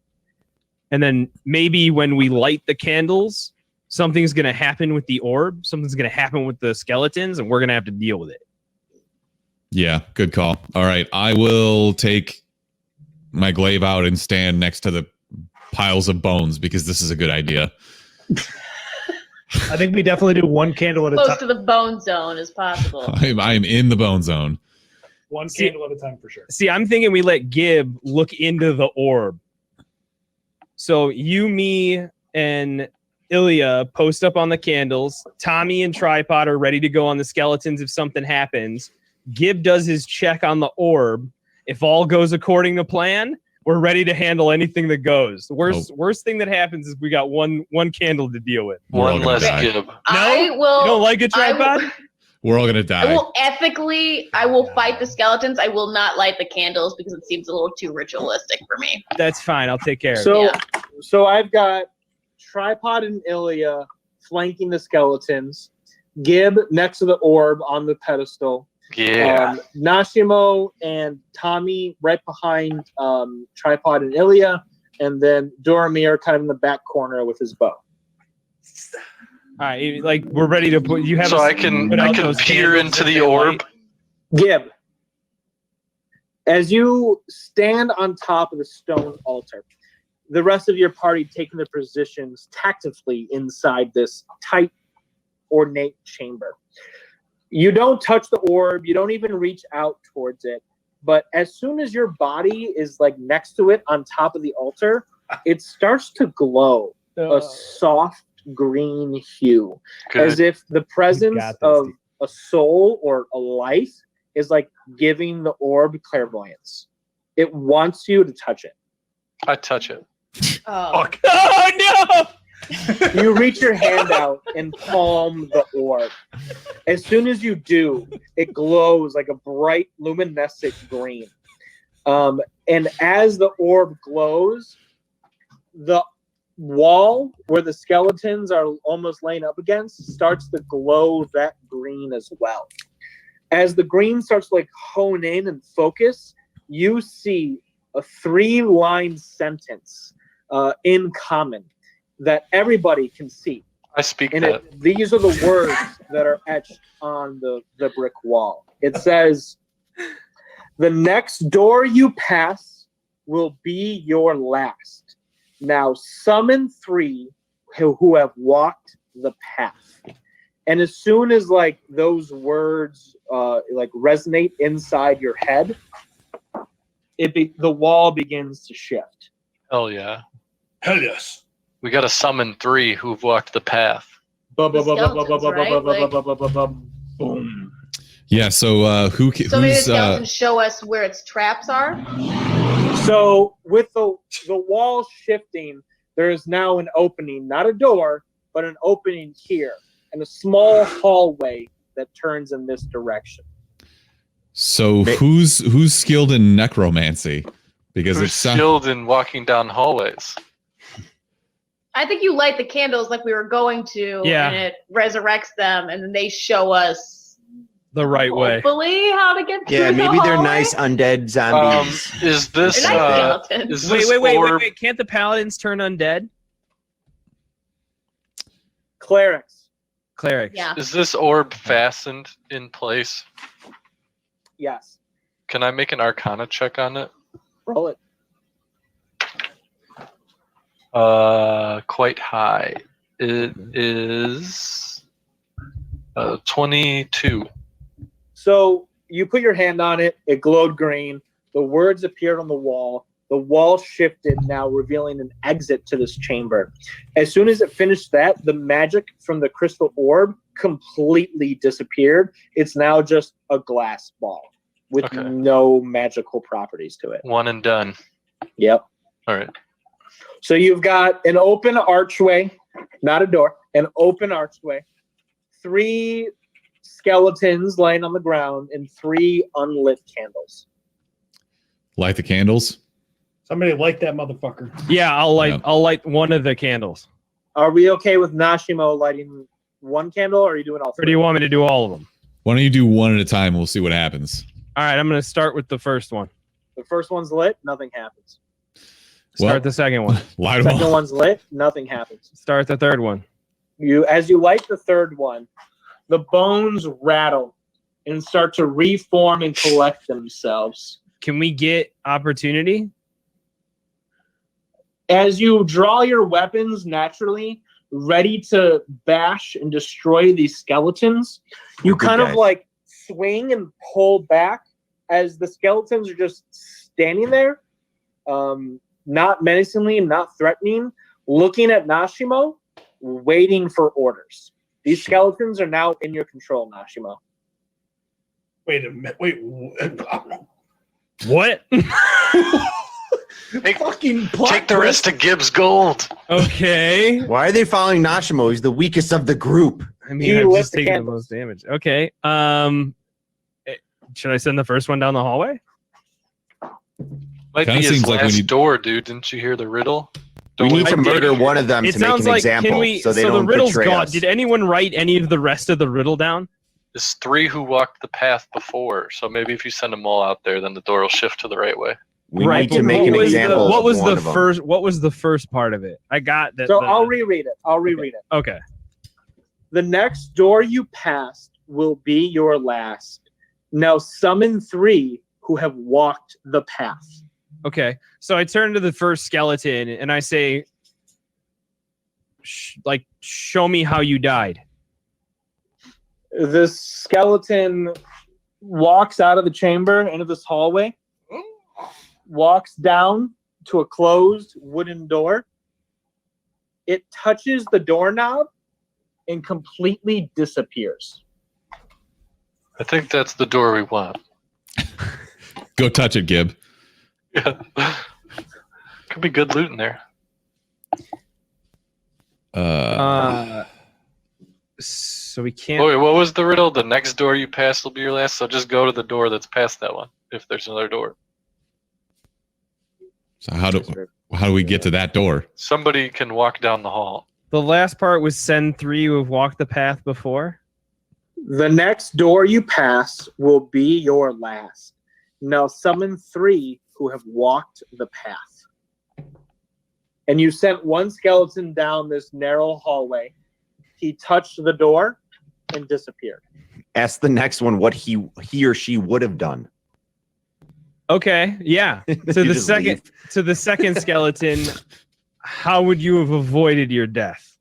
And then maybe when we light the candles, something's gonna happen with the orb, something's gonna happen with the skeletons, and we're gonna have to deal with it. Yeah, good call. All right, I will take my glaive out and stand next to the piles of bones because this is a good idea. I think we definitely do 1 candle at a Close time. to the bone zone as possible. I'm in the bone zone. 1 candle at a time for sure. See, I'm thinking we let Gib look into the orb. So you, me, and Ilya post up on the candles. Tommy and Tripod are ready to go on the skeletons if something happens. Gib does his check on the orb. If all goes according to plan, we're ready to handle anything that goes. The worst thing that happens is we got one candle to deal with. We're all One gonna less die. Gib. I will. You don't like it, I will- Tripod? We're all gonna I die. will ethically. I will fight the skeletons. I will not light the candles because it seems a little too ritualistic for me. That's fine. I'll take care of it. So, Yeah. so I've got Tripod and Ilya flanking the skeletons. Gib next to the orb on the pedestal. Yeah. Nashimo and Tommy right behind Tripod and Ilya, and then Doramir kind of in the back corner with his bow. All right, like we're ready to put. You have. So I can peer into the orb. Gib, as you stand on top of the stone altar, the rest of your party taking their positions tactically inside this tight, ornate chamber. You don't touch the orb. You don't even reach out towards it. But as soon as your body is like next to it on top of the altar, it starts to glow a soft green hue, as if the presence of a soul or a life is like giving the orb clairvoyance. It wants you to touch it. I touch it. Oh. Oh no! You reach your hand out and palm the orb. As soon as you do, it glows like a bright luminescent green. And as the orb glows, the wall where the skeletons are almost laying up against starts to glow that green as well. As the green starts to like hone in and focus, you see a 3-line sentence in common that everybody can see. I speak and that. These are the words that are etched on the brick wall. It says, "The next door you pass will be your last. Now summon 3 who have walked the path." And as soon as like those words like resonate inside your head, the wall begins to shift. Hell yeah. Hell yes. We got to summon 3 who've walked the path. Boom. Yeah. So So maybe the who's skeletons show us where its traps are. So with the wall shifting, there is now an opening, not a door, but an opening here, and a small hallway that turns in this direction. so who's skilled in necromancy? Because Who's it's skilled in walking down hallways? I think you light the candles like we were going to, Yeah. and it resurrects them, and then they show us The right way. hopefully how to get through Yeah, the maybe they're hallway. nice undead zombies. Is this They're nice skeletons. is this Wait. orb? Can't the paladins turn undead? Clerics, Clerics. Yeah. Is this orb fastened in place? yes. Can I make an Arcana check on it? Roll it. Quite high. It is 22. So you put your hand on it, it glowed green, the words appeared on the wall shifted, now revealing an exit to this chamber. As soon as it finished that, the magic from the crystal orb completely disappeared. It's now just a glass ball with Okay. no magical properties to it. One and done. Yep. All right. So you've got an open archway, not a door, an open archway, 3 skeletons laying on the ground, and 3 unlit candles. light the candles. Somebody light that motherfucker. Yeah, I'll light. Yeah. I'll light one of the candles. Are we okay with Nashimo lighting 1 candle, or are you doing all 3? Or do you want me to do all of them? Why don't you do one at a time? We'll see what happens. All right, I'm going to start with the first one. The first one's lit, nothing happens. Start Well- the second one. Light them Second all. one's lit, nothing happens. Start the third one. As you light the third one, the bones rattle and start to reform and collect themselves. Can we get opportunity? As you draw your weapons naturally, ready to bash and destroy these skeletons, you Good kind of guys. like swing and pull back as the skeletons are just standing there, not menacingly, not threatening, looking at Nashimo, waiting for orders. These skeletons are now in your control, Nashimo. Wait a minute. Wait. What? Take, Fucking plot take the rest of Gibbs' gold. Okay. Why are they following Nashimo? He's the weakest of the group. I mean, You I'm lit just the taking the candles. most damage. Okay. Should I send the first one down the hallway? Might Kinda be his seems like we last need- door, dude. Didn't you hear the riddle? We need to I did- murder one of them It to make sounds an like example, can we? so they the don't riddle's betray gone. us. Did anyone write any of the rest of the riddle down? There's 3 who walked the path before, so maybe if you send them all out there, then the door will shift to the right way. We Right, need to but make an example. What was of one the of them. first? What was the first part of it? I got that. So I'll reread it. Okay. The next door you passed will be your last. Now summon 3 who have walked the path. Okay. So I turn to the first skeleton and I say, show me how you died. This skeleton walks out of the chamber into this hallway, walks down to a closed wooden door. It touches the doorknob and completely disappears. I think that's the door we want. Go touch it, Gib. Yeah. Could be good loot in there. So we can't. Wait, what was the riddle? The next door you pass will be your last, so just go to the door that's past that one, if there's another door. So how do we get to that door? Somebody can walk down the hall. The last part was send 3 who have walked the path before. The next door you pass will be your last. Now summon 3 who have walked the path. And you sent one skeleton down this narrow hallway. He touched the door and disappeared. Ask the next one what he or she would have done. Okay, yeah. You To just leave. the second skeleton, how would you have avoided your death?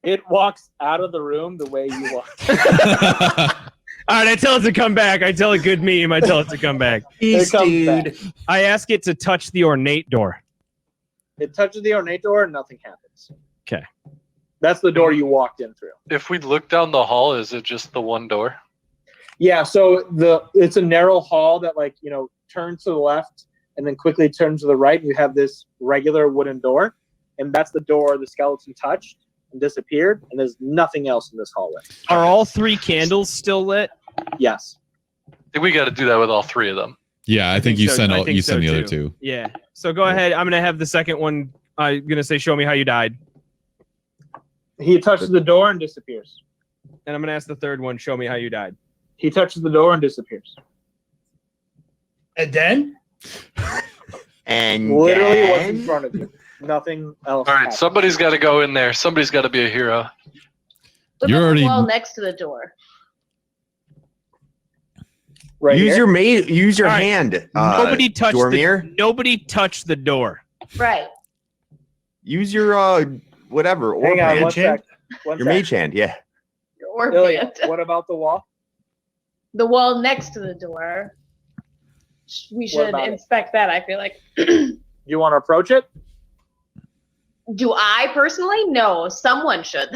It walks out of the room the way you walked. All right, I tell it to come back. I tell a good meme. I tell it to come back. It comes back. I ask it to touch the ornate door. It touches the ornate door and nothing happens. Okay. That's the door you walked in through. If we look down the hall, is it just the one door? Yeah, so it's a narrow hall that turns to the left and then quickly turns to the right. You have this regular wooden door, and that's the door the skeleton touched and disappeared, and there's nothing else in this hallway. Are all 3 candles still lit? Yes. I think we got to do that with all 3 of them. Yeah, I think you so. send I all, think you so send the other too. 2. Yeah. So go ahead. I'm gonna have the second one. I'm gonna say, show me how you died, He touches the door and disappears. and I'm gonna ask the third one, show me how you died. He touches the door and disappears. And then And Literally what's in then- front of you. Nothing else. All right, happens. somebody's got to go in there. Somebody's got to be a hero. Look You're at already- the wall next to the door. Right use here. use your All right. hand. Nobody touched Dormir. Nobody touched the door. Right. Use your whatever or Hang on hand. one sec. Your mage hand. Yeah. Or Ilya, band. what about the wall? The wall next to the door. We should about it? inspect that, I feel like. Do you want to approach it? Do I personally? No. Someone should.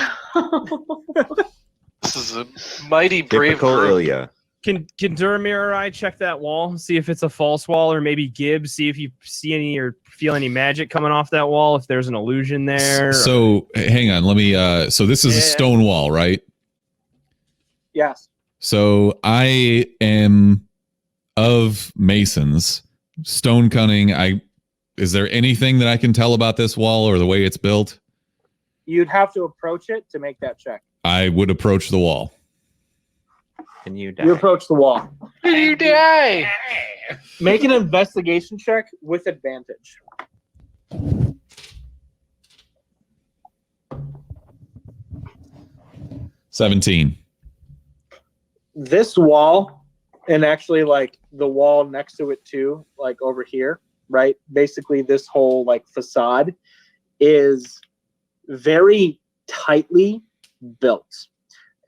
This is a mighty brave Typical group. Ilya. Can Duramir or I check that wall, see if it's a false wall, or maybe Gibbs, see if you see any or feel any magic coming off that wall, if there's an illusion there. So hang on, let me. So this is a Yeah. stone wall, right? Yes. So I am of masons, stone cunning. Is there anything that I can tell about this wall or the way it's built? You'd have to approach it to make that check. I would approach the wall. Can you You approach the wall. You die. Make an investigation check with advantage. $17. This wall, and actually like the wall next to it too, like over here, right? Basically this whole like facade is very tightly built.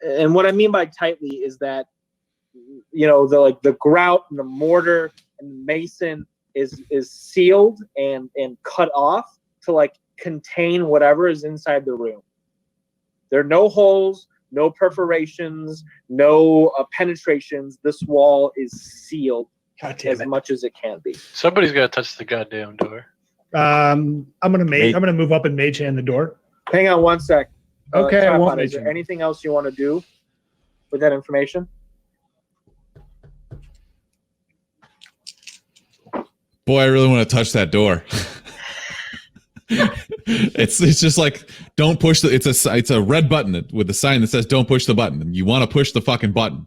And what I mean by tightly is that the grout and the mortar and the mason is sealed and cut off to like contain whatever is inside the room. There are no holes, no perforations, no penetrations. This wall is sealed God damn as it. much as it can be. Somebody's got to touch the goddamn door. I'm gonna move up and mage hand the door. Hang on one sec. Okay, I won't Tripod, is mage there hand. anything else you want to do with that information? Boy, I really want to touch that door. It's just like don't push the. It's a red button with a sign that says don't push the button. And you want to push the fucking button.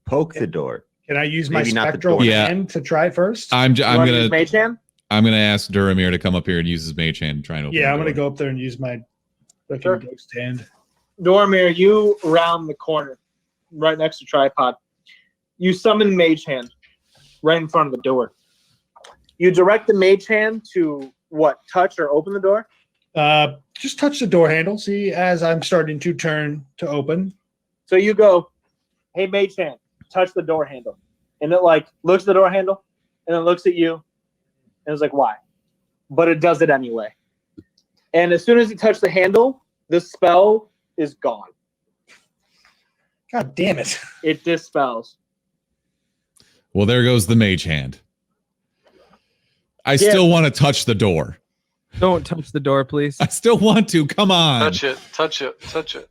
Poke the door. Can I use my Maybe not the spectral door. Yeah. hand to try first? I'm You wanna use gonna Mage Hand? ask Duramir to come up here and use his mage hand and try and open. Yeah, the I'm gonna door. go up there and use my fucking Sure. ghost hand. Dormir, you round the corner, right next to Tripod. You summon Mage Hand right in front of the door. You direct the Mage Hand to what? Touch or open the door? Just touch the door handle. See, as I'm starting to turn to open. So you go, hey, Mage Hand, touch the door handle. And it like looks at the door handle and then looks at you and it's like, why? But it does it anyway. And as soon as you touch the handle, the spell is gone. God damn it! It dispels. Well, there goes the mage hand. I still want to touch the door. Don't touch the door, please. I still want to. Come on. Touch it. Touch it. Touch it.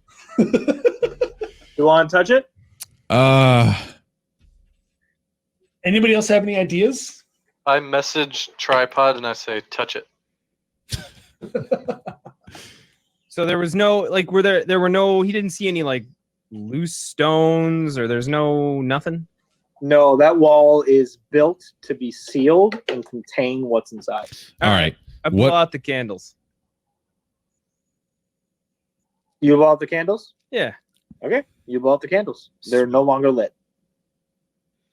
You want to touch it? Anybody else have any ideas? I message Tripod and I say, touch it. So there was no like, there were no. He didn't see any like loose stones, or there's no nothing. No, that wall is built to be sealed and contain what's inside. All right. I pull out the candles. You blow out the candles? Yeah. Okay. You blow out the candles. They're no longer lit.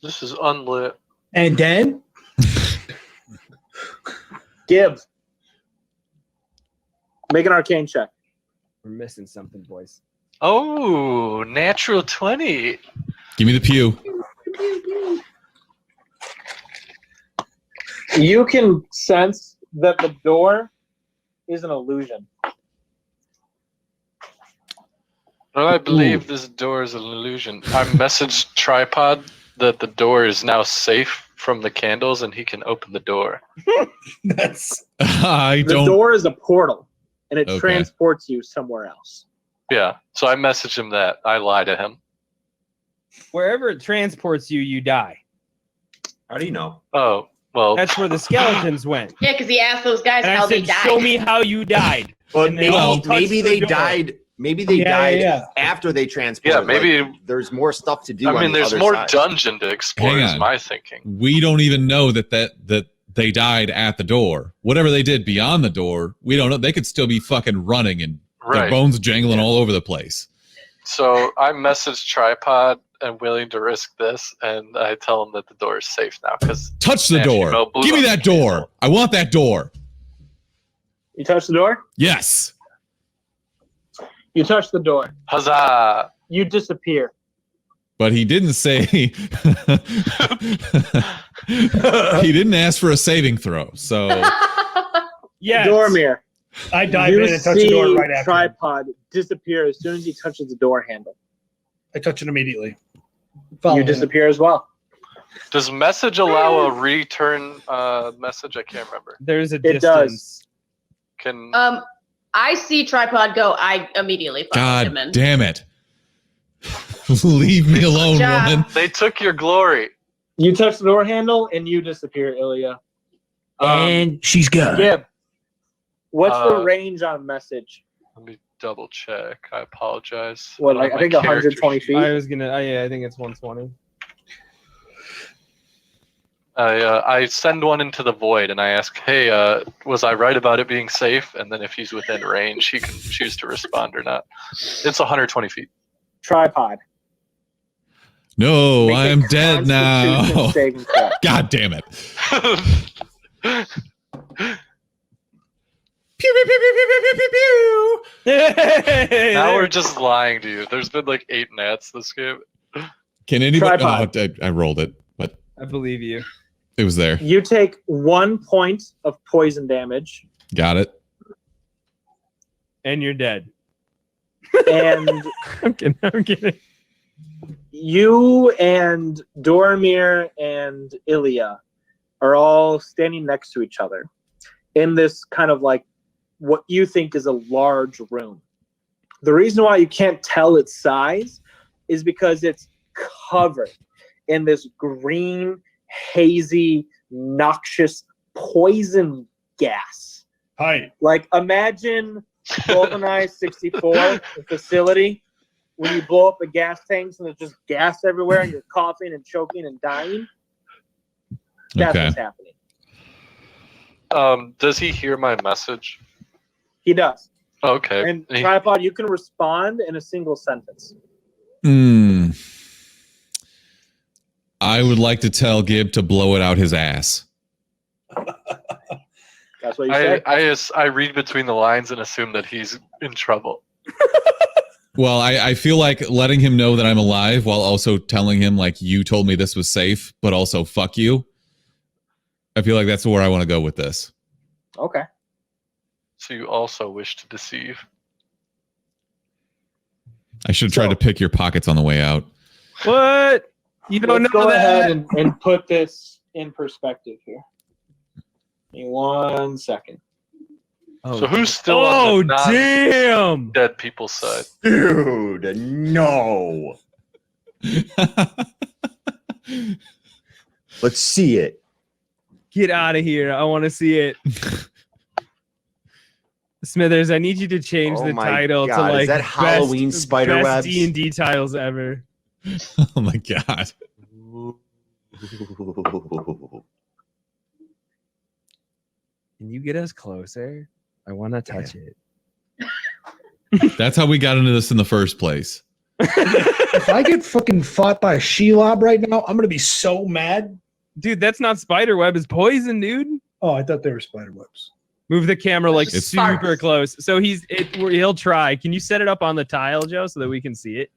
This is unlit. And then Give. Make an arcane check. We're missing something, boys. Oh, natural 20. Give me the pew. You can sense that the door is an illusion. Well, I believe this door is an illusion. I messaged Tripod that the door is now safe from the candles and he can open the door. that's I The don't. door is a portal, and it Okay. transports you somewhere else. Yeah, so I messaged him that. I lied to him. Wherever it transports you, you die. How do you know? Oh, well, That's where the skeletons went. Yeah, because he asked those guys And how I they said, died. "Show me how you died." Well, And they maybe, all touched maybe the they door. died. Maybe they Yeah, died yeah. after they transported. yeah, maybe. Like, there's more stuff to do. I on mean, the there's other more side. dungeon to explore, Hang is on. my thinking. We don't even know that they died at the door. Whatever they did beyond the door, we don't know. They could still be fucking running and their Right. bones jangling all over the place. So I messaged Tripod and willing to risk this, and I tell him that the door is safe now because Touch the Yeah, door. Shimo blew Give me up that the door. candle. I want that door. You touch the door? Yes. You touch the door. huzzah! You disappear. But he didn't say. He didn't ask for a saving throw. So Yes. Dormir, I dive you in and touch the door see right after. Tripod disappear as soon as he touches the door handle. I touch it immediately. You Following it. disappear as well. Does message allow a return message? I can't remember. There's a It distance. Can I see Tripod go. I immediately follow him God in. damn it. Leave me alone, job. woman. they took your glory? You touch the door handle and you disappear, Ilya. And she's gone. Gib, what's the Uh, range on message? Let me double check. I apologize. What, don't like, have I think my character 120 sheet. feet? I was gonna. Yeah, I think it's 120. I send one into the void and I ask, "Hey, was I right about it being safe?" And then if he's within range, he can choose to respond or not. It's 120 feet. Tripod. No, Make a I'm dead now. Constitution saving throw. God damn it. Now we're just lying to you. There's been like 8 nats this game. Can anybody? Tripod. Oh, I rolled it, but I believe you. it was there. You take 1 point of poison damage, Got it. And you're dead. and I'm kidding. I'm kidding. you and Dormir and Ilya are all standing next to each other in this kind of like what you think is a large room. The reason why you can't tell its size is because it's covered in this green, hazy, noxious poison gas. Hi. Like, imagine GoldenEye 64, the facility, when you blow up the gas tanks and there's just gas everywhere and you're coughing and choking and dying. That's Okay. what's happening. Does he hear my message? He does. Okay. And Tripod, you can respond in a single sentence. I would like to tell Gib to blow it out his ass. That's what you say. I read between the lines and assume that he's in trouble. Well, I feel like letting him know that I'm alive while also telling him, like, you told me this was safe, but also fuck you. I feel like that's where I want to go with this. Okay. So you also wish to deceive. I should try to pick your pockets on the way out. What? You don't Let's know go that? ahead and put this in perspective here. Give me 1 second. Oh, So who's still on the damn! dead people's side? Dude, no. Let's see it. Get out of here. I want to see it. Smithers, I need you to change Oh the my title to God, like is that Halloween spider webs? D&D titles ever. Oh my God. Can you get us closer? I want to touch it. That's how we got into this in the first place. If I get fucking fought by a Shelob right now, I'm gonna be so mad. Dude, that's not spider web. It's poison, dude. Oh, I thought they were spider webs. Move the camera like It's super sparks. close. So he'll try. Can you set it up on the tile, Joe, so that we can see it?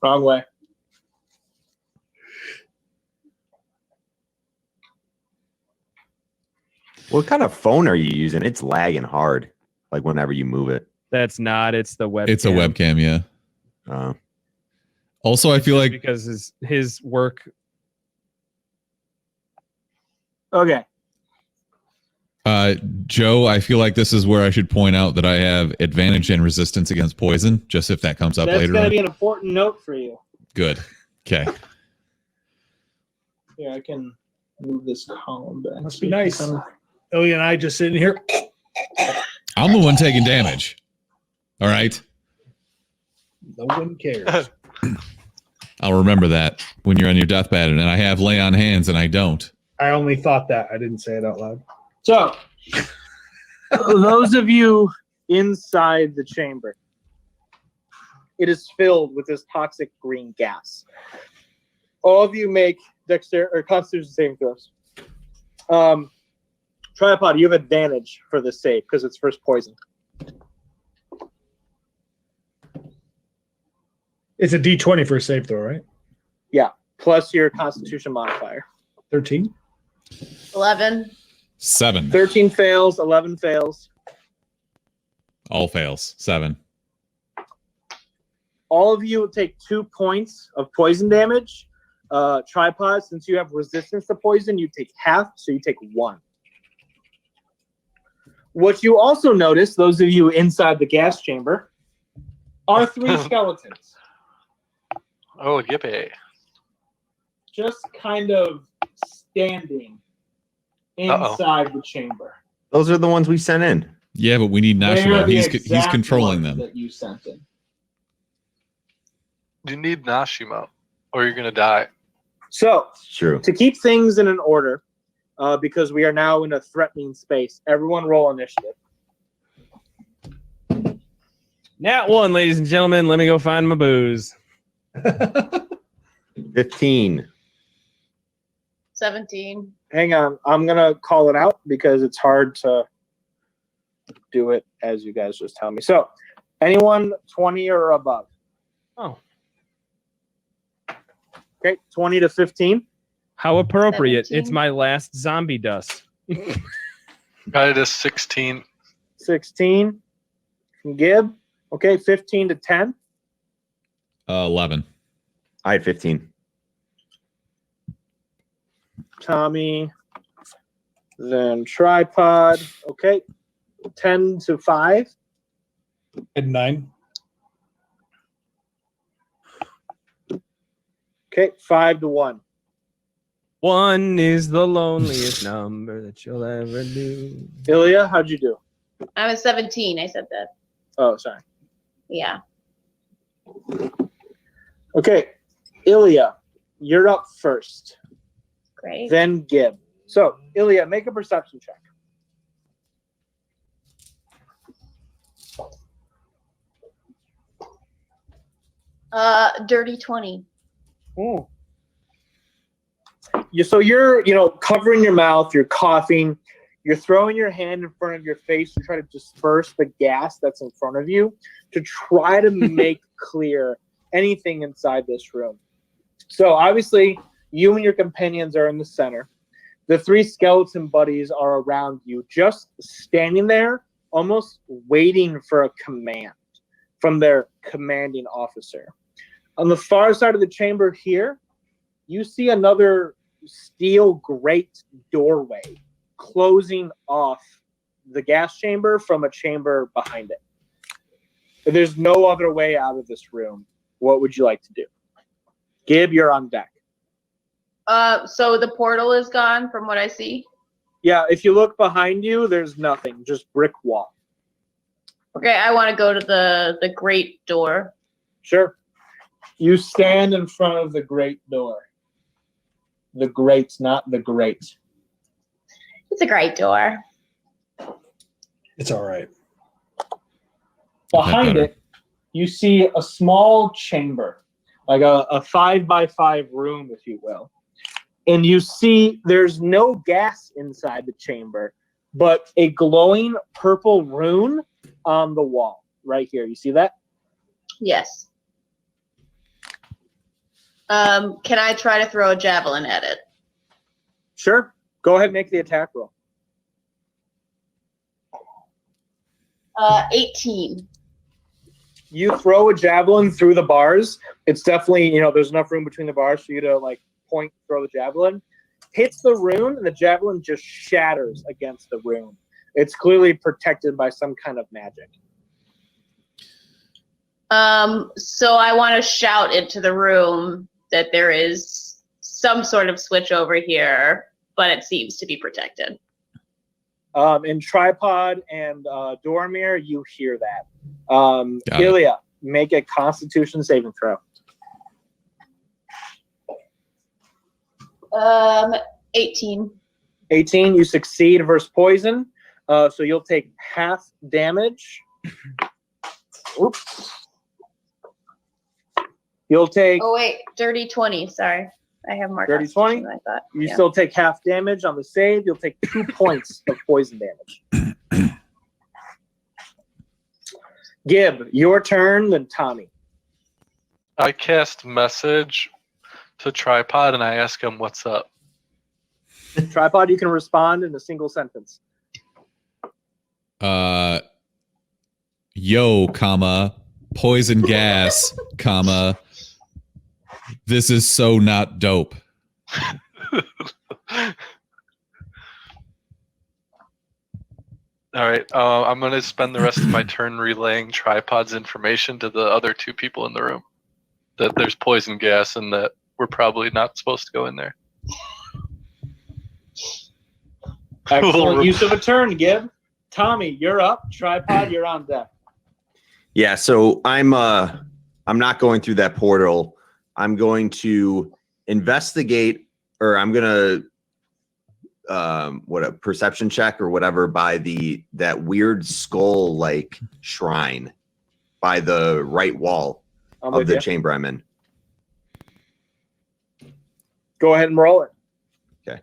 Wrong way. What kind of phone are you using? It's lagging hard. Like whenever you move it. That's not. It's the webcam. It's a webcam, yeah. Uh, Also, I feel like because his work. Okay. Joe, I feel like this is where I should point out that I have advantage and resistance against poison, just if that comes up That's later going to on. be an important note for you. Good. Okay. Here, I can move this column back. Must be nice. Ilya and I just sitting here. I'm the one taking damage. All right. No one cares. I'll remember that when you're on your deathbed, and I have lay on hands, and I don't. I only thought that. I didn't say it out loud. So, those of you inside the chamber, it is filled with this toxic green gas. All of you make Constitution saving throws. Tripod, you have advantage for this save because it's first poison. It's a D20 for a save throw, right? Yeah, plus your Constitution modifier. 13. 11. 7. 13 fails, 11 fails. All fails. 7. All of you take 2 points of poison damage. Tripod, since you have resistance to poison, you take half, so you take 1. What you also notice, those of you inside the gas chamber, are 3 skeletons. Oh, yippee. Just kind of standing inside the chamber. those are the ones we sent in. Yeah, but we need They're Nashima. the He's exact controlling ones them. that you sent in. You need Nashima, or you're gonna die. So, It's true. to keep things in an order, because we are now in a threatening space, everyone roll initiative. Nat 1, ladies and gentlemen. Let me go find my booze. 15. 17. Hang on, I'm gonna call it out because it's hard to do it as you guys just tell me. So, anyone 20 or above? Oh. Okay, 20 to 15. How appropriate. 17. It's my last zombie dust. Got it as 16. 16 from Gib. Okay, 15 to 10. 11. I had 15. Tommy. Then Tripod. Okay, 10 to 5. And 9. Okay, 5 to 1. 1 is the loneliest number that you'll ever do. Ilya, how'd you do? I'm at 17. I said that. Oh, sorry. Yeah. Okay, Ilya, you're up first. Great. Then Gib. So, Ilya, make a perception check. Dirty 20. Ooh. You're covering your mouth, you're coughing, you're throwing your hand in front of your face to try to disperse the gas that's in front of you to try to make clear anything inside this room. So obviously, you and your companions are in the center. The 3 skeleton buddies are around you, just standing there, almost waiting for a command from their commanding officer. On the far side of the chamber here, you see another steel grate doorway closing off the gas chamber from a chamber behind it. There's no other way out of this room. What would you like to do? Gib, you're on deck. So the portal is gone from what I see? Yeah, if you look behind you, there's nothing, just brick wall. Okay, I want to go to the great door. Sure. You stand in front of the great door. The great, not the great. It's a great door. It's all right. Behind it, you see a small chamber, like a 5x5 room, if you will. And you see there's no gas inside the chamber, but a glowing purple rune on the wall right here. You see that? Yes. Can I try to throw a javelin at it? Sure. Go ahead and make the attack roll. 18. You throw a javelin through the bars. It's definitely, there's enough room between the bars for you to point, throw the javelin. Hits the rune, and the javelin just shatters against the rune. It's clearly protected by some kind of magic. So I want to shout into the room that there is some sort of switch over here, but it seems to be protected. In Tripod and Dormir, you hear that. Ilya, make a Constitution saving throw. 18. 18, you succeed versus poison, so you'll take half damage. Oops. You'll take. Oh wait, dirty 20. Sorry, I have more. Dirty 20. I thought. You still take half damage on the save. You'll take 2 points of poison damage. Gib, your turn. Then Tommy. I cast message to Tripod and I ask him what's up. Tripod, you can respond in a single sentence. Yo, comma, poison gas, comma, this is so not dope. All right, I'm going to spend the rest of my turn relaying Tripod's information to the other 2 people in the room. That there's poison gas and that we're probably not supposed to go in there. Excellent use of a turn, Gib. Tommy, you're up. Tripod, you're on deck. Yeah, so I'm not going through that portal. I'm going to investigate, or I'm gonna a perception check or whatever by that weird skull like shrine by the right wall of the chamber I'm in. Go ahead and roll it. Okay.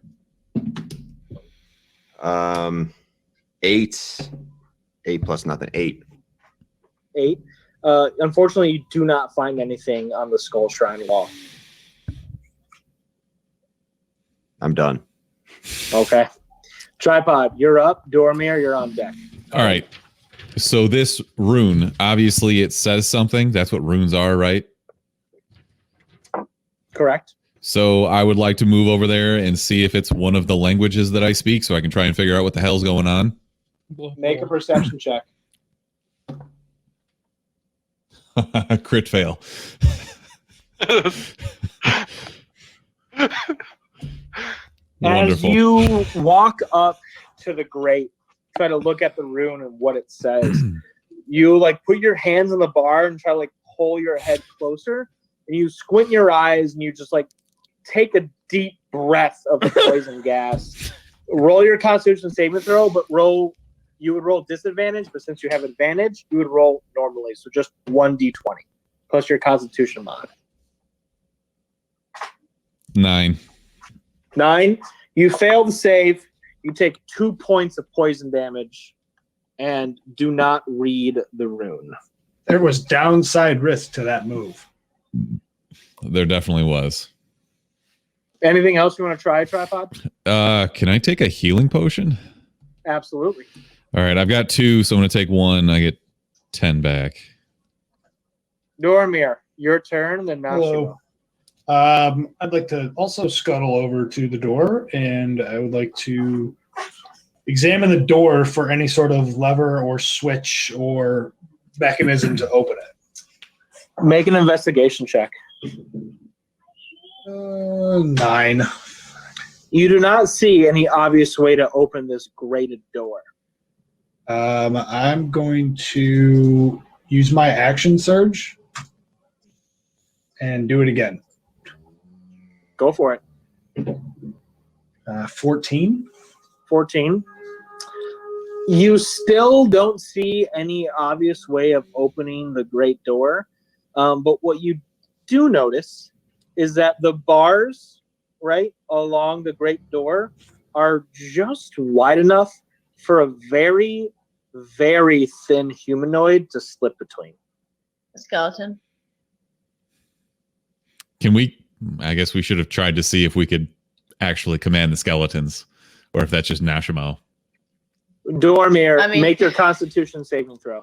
8 plus nothing. 8. 8. Unfortunately, you do not find anything on the skull shrine wall. I'm done. Okay. Tripod, you're up. Dormir, you're on deck. All right. So this rune, obviously it says something. That's what runes are, right? Correct. So I would like to move over there and see if it's one of the languages that I speak so I can try and figure out what the hell's going on. Make a perception check. Crit fail. As Wonderful. you walk up to the grate, try to look at the rune and what it says, you like put your hands on the bar and try to like pull your head closer, and you squint your eyes and you just like take a deep breath of the poison gas. Roll your Constitution saving throw, but you would roll disadvantage, but since you have advantage, you would roll normally. So just 1d20 plus your Constitution mod. 9. 9. You fail to save. You take 2 points of poison damage and do not read the rune. There was downside risk to that move. There definitely was. Anything else you want to try, Tripod? Can I take a healing potion? Absolutely. All right, I've got 2, so I'm going to take 1. I get 10 back. Dormir, your turn, then Nashima. Hello. I'd like to also scuttle over to the door, and I would like to examine the door for any sort of lever or switch or mechanism to open it. Make an investigation check. 9. You do not see any obvious way to open this grated door. I'm going to use my action surge and do it again. Go for it. 14. 14. You still don't see any obvious way of opening the great door. But what you do notice is that the bars, right, along the great door are just wide enough for a very, very thin humanoid to slip between. A skeleton. Can we? I guess we should have tried to see if we could actually command the skeletons, or if that's just Nashimo. Dormir, make your Constitution saving throw.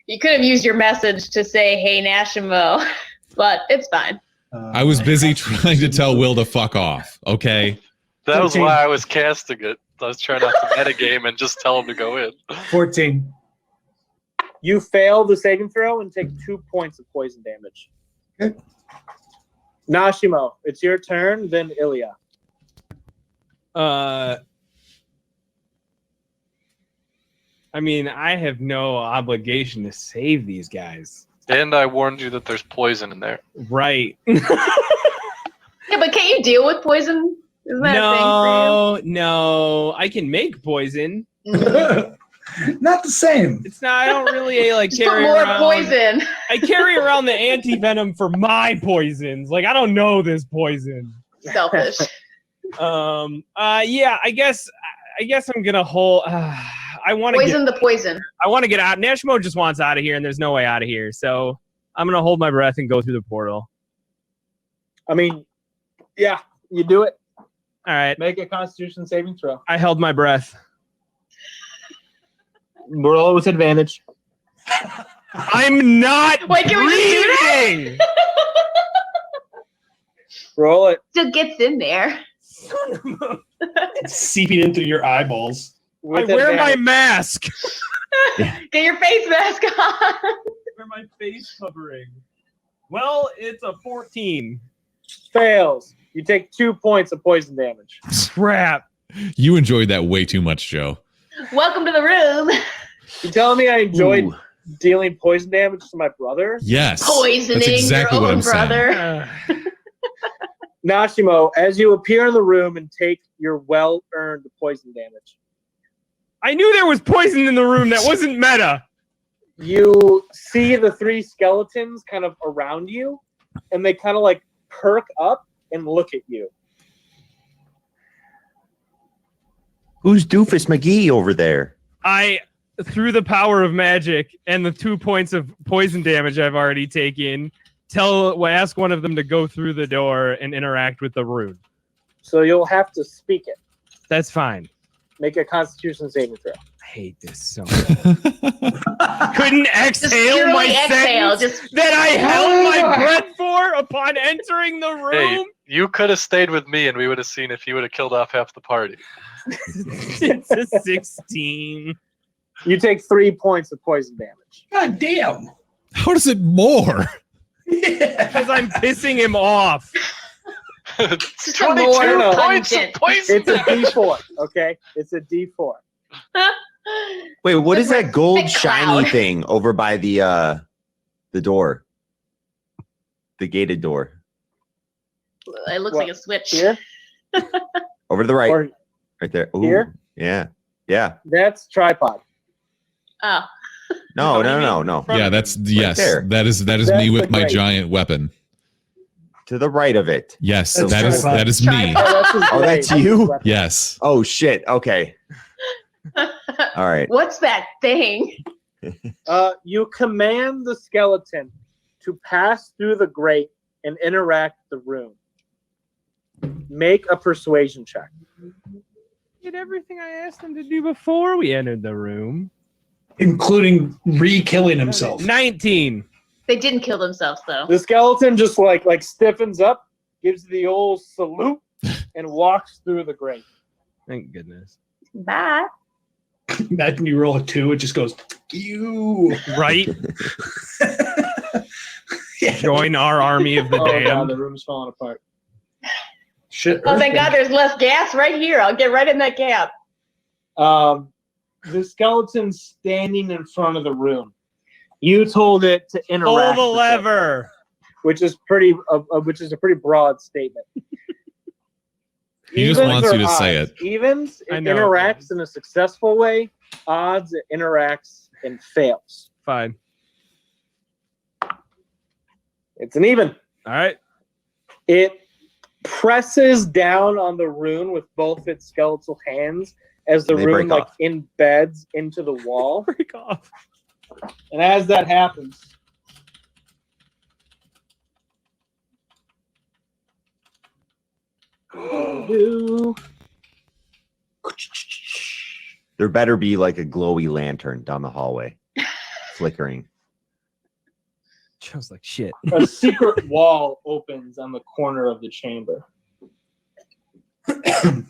You could have used your message to say, "Hey, Nashimo," but it's fine. I was busy trying to tell Will to fuck off. Okay. That was why I was casting it. I was trying not to metagame and just tell him to go in. 14. You fail the saving throw and take 2 points of poison damage. Okay. Nashimo, it's your turn, then Ilya. I mean, I have no obligation to save these guys. And I warned you that there's poison in there. Right. Yeah, but can't you deal with poison? Isn't that a thing for you? No. I can make poison. Not the same. It's not. I don't really like Just carry put more around. poison. I carry around the anti-venom for my poisons. Like, I don't know this poison. Selfish. Yeah. I guess I'm gonna hold. I want to Poison the poison. I want to get out. Nashimo just wants out of here, and there's no way out of here. So I'm gonna hold my breath and go through the portal. I mean, yeah, you do it. All right. Make a Constitution saving throw. I held my breath. Roll with advantage. I'm not Wait, can we just do that? breathing. Roll it. Still gets in there. It's seeping into your eyeballs. I wear my mask. Get your face mask on. Wear my face covering. Well, it's a 14. Fails. You take 2 points of poison damage. Crap. You enjoyed that way too much, Joe. Welcome to the room. You telling me I enjoyed dealing poison damage to my brother? Yes. Poisoning That's exactly your what own I'm saying. brother. Nashimo, as you appear in the room and take your well-earned poison damage, I knew there was poison in the room. That wasn't meta. you see the 3 skeletons kind of around you, and they kind of like perk up and look at you. Who's Doofus McGee over there? I, through the power of magic and the 2 points of poison damage I've already taken, ask one of them to go through the door and interact with the rune. So you'll have to speak it. That's fine. Make a Constitution saving throw. I hate this so much. Couldn't exhale purely my exhale, sentence just- that I held my breath for upon entering the room. Hey, you could have stayed with me and we would have seen if you would have killed off half the party. It's a 16. You take 3 points of poison damage. God damn. How does it more? Because I'm pissing him off. Just a 22 more points of pungent. poison. It's a D4. Okay, it's a D4. Wait, what is Like that gold thick shiny cloud. thing over by the door? The gated door. It looks What, like a switch. Here Over to the right. or Right there. Ooh, Here? Yeah. Yeah. that's tripod. Oh, No, What do no, you no, mean? no. Front Yeah, of that's him. yes. there. That is That's me with the my great. giant weapon. To the right of it. Yes, That's tripod. that is me. Tripod. That's his Oh, blade. that's his you? weapon. Yes. Oh shit. Okay. All right. what's that thing? You command the skeleton to pass through the grate and interact with the room. Make a persuasion check. Did everything I asked him to do before we entered the room. Including re-killing himself. 19. They didn't kill themselves though. The skeleton just like stiffens up, gives the old salute, and walks through the grate. Thank goodness. Bye. Imagine you roll a 2, it just goes, you. Right? Yeah. Join our army of the Oh god, damned. the room's falling apart. Shit. Oh, thank God there's less gas right here. I'll get right in that gap. The skeleton's standing in front of the room. You told it to Pull interact, the with it, lever. which is a pretty broad statement. He just Evens wants or you to say odds? it. Evens, I it know. interacts in a successful way. Odds, it interacts and fails. Fine. It's an even. All right. It presses down on the rune with both its skeletal hands as the They rune break off. embeds into the wall. Break off. And as that happens, There better be like a glowy lantern down the hallway, flickering. Sounds like shit. a secret wall opens on the corner of the chamber. And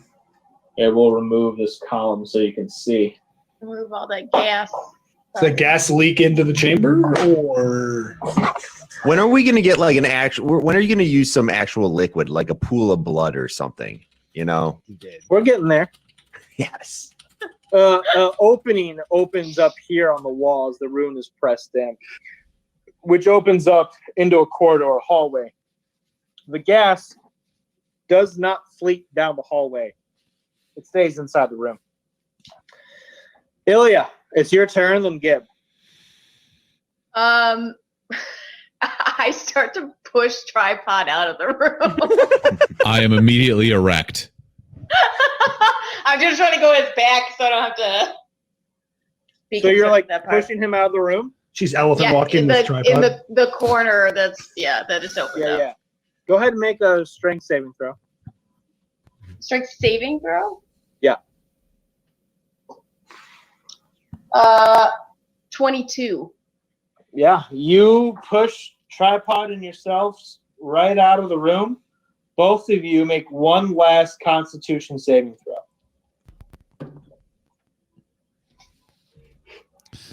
we'll remove this column so you can see. Remove all that gas. Does the gas leak into the chamber, or When are we going to get like an actual? When are you going to use some actual liquid, like a pool of blood or something? You know? We're getting there. Yes. Opening opens up here on the wall as the rune is pressed in, which opens up into a corridor, a hallway. The gas does not fleet down the hallway. It stays inside the room. Ilya, it's your turn, then Gib. I start to push tripod out of the room. I am immediately erect. I'm just trying to go his back so I don't have to. be So you're concerned like with that part. pushing him out of the room? She's elephant Yeah, walking in with the tripod. the corner that is open up. Yeah. Go ahead and make a strength saving throw. Strength saving throw. Yeah. 22. Yeah, you push tripod and yourselves right out of the room. Both of you make one last Constitution saving throw.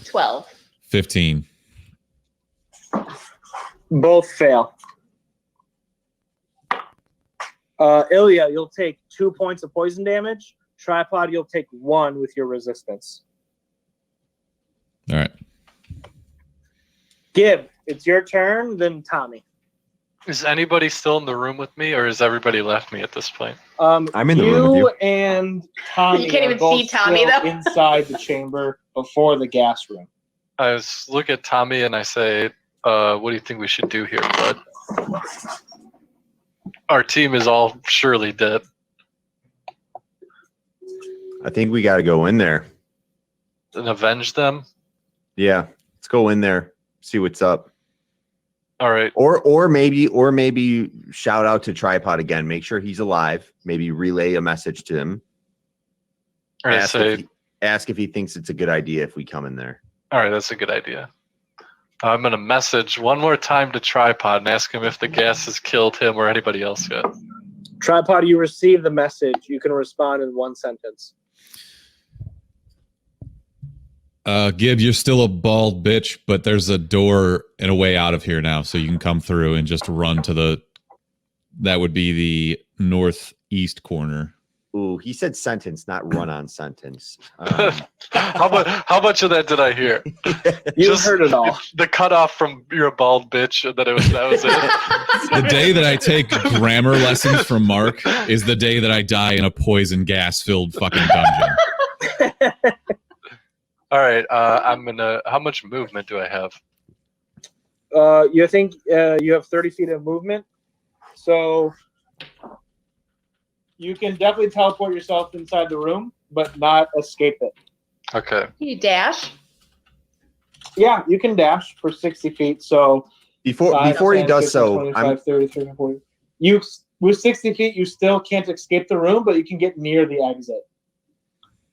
12. 15. Both fail. Ilya, you'll take 2 points of poison damage. Tripod, you'll take 1 with your resistance. All right. Gib, it's your turn, then Tommy. Is anybody still in the room with me, or has everybody left me at this point? I'm in the room with you. And Tommy You can't are even both see Tommy, still though. inside the chamber before the gas room. I look at Tommy and I say, what do you think we should do here, bud? Our team is all surely dead. I think we got to go in there. And avenge them? Yeah. Let's go in there. See what's up. All right. Or maybe shout out to Tripod again. Make sure he's alive. Maybe relay a message to him. All right, Ask if he thinks it's a good idea if we come in there. all right, that's a good idea. I'm going to message one more time to Tripod and ask him if the gas has killed him or anybody else yet. Tripod, you receive the message. You can respond in 1 sentence. Gib, you're still a bald bitch, but there's a door and a way out of here now, so you can come through and just run to the that would be the northeast corner. Ooh, he said sentence, not run-on sentence. How much of that did I hear? You heard it all. The cutoff from "you're a bald bitch" that was it. The day that I take grammar lessons from Mark is the day that I die in a poison gas-filled fucking dungeon. All right, I'm gonna. How much movement do I have? You think you have 30 feet of movement, so you can definitely teleport yourself inside the room, but not escape it. Okay. You dash. Yeah, you can dash for 60 feet. So Before he does so, 25, 30, 30, 40. You with 60 feet, you still can't escape the room, but you can get near the exit.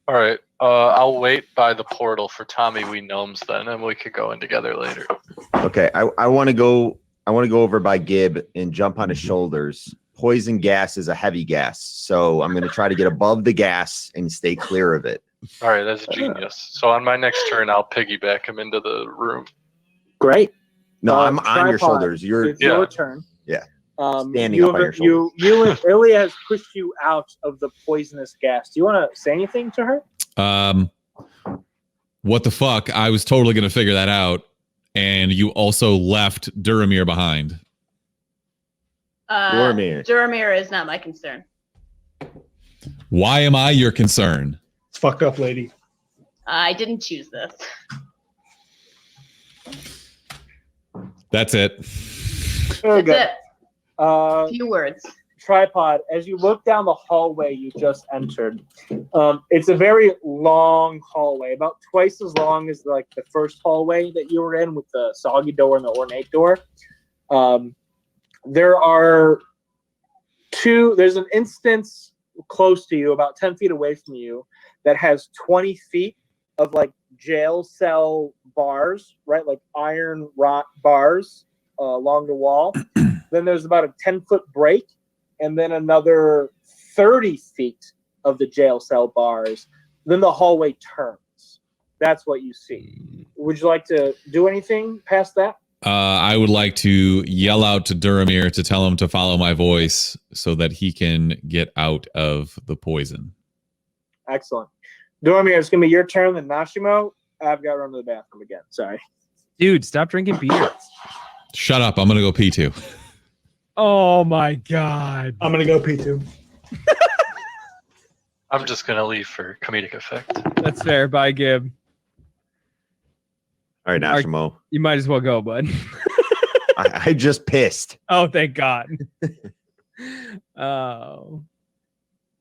All right. I'll wait by the portal for Tommy Wee Gnomes then, and we could go in together later. Okay, I want to go over by Gib and jump on his shoulders. Poison gas is a heavy gas, so I'm going to try to get above the gas and stay clear of it. All right, that's genius. So on my next turn, I'll piggyback him into the room. Great. No, I'm on Tripod, your shoulders. It's your turn. Yeah. Standing up on your shoulders. You and Ilya has pushed you out of the poisonous gas. Do you want to say anything to her? What the fuck? I was totally going to figure that out. And you also left Duramir behind. Duramir is not my concern. Why am I your concern? It's fucked up, lady. I didn't choose this. That's it. Very That's good. it. Few words. Tripod, as you look down the hallway you just entered, it's a very long hallway, about twice as long as the first hallway that you were in with the soggy door and the ornate door. There's an instance close to you, about 10 feet away from you, that has 20 feet of jail cell bars, right? Like iron rot bars along the wall. Then there's about a 10-foot break, and then another 30 feet of the jail cell bars. Then the hallway turns. That's what you see. Would you like to do anything past that? I would like to yell out to Duramir to tell him to follow my voice so that he can get out of the poison. Excellent. Duramir, it's going to be your turn, then Nashimo. I've got to run to the bathroom again. Sorry. Dude, stop drinking beer. Shut up. I'm going to go pee too. Oh my god. I'm gonna go P2. I'm just gonna leave for comedic effect. That's fair. Bye, Gib. All right, Nashimo. You might as well go, bud. I just pissed. Oh, thank God. Oh.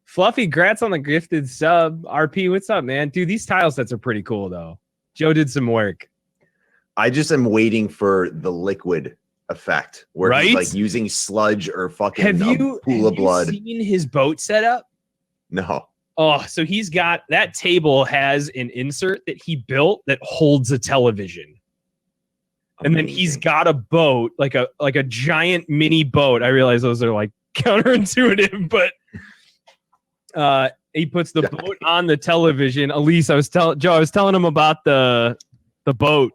Fluffy, grats on the gifted sub. RP, what's up, man? Dude, these tile sets are pretty cool, though. Joe did some work. I just am waiting for the liquid effect where he's using sludge or fucking pool of blood. Have you seen his boat setup? No. Oh, so he's got that table has an insert that he built that holds a television. And then he's got a boat, like a giant mini boat. I realize those are counterintuitive, but he puts the boat on the television. Elise, I was telling him about the boat.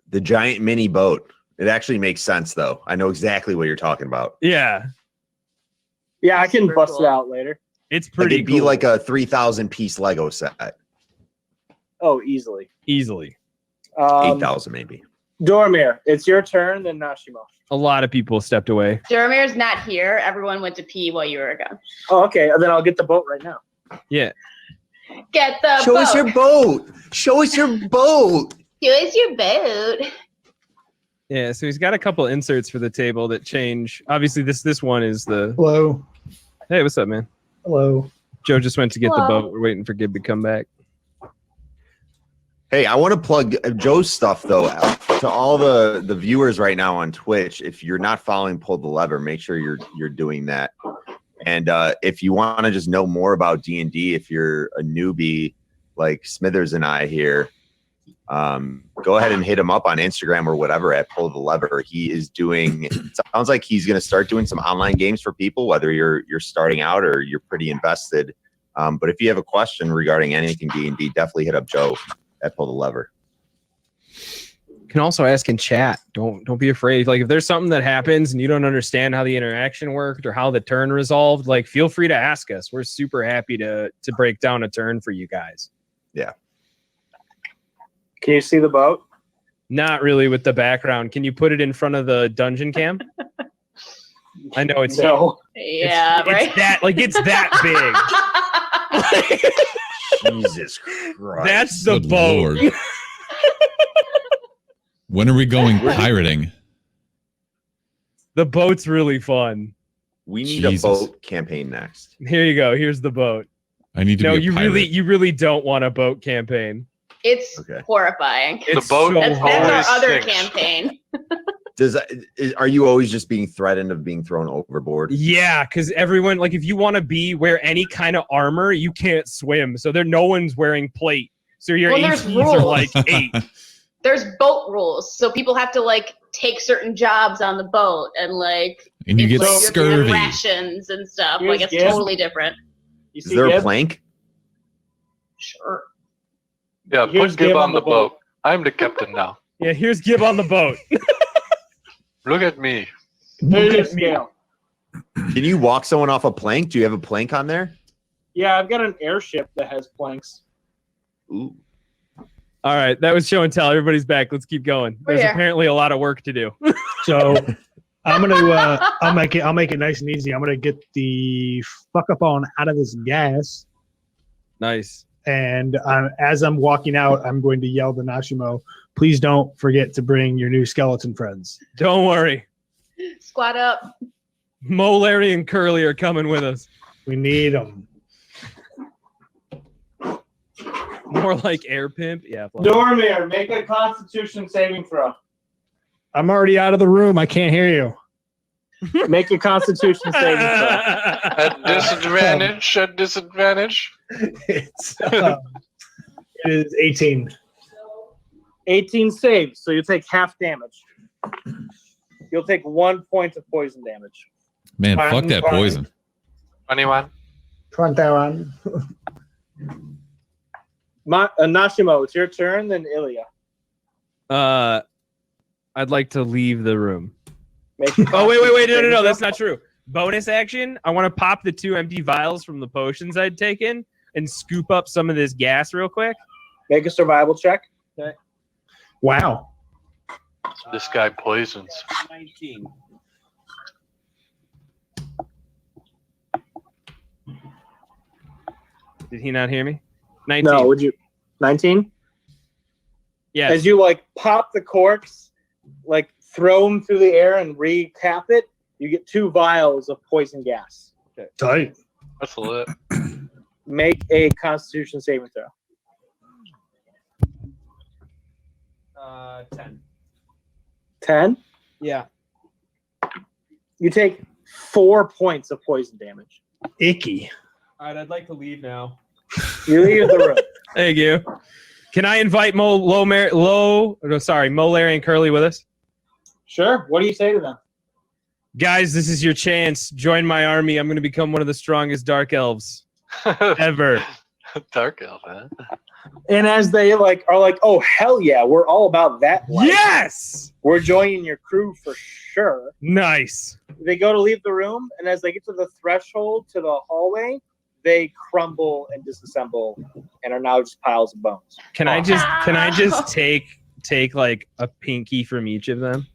The giant mini boat. It actually makes sense, though. I know exactly what you're talking about. Yeah. Yeah, I can bust it out later. It's pretty it'd be like a 3,000-piece Lego set. Oh, easily. 8,000 maybe. Duramir, it's your turn, then Nashimo. A lot of people stepped away. Duramir's not here. Everyone went to pee while you were gone. Oh, okay. Then I'll get the boat right now. Yeah. Get the Show boat. us your boat. Show us your boat. Show us your boat. Yeah, so he's got a couple inserts for the table that change. Obviously, this one is the... Hello. Hey, what's up, man? Hello. Joe just went to get the Hello. boat. We're waiting for Gib to come back. Hey, I want to plug Joe's stuff, though, to all the viewers right now on Twitch. If you're not following Pull the Lever, make sure you're doing that. And if you want to just know more about D&D, if you're a newbie like Smithers and I here, go ahead and hit him up on Instagram or whatever at Pull the Lever. He is doing, it sounds like he's going to start doing some online games for people, whether you're starting out or you're pretty invested. But if you have a question regarding anything D&D, definitely hit up Joe at Pull the Lever. can also ask in chat. Don't be afraid. Like if there's something that happens and you don't understand how the interaction worked or how the turn resolved, like feel free to ask us. We're super happy to break down a turn for you guys. Yeah. Can you see the boat? Not really with the background. Can you put it in front of the dungeon cam? I know it's No. Yeah, right. It's that like it's that big. Jesus Christ. That's the Good boat. Lord. When are we going pirating? The boat's really fun. We need Jesus. a boat campaign next. Here you go. Here's the boat. I need to No, be a you pirate. really don't want a boat campaign. It's Okay. horrifying. It's The boat- so That's hard. always our other sinks. campaign. Are you always just being threatened of being thrown overboard? Yeah, because everyone, like, if you want to wear any kind of armor, you can't swim. So no one's wearing plate. So your Well, there's ACs are rules. like 8. There's boat rules, so people have to like take certain jobs on the boat, and like And you it's get like, you have scurvy. rations and stuff. Here's Like it's Gib. totally different. You Is see there a Gib? plank? Sure. Yeah, Here's put Gib Gib on the boat. I'm the captain now. Yeah, here's Gib on the boat. Look at me. There's your scale. Can you walk someone off a plank? Do you have a plank on there? Yeah, I've got an airship that has planks. Ooh. All right, that was show and tell. Everybody's back. Let's keep going. We're There's here. apparently a lot of work to do. So I'm gonna I'll make it nice and easy. I'm gonna get the fuck up on out of this gas, Nice. and as I'm walking out, I'm going to yell to Nashimo, "Please don't forget to bring your new skeleton friends." Don't worry. Squat up. Mo, Larry, and Curly are coming with us. We need them. More like air pimp. Yeah. fuck. Dormir, make a Constitution saving throw. I'm already out of the room. I can't hear you. Make a Constitution saving throw. At disadvantage. At disadvantage. It's it is 18. 18 saves, so you take half damage. You'll take 1 point of poison damage. Man, fuck that poison. 21. 21. Nashimo, it's your turn, then Ilya. I'd like to leave the room. Make a Oh, wait. Constitution No, that's saving not true. Bonus action. I want to pop the 2 empty vials from the potions I'd taken and scoop up some of this gas real quick. throw. Make a survival check. Wow. This guy poisons. 19. Did he not hear me? 19. No, would you? 19? Yes. As you like pop the corks, like throw them through the air and recap it, you get 2 vials of poison gas. Tight. That's lit. Make a Constitution saving throw. 10. 10. Yeah. You take 4 points of poison damage. Icky. All right, I'd like to leave now. You leave the room. Thank you. Can I invite Mo, Larry, and Curly with us? Sure. What do you say to them? Guys, this is your chance. Join my army. I'm going to become one of the strongest dark elves ever. Dark elf, huh? And as they are like, oh hell yeah, we're all about that life. Yes! We're joining your crew for sure. Nice. They go to leave the room, and as they get to the threshold to the hallway, they crumble and disassemble and are now just piles of bones. Can I just take like a pinky from each of them?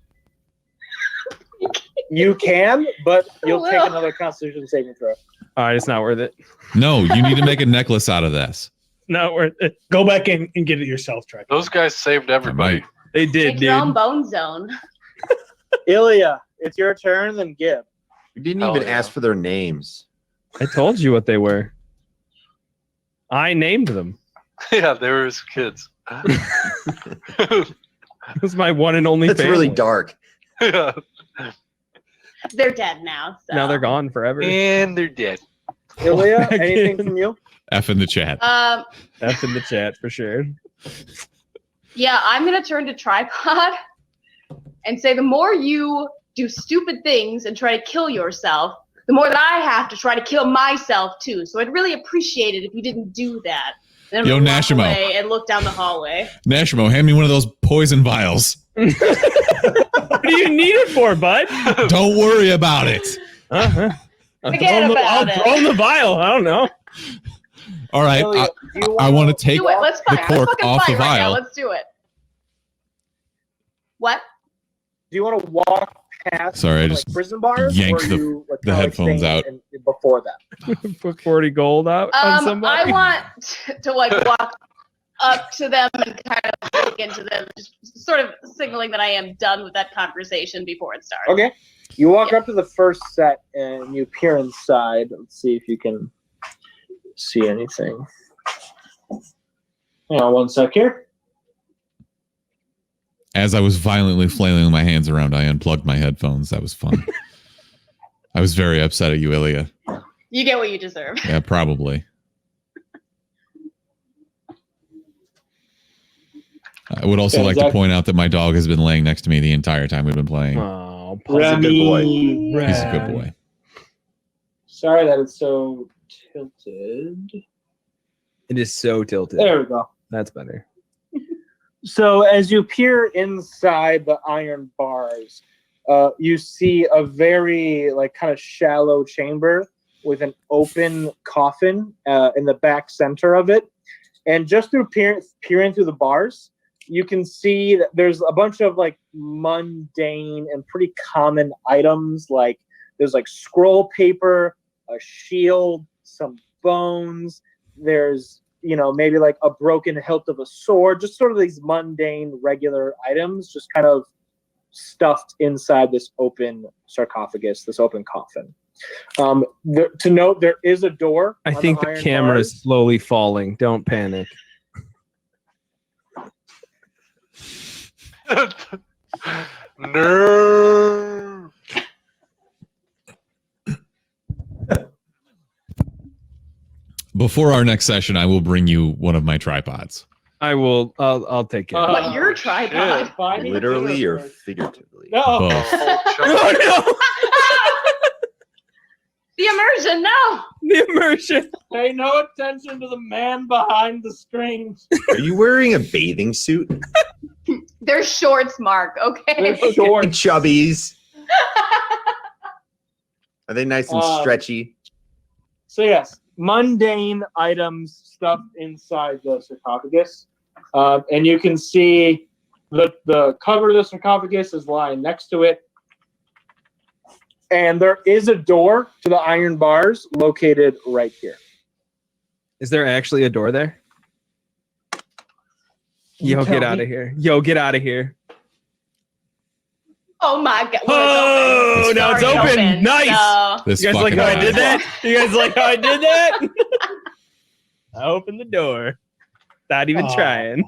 You can, but you'll take Well. another Constitution saving throw. All right, it's not worth it. No, you need to make a necklace out of this. Not worth it. Go back and get it yourself, Trek. Those guys saved everybody. Right. They did, Make your own dude. bone zone. Ilya, it's your turn, then Gib. We didn't Hell even yeah. ask for their names. I told you what they were. I named them. Yeah, they were his kids. It was my one and only That's family. really dark. Yeah. They're dead now. So. Now they're gone forever. And they're dead. Ilya, Back anything in. from you? F in the chat. That's in the chat for sure. Yeah, I'm gonna turn to Tripod and say the more you do stupid things and try to kill yourself, the more that I have to try to kill myself too. So I'd really appreciate it if you didn't do that. Then Yo, walk Nashimo. away and look down the hallway. Nashimo, hand me one of those poison vials. What do you need it for, bud? Don't worry about it. Uh-huh. Forget about it. I'll throw in the vial. I don't know. All right. Elliot, do you I want to take Do it. Let's the fight. I'm cork fucking off the fight right now. vial. Let's do it. What? Do you want to walk past Sorry, I just prison bars? yanked or the- you, like, the kinda, headphones staying out. before that. Put 40 gold out on somebody. I want to like walk up to them and kind of look into them, just sort of signaling that I am done with that conversation before it starts. Okay. You walk up to the first set and you peer inside. Let's see if you can see anything. Hang on one sec here. As I was violently flailing my hands around, I unplugged my headphones. That was fun. I was very upset at you, Ilya. You get what you deserve. Yeah, probably. I would also like to point out that my dog has been laying next to me the entire time we've been playing. Oh, He's a good boy. He's a good boy. Sorry that it's so tilted. It is so tilted. There we go. That's better. So as you peer inside the iron bars, you see a very kind of shallow chamber with an open coffin in the back center of it. And just through peering through the bars, you can see that there's a bunch of mundane and pretty common items. Like there's scroll paper, a shield, some bones. There's maybe a broken hilt of a sword, just sort of these mundane, regular items, just kind of stuffed inside this open sarcophagus, this open coffin. To note, there is a door. I think the camera is slowly falling. Don't panic. No. Before our next session, I will bring you one of my tripods. I will. I'll take care. But your tripod. Literally or figuratively? No. Both. Oh no! The immersion, no. The immersion. Pay no attention to the man behind the screens. Are you wearing a bathing suit? They're shorts, Mark. Okay. They're short. Chubbies. Are they nice and stretchy? So yes, mundane items stuffed inside the sarcophagus. And you can see the cover of the sarcophagus is lying next to it. And there is a door to the iron bars located right here. Is there actually a door there? Yo, get out of here. Yo, get out of here. Oh my god. Oh, Well, now it's already open. Nice. So- This You guys like fucking how I did guy. that? You guys like how I did that? I opened the door. Not even Aw. trying.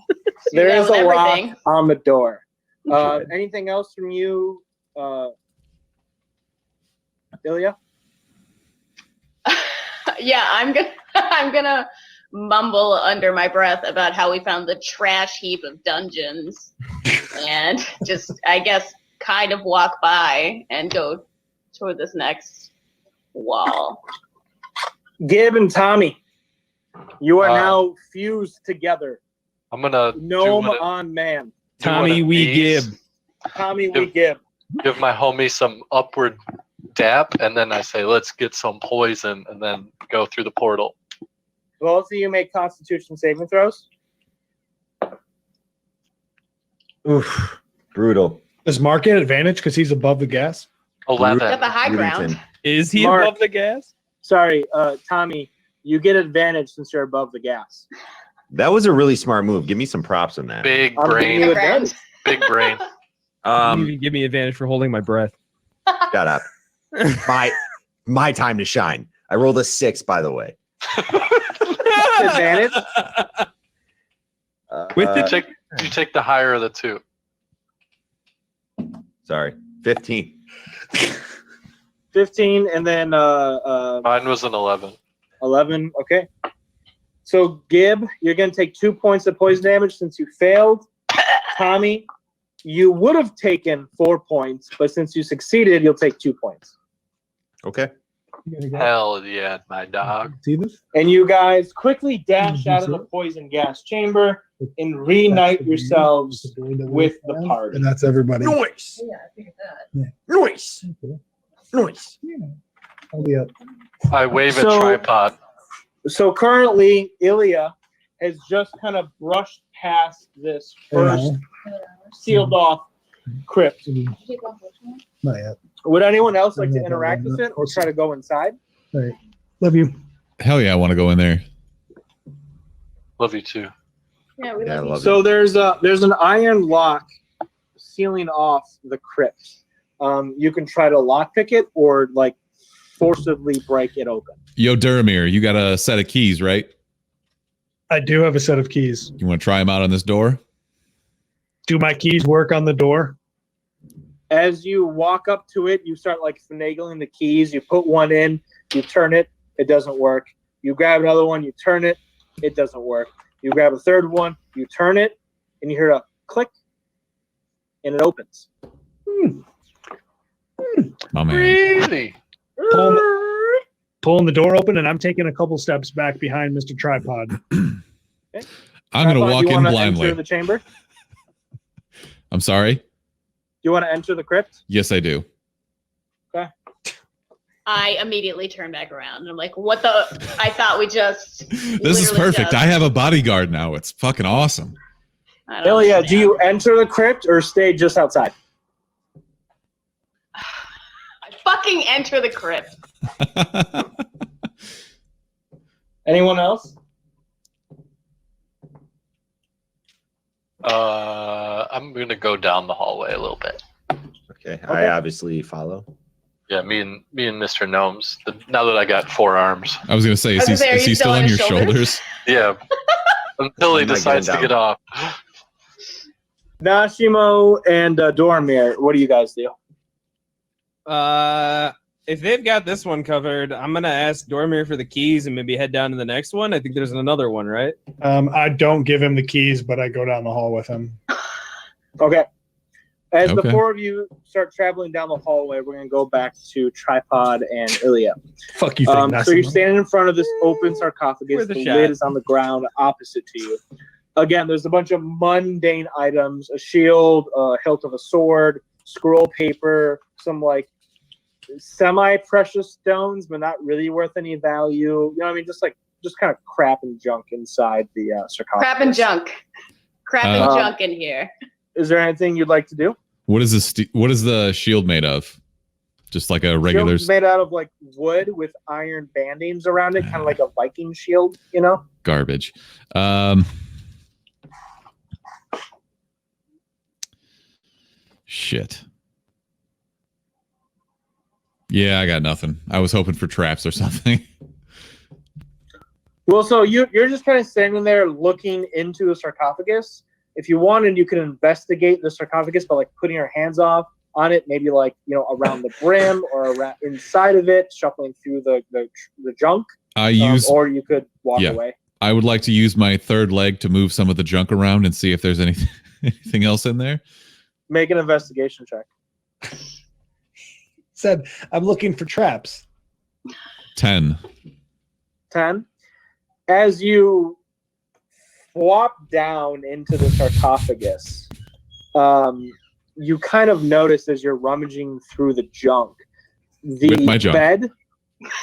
There that is with a lock everything. on the door. Anything else from you, Ilya? Yeah, I'm gonna mumble under my breath about how we found the trash heap of dungeons, and just I guess kind of walk by and go toward this next wall. Gib and Tommy, you are now fused together. I'm gonna Gnome do one of- on man. do one Tommy, of we these, give. Tommy, we give. give my homie some upward dap, and then I say, "Let's get some poison," and then go through the portal. Both of you make Constitution saving throws. Oof, brutal. Does Mark get advantage because he's above the gas? 11. At the high ground. Rudington. Is he Mark. above the gas? Sorry, Tommy, you get advantage since you're above the gas. That was a really smart move. Give me some props on that. Big I'm giving brain. you High advantage. ground. Big brain. You even give me advantage for holding my breath. Shut up. My time to shine. I rolled a 6, by the way. Advantage. With the You take the higher of the two. Sorry, 15. 15, and then Mine was an 11. 11. Okay. So, Gib, you're going to take 2 points of poison damage since you failed. Tommy, you would have taken 4 points, but since you succeeded, you'll take 2 points. Okay. Hell yeah, my dog. See this? And you guys quickly dash out of the poison gas chamber. and reunite yourselves with the party. And that's everybody. Noise. Yeah, I figured that. Noise. Noise. I'll be up. I wave So- a tripod. So currently, Ilya has just kind of brushed past this first sealed off crypt. Did you take off which one? Not yet. Would anyone else like to interact with it or try to go inside? All right. Love you. Hell yeah, I want to go in there. Love you too. Yeah, we Yeah, I love you. love So there's an iron lock sealing off the crypt. You can try to lockpick it or like forcibly break it open. Yo, Duramir, you got a set of keys, right? I do have a set of keys. You want to try them out on this door? Do my keys work on the door? As you walk up to it, you start like finagling the keys. You put one in, you turn it, it doesn't work. You grab another one, you turn it, it doesn't work. You grab a third one, you turn it, and you hear a click, and it opens. My man. Really? Pulling the door open, and I'm taking a couple steps back behind Mr. Tripod. I'm going to Tripod, walk you in wanna blindly. Enter the chamber? I'm sorry? You want to enter the crypt? Yes, I do. I immediately turn back around and I'm like, what the? I thought we just. This is literally perfect. just- I have a bodyguard now. It's fucking awesome. I don't Ilya, do understand. you enter the crypt or stay just outside? I fucking enter the crypt. Anyone else? I'm gonna go down the hallway a little bit. Okay, I obviously follow. Yeah, me and Mr. Gnomes. Now that I got 4 arms. I was going to say, I was is gonna say, are he you still still on on your his shoulders? shoulders? Yeah. Until he I'm not decides to getting get off. Nashimo and Dormir, what do you guys do? If they've got this one covered, I'm gonna ask Dormir for the keys and maybe head down to the next one. I think there's another one, right? I don't give him the keys, but I go down the hall with him. Okay. As the Okay. 4 of you start traveling down the hallway, we're going to go back to Tripod and Ilya. Fuck you, think, So you're Nassimo. standing in front of this open sarcophagus. Worth a The shot. lid is on the ground opposite to you. Again, there's a bunch of mundane items: a shield, a hilt of a sword, scroll paper, some like semi-precious stones, but not really worth any value. You know what I mean? Just kind of crap and junk inside the sarcophagus. Crap and junk. Crap and Uh, junk in here. Is there anything you'd like to do? What is this? What is the shield made of? Just like a regular. Shield's made out of like wood with iron bandings around it, kind of like a Viking shield, you know? Garbage. Shit. Yeah, I got nothing. I was hoping for traps or something. Well, so you're just kind of standing there looking into the sarcophagus. If you wanted, you could investigate the sarcophagus by like putting your hands off on it, maybe like, you know, around the brim or around inside of it, shuffling through the junk. I use. Or you could walk Yeah. away. I would like to use my third leg to move some of the junk around and see if there's anything anything else in there. Make an investigation check. Said, I'm looking for traps. 10. 10. As you flop down into the sarcophagus, you kind of notice as you're rummaging through the junk, With my junk.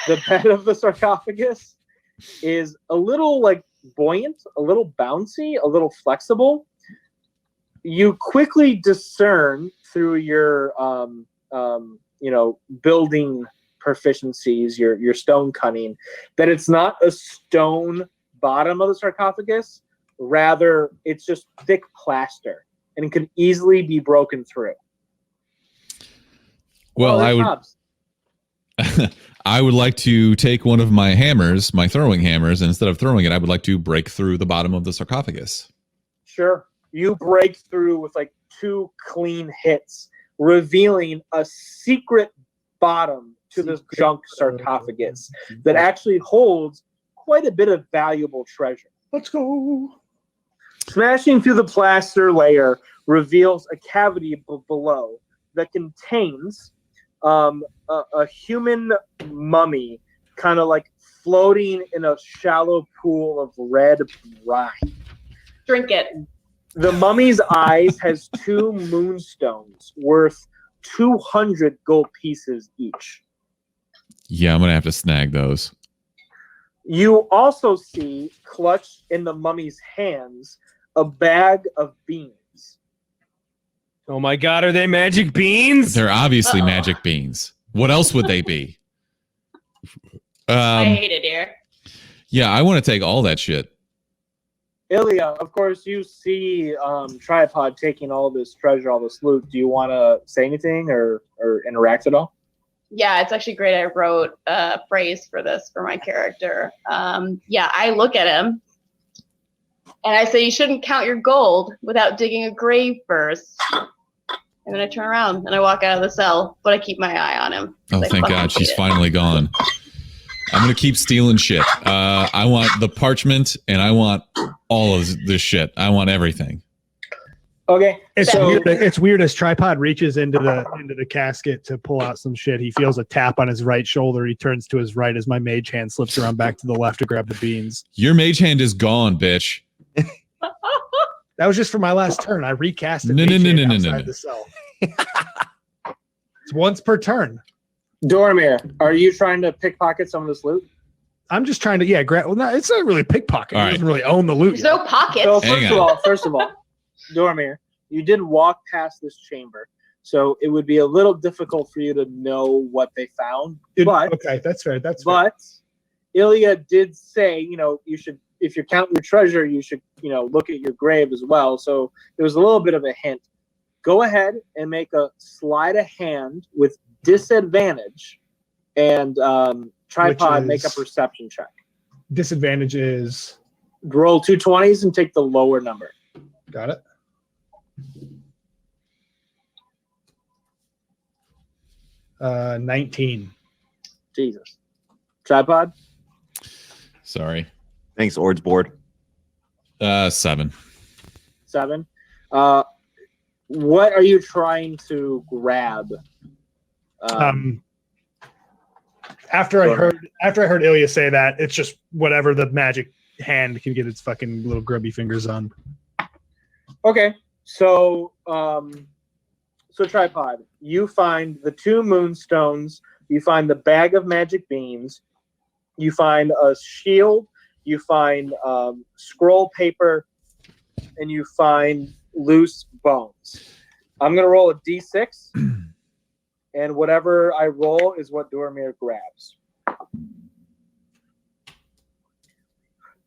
the bed of the sarcophagus is a little like buoyant, a little bouncy, a little flexible. You quickly discern through your building proficiencies, your stone cunning, that it's not a stone bottom of the sarcophagus. Rather, it's just thick plaster and can easily be broken through. Well, there's I would knobs. I would like to take one of my hammers, my throwing hammers, and instead of throwing it, I would like to break through the bottom of the sarcophagus. Sure. You break through with like 2 clean hits, revealing a secret bottom to this junk sarcophagus that actually holds quite a bit of valuable treasure. Let's go. Smashing through the plaster layer reveals a cavity below that contains a human mummy, kind of like floating in a shallow pool of red brine. Drink it. The mummy's eyes has 2 moonstones worth 200 gold pieces each. Yeah, I'm gonna have to snag those. You also see, clutched in the mummy's hands, a bag of beans. Oh my god, are they magic beans? They're obviously Uh-oh. magic beans. What else would they be? I hate it here. Yeah, I want to take all that shit. Ilya, of course, you see Tripod taking all this treasure, all this loot. Do you want to say anything or interact at all? Yeah, it's actually great. I wrote a phrase for this for my character. Yeah, I look at him and I say, you shouldn't count your gold without digging a grave first. And then I turn around and I walk out of the cell, but I keep my eye on him. Oh, thank God, she's finally gone. I'm going to keep stealing shit. I want the parchment, and I want all of this shit. I want everything. Okay. It's weird as Tripod reaches into the casket to pull out some shit. He feels a tap on his right shoulder. He turns to his right as my mage hand slips around back to the left to grab the beans. Your mage hand is gone, bitch. That was just for my last turn. I recast it. No. The cell. It's once per turn. Dormir, are you trying to pickpocket some of this loot? I'm just trying to grab. Well, no, it's not really pickpocket. All He doesn't really own the loot. There's no pockets. So Hang on. first of all, Dormir, you did walk past this chamber, so it would be a little difficult for you to know what they found. But okay, that's fair. but Ilya did say, you should, if you're counting your treasure, you should, look at your grave as well. So there was a little bit of a hint. Go ahead and make a sleight of hand with disadvantage, and Tripod make a perception check. Disadvantage is roll 2 20s and take the lower number. Got it. Uh, 19. Jesus. Tripod? Sorry. Thanks, Ord's board. 7. 7. What are you trying to grab? After I heard Ilya say that, it's just whatever the magic hand can get its fucking little grubby fingers on. Okay, so Tripod, you find the 2 moonstones, you find the bag of magic beans, you find a shield, you find scroll paper, and you find loose bones. I'm gonna roll a d6, and whatever I roll is what Dormir grabs.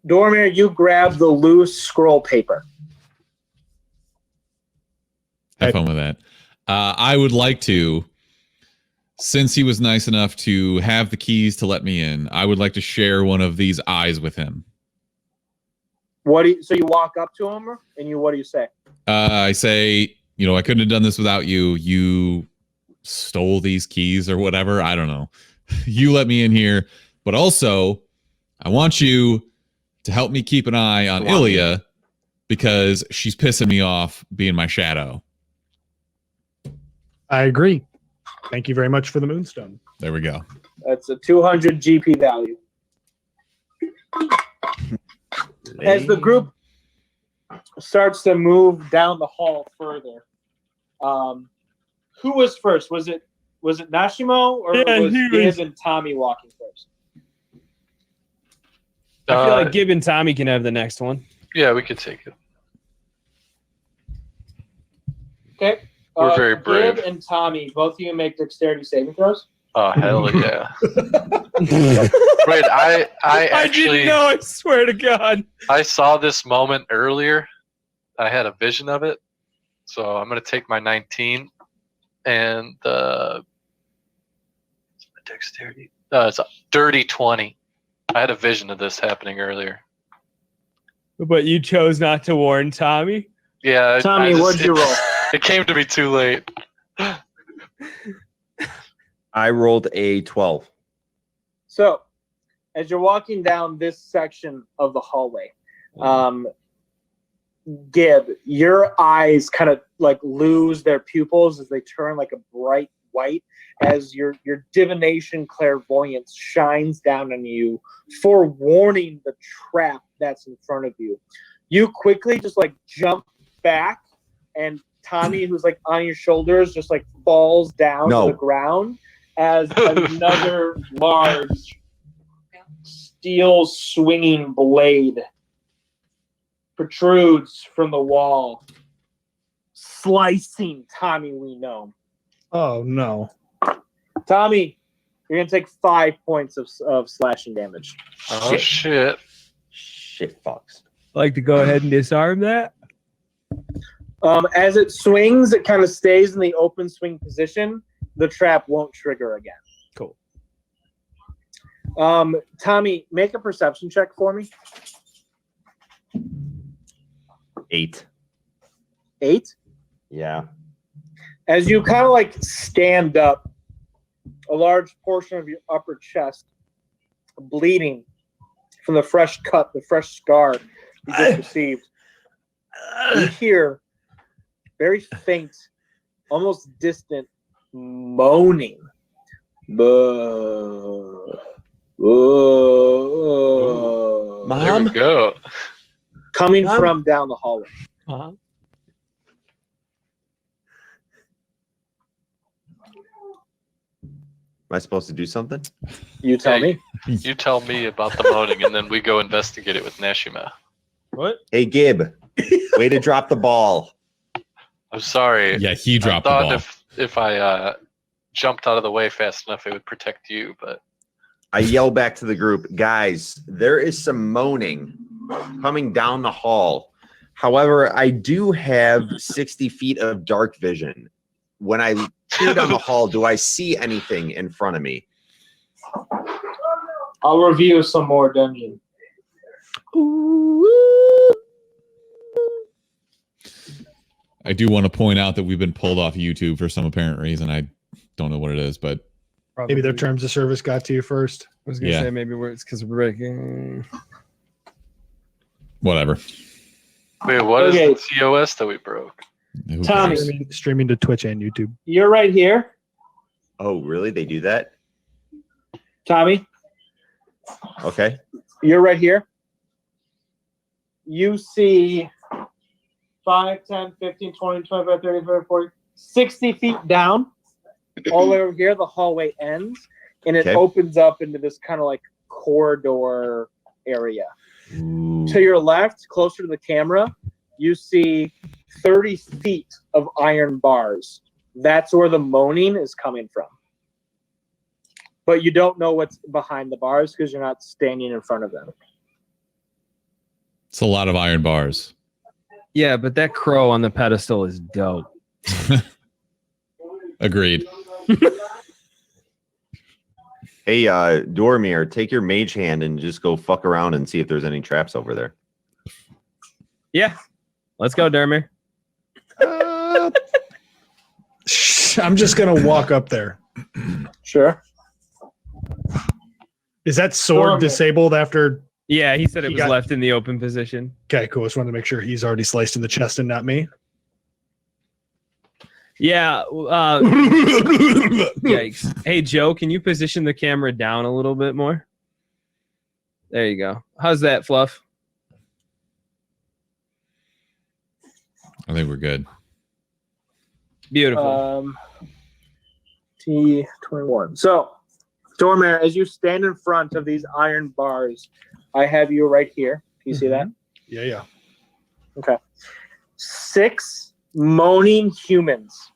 Dormir, you grab the loose scroll paper. Have fun with that. I would like to, since he was nice enough to have the keys to let me in, I would like to share one of these eyes with him. So you walk up to him, and what do you say? I say, I couldn't have done this without you. You stole these keys or whatever. I don't know. You let me in here, but also I want you to help me keep an eye on Ilya because she's pissing me off being my shadow. I agree. Thank you very much for the moonstone. There we go. That's a 200 GP value. As the group starts to move down the hall further, who was first? Was it Nashimo or was Giz and Tommy walking first? I feel like Gib and Tommy can have the next one. Yeah, we could take it. Okay. We're very brave. Gib and Tommy, both of you make dexterity saving throws. Oh, hell yeah. Wait, I actually... didn't know, I swear to God. I saw this moment earlier. I had a vision of it. So I'm going to take my 19 and dexterity. It's a dirty 20. I had a vision of this happening earlier. But you chose not to warn Tommy? Yeah. Tommy, what'd you roll? It came to me too late. I rolled a 12. So, as you're walking down this section of the hallway, Gib, your eyes kind of like lose their pupils as they turn like a bright white as your divination clairvoyance shines down on you, forewarning the trap that's in front of you. You quickly just like jump back, and Tommy, who's like on your shoulders, just like falls down to the ground as another large steel swinging blade protrudes from the wall, slicing Tommy we know. Oh no. Tommy, you're gonna take 5 points of slashing damage. Oh shit! Shit, fucks. Like to go ahead and disarm that? As it swings, it kind of stays in the open swing position. The trap won't trigger again. Cool. Tommy, make a perception check for me. 8. 8? Yeah. As you kind of like stand up, a large portion of your upper chest bleeding from the fresh cut, the fresh scar you just received. You hear very faint, almost distant moaning. Here There we go. coming from down the hallway. Am I supposed to do something? You tell me. You tell me about the moaning, and then we go investigate it with Nashima. What? Hey, Gib. Way to drop the ball. I'm sorry. Yeah, he dropped I the ball. thought if I jumped out of the way fast enough, it would protect you, but I yell back to the group, guys, there is some moaning coming down the hall. However, I do have 60 feet of dark vision. When I peer down the hall, do I see anything in front of me? I'll review some more dungeon. I do want to point out that we've been pulled off YouTube for some apparent reason. I don't know what it is, but Maybe their terms of service got to you first. I was gonna Yeah. say maybe it's because we're breaking. whatever. wait, what is Okay. the TOS that we broke? Who Tommy. cares? Streaming to Twitch and YouTube. You're right here, Oh, really? They do that? Tommy. Okay. You're right here. You see 5, 10, 15, 20, 25, 30, 40, 60 feet down. All the way over here, the hallway ends, and it Okay. opens up into this kind of like corridor area. Ooh. To your left, closer to the camera, you see 30 feet of iron bars. That's where the moaning is coming from. But you don't know what's behind the bars because you're not standing in front of them. It's a lot of iron bars. Yeah, but that crow on the pedestal is dope. Agreed. Hey, Dormir, take your mage hand and just go fuck around and see if there's any traps over there. Yeah. Let's go, Dermer. I'm just gonna walk up there. Sure. Is that sword Dormir. disabled after? Yeah, he said it He was got- left in the open position. Okay, cool. Just wanted to make sure he's already sliced in the chest and not me. Yeah. Yikes. Hey, Joe, can you position the camera down a little bit more? There you go. How's that, Fluff? I think we're good. Beautiful. T21. So, Dormir, as you stand in front of these iron bars, I have you right here. Do you see that? Yeah. Okay. 6 moaning humans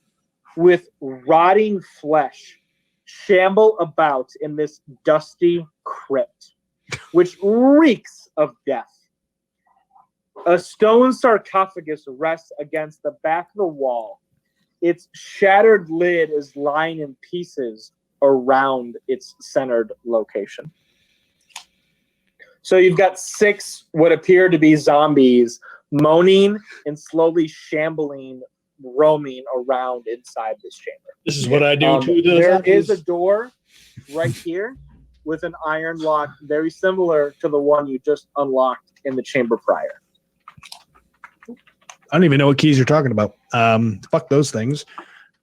with rotting flesh shamble about in this dusty crypt, which reeks of death. A stone sarcophagus rests against the back of the wall. Its shattered lid is lying in pieces around its centered location. So you've got 6 what appear to be zombies moaning and slowly shambling, roaming around inside this chamber. This is what I do to the There zombies. is a door right here with an iron lock very similar to the one you just unlocked in the chamber prior. I don't even know what keys you're talking about. Fuck those things.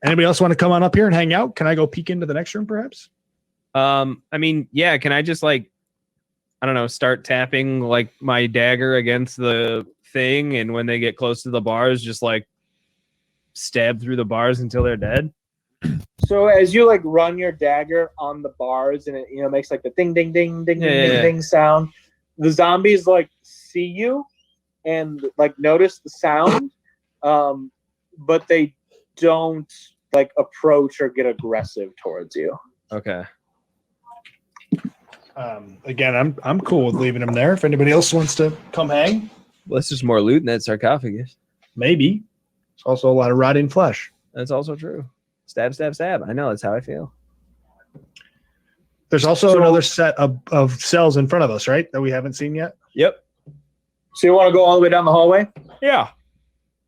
Anybody else want to come on up here and hang out? Can I go peek into the next room, perhaps? I mean, yeah, can I just like, I don't know, start tapping like my dagger against the thing, and when they get close to the bars, just like stab through the bars until they're dead? So as you like run your dagger on the bars, and it makes like the ding ding ding ding ding ding sound, the zombies like see you and like notice the sound, but they don't like approach or get aggressive towards you. Okay. Again, I'm cool with leaving him there. If anybody else wants to come hang, Well, that's just more loot in that sarcophagus. maybe. It's also a lot of rotting flesh. That's also true. Stab, stab, stab. I know, that's how I feel. There's also another set of cells in front of us, right? That we haven't seen yet. Yep. So you want to go all the way down the hallway? Yeah.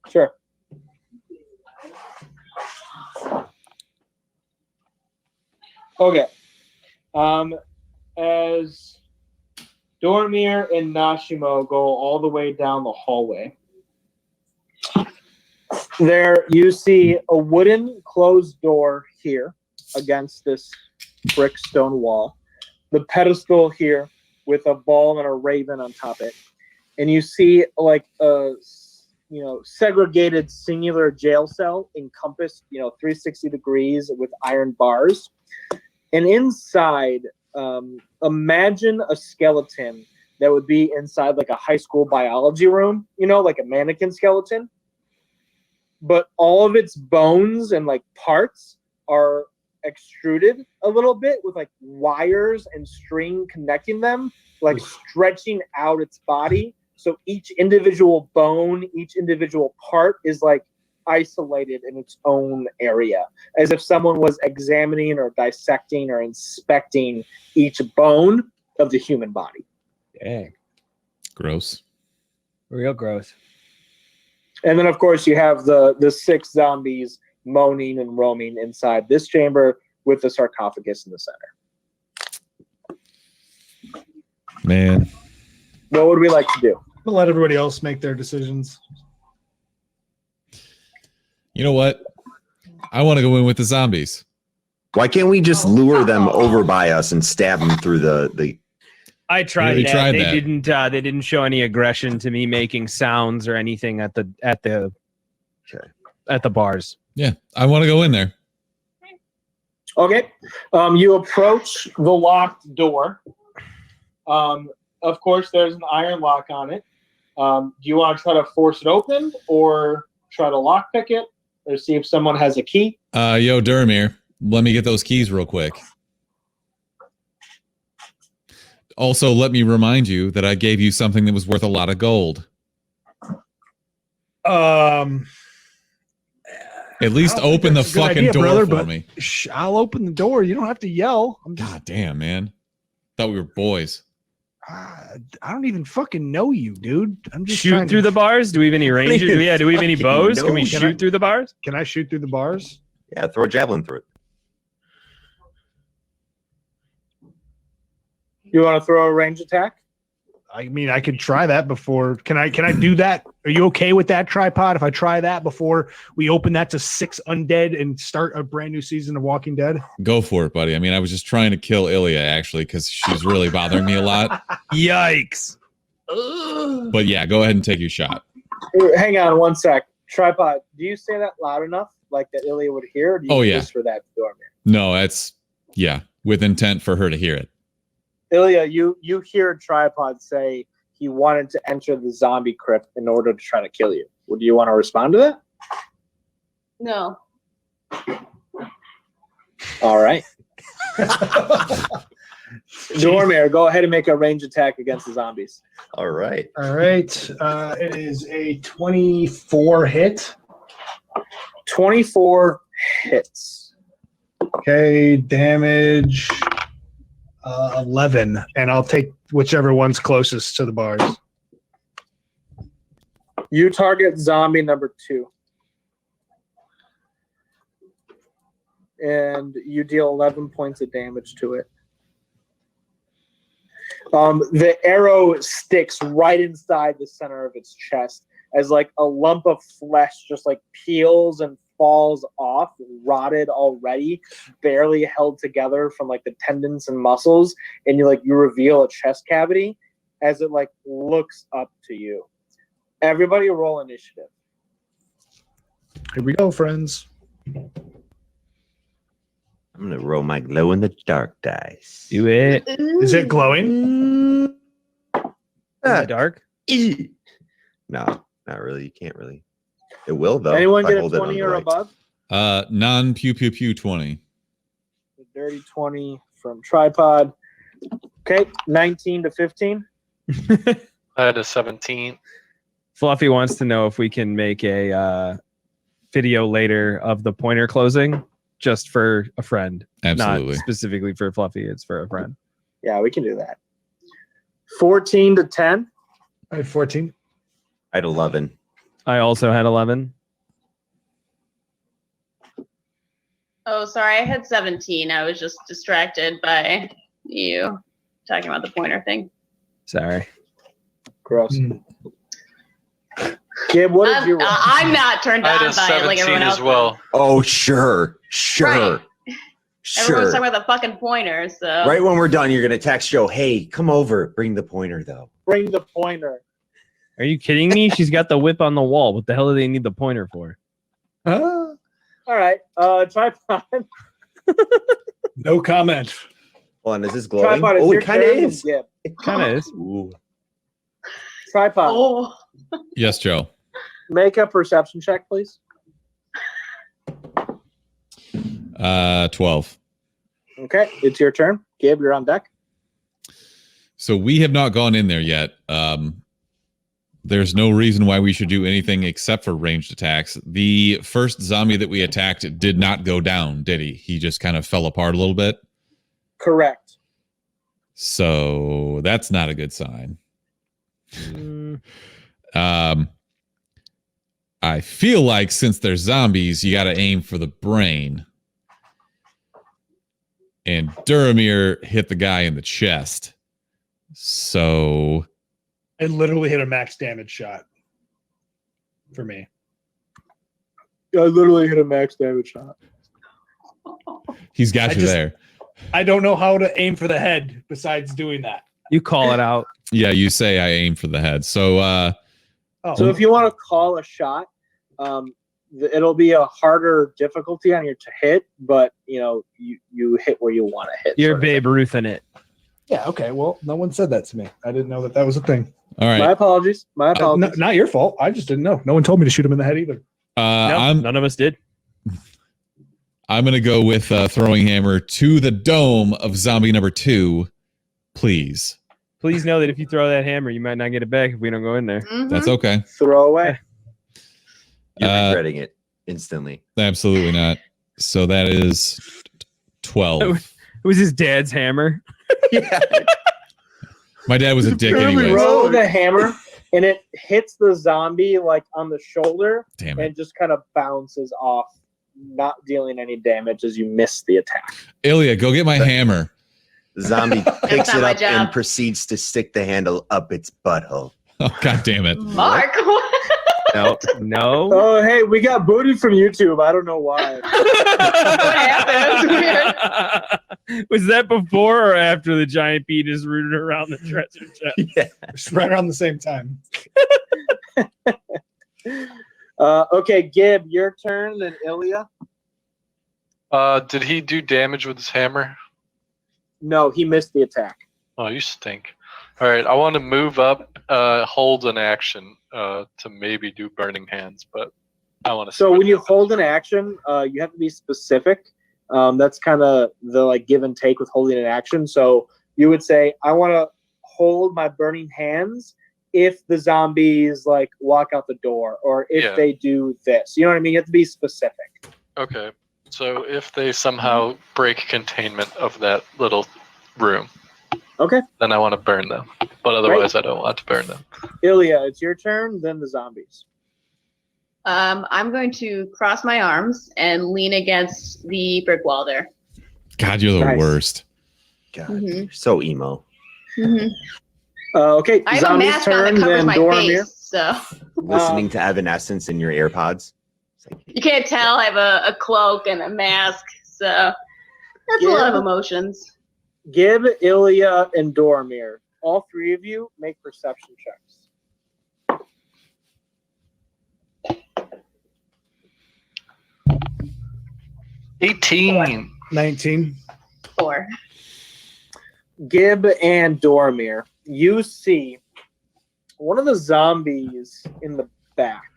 Sure. Okay. As Dormir and Nashimo go all the way down the hallway, there you see a wooden closed door here against this brick stone wall. The pedestal here with a ball and a raven on top of it. And you see like a segregated singular jail cell encompassed 360 degrees with iron bars. And inside, imagine a skeleton that would be inside like a high school biology room, like a mannequin skeleton. But all of its bones and like parts are extruded a little bit with like wires and string connecting them, like stretching out its body. So each individual bone, each individual part is like isolated in its own area, as if someone was examining or dissecting or inspecting each bone of the human body. Dang. Gross. Real gross. And then, of course, you have the 6 zombies moaning and roaming inside this chamber with the sarcophagus in the center. Man. What would we like to do? We'll let everybody else make their decisions. You know what? I want to go in with the zombies. Why can't we just lure them over by us and stab them through the I tried Really that. tried They that. didn't show any aggression to me making sounds or anything at the bars. Yeah, I want to go in there. Okay. You approach the locked door. Of course, there's an iron lock on it. Do you want to try to force it open or try to lockpick it or see if someone has a key? Yo, Durmir, let me get those keys real quick. Also, let me remind you that I gave you something that was worth a lot of gold. At least open the fucking door for me. I'll open the door. You don't have to yell. God damn, man. Thought we were boys. I don't even fucking know you, dude. I'm just Shoot through the bars? Do we have any ranges? Do we have any bows? Can we shoot through the bars? Can I shoot through the bars? Yeah, throw a javelin through it. You want to throw a range attack? I mean, I could try that before. Can I do that? Are you okay with that, Tripod? If I try that before we open that to 6 undead and start a brand new season of Walking Dead? Go for it, buddy. I mean, I was just trying to kill Ilya, actually, because she's really bothering me a lot. Yikes. But yeah, go ahead and take your shot. Hang on one sec. Tripod, do you say that loud enough like that Ilya would hear? Or do you whisper that to Dormir? No, that's, with intent for her to hear it. Ilya, you hear Tripod say he wanted to enter the zombie crypt in order to try to kill you. Would you want to respond to that? No. All right. Dormir, go ahead and make a range attack against the zombies. All right. All right. It is a 24 hit. 24 hits. Okay, damage 11, and I'll take whichever one's closest to the bars. You target zombie number 2. And you deal 11 points of damage to it. The arrow sticks right inside the center of its chest as like a lump of flesh just like peels and falls off, rotted already, barely held together from like the tendons and muscles, and you reveal a chest cavity as it like looks up to you. Everybody roll initiative. Here we go, friends. I'm gonna roll my glow in the dark dice. Do it. Is it glowing? In the dark? No, not really. You can't really. It will though. Anyone if I get a hold it 20 or under light. above? Non pew pew pew 20. The dirty 20 from Tripod. Okay, 19 to 15. I had a 17. Fluffy wants to know if we can make a video later of the pointer closing just for a friend. Absolutely. Not specifically for Fluffy, it's for a friend. Yeah, we can do that. 14 to 10. I had 14. I had 11. I also had 11. Oh, sorry, I had 17. I was just distracted by you talking about the pointer thing. Sorry. Gross. Mm. Gib, what did you roll? I'm not turned I had on a by it like 17 everyone else. as well. Oh, sure. Right. Sure. Everyone's talking about the fucking pointer, so. Right when we're done, you're gonna text Joe, hey, come over, bring the pointer though. Bring the pointer. Are you kidding me? She's got the whip on the wall. What the hell do they need the pointer for? All right. Tripod. No comment. Hold on, is this glowing? Tripod, it's Oh, your it kind of turn, is. Gib. Kind of is. Ooh. Tripod. Oh. Yes, Joe. Make a perception check, please. 12. Okay, it's your turn. Gib, you're on deck. So we have not gone in there yet. There's no reason why we should do anything except for ranged attacks. The first zombie that we attacked did not go down, did he? He just kind of fell apart a little bit. Correct. So that's not a good sign. I feel like since they're zombies, you got to aim for the brain. And Duramir hit the guy in the chest. So I literally hit a max damage shot for me. I literally hit a max damage shot. he's got you there. I don't know how to aim for the head besides doing that. You call it out. Yeah, you say I aim for the head. So So if you want to call a shot, it'll be a harder difficulty on your to hit, but you hit where you want to hit. You're sort of Babe Ruth in it. Yeah, okay. Well, no one said that to me. I didn't know that was a thing. all thing. right. My apologies. My apologies. Not your fault. I just didn't know. No one told me to shoot him in the head either. No, none of us did. I'm going to go with throwing hammer to the dome of zombie number 2, please. Please know that if you throw that hammer, you might not get it back if we don't go in there. Mhm. That's okay. Throw away. You're regretting it instantly. Absolutely not. So that is 12. It was his dad's hammer. Yeah. My dad was a dick anyway. Throw the hammer, and it hits the zombie like on the shoulder, Damn and it. just kind of bounces off, not dealing any damage as you miss the attack. Ilya, go get my hammer. The zombie picks not it my up and job. proceeds to stick the handle up its butthole. Oh, God damn it. Mark, what? No. No. Oh, hey, we got booted from YouTube. I don't know why. Was that before or after the giant penis rooted around the dresser chest? Yeah. Just right around the same time. Okay, Gib, your turn, then Ilya. Did he do damage with his hammer? No, he missed the attack. Oh, you stink. All right, I want to move up, hold an action to maybe do burning hands, but I want to. So when you hold an action, you have to be specific. That's kind of the like give and take with holding an action. So you would say, I want to hold my burning hands if the zombies like walk out the door or if they do this. You know what I mean? You have to be specific. Okay, so if they somehow break containment of that little room, Okay, then I want to burn them. But otherwise, I don't want to burn them. Ilya, it's your turn, then the zombies. I'm going to cross my arms and lean against the brick wall there. God, you're the Nice. worst. God, Mhm. you're so emo. Mm-hmm. Okay, I have a zombies mask on turn, that covers then my Dormir. face, so. Listening to Evanescence in your AirPods. You can't tell. I have a cloak and a mask, so that's a lot of emotions. Gib, Ilya, and Dormir. All three of you make perception checks. $18. 19. 4. Gib and Dormir, you see one of the zombies in the back.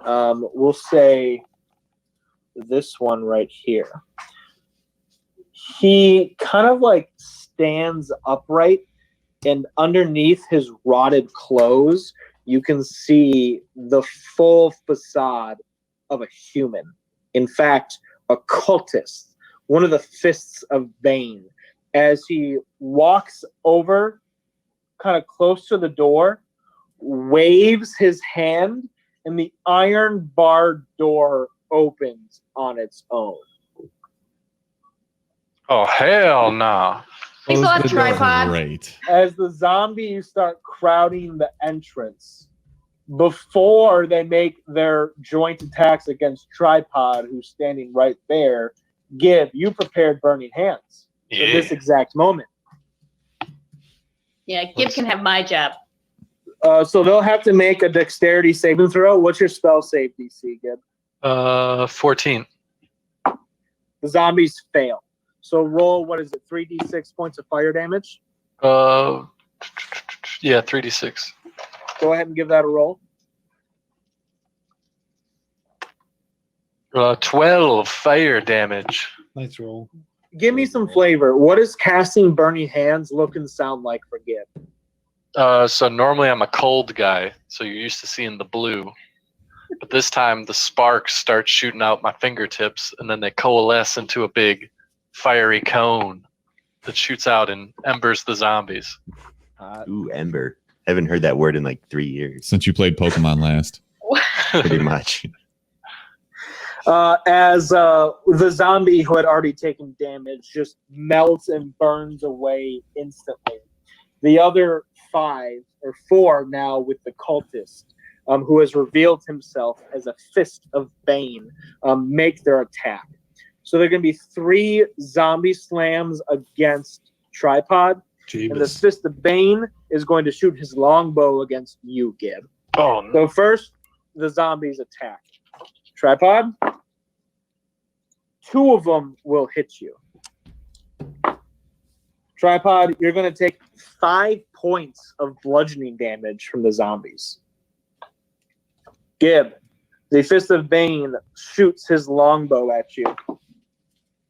We'll say this one right here. He kind of like stands upright, and underneath his rotted clothes, you can see the full facade of a human. In fact, a cultist, one of the fists of Bane. As he walks over kind of close to the door, waves his hand, and the iron barred door opens on its own. Oh, hell no. Thanks a lot, Close the door. tripod. Great. As the zombies start crowding the entrance, before they make their joint attacks against Tripod, who's standing right there, Gib, you prepared burning hands for this exact moment. Yeah, Gib can have my job. So they'll have to make a dexterity saving throw. What's your spell save DC, Gib? 14. The zombies fail. So roll, 3d6 points of fire damage? Yeah, 3d6. Go ahead and give that a roll. 12 fire damage. Nice roll. Give me some flavor. What does casting burning hands look and sound like for Gib? So normally I'm a cold guy, so you're used to seeing the blue. But this time the sparks start shooting out my fingertips, and then they coalesce into a big fiery cone that shoots out and embers the zombies. Ooh, Ember. Haven't heard that word in like 3 years. Since you played Pokemon last. Pretty much. As the zombie who had already taken damage just melts and burns away instantly. The other 4 now with the cultist, who has revealed himself as a fist of Bane, make their attack. So there are going to be 3 zombie slams against Tripod, and the fist of Bane is going to shoot his longbow against you, Gib. Oh, no. So first, the zombies attack. Tripod, 2 of them will hit you. Tripod, you're going to take 5 points of bludgeoning damage from the zombies. Gib, the Fist of Bane shoots his longbow at you,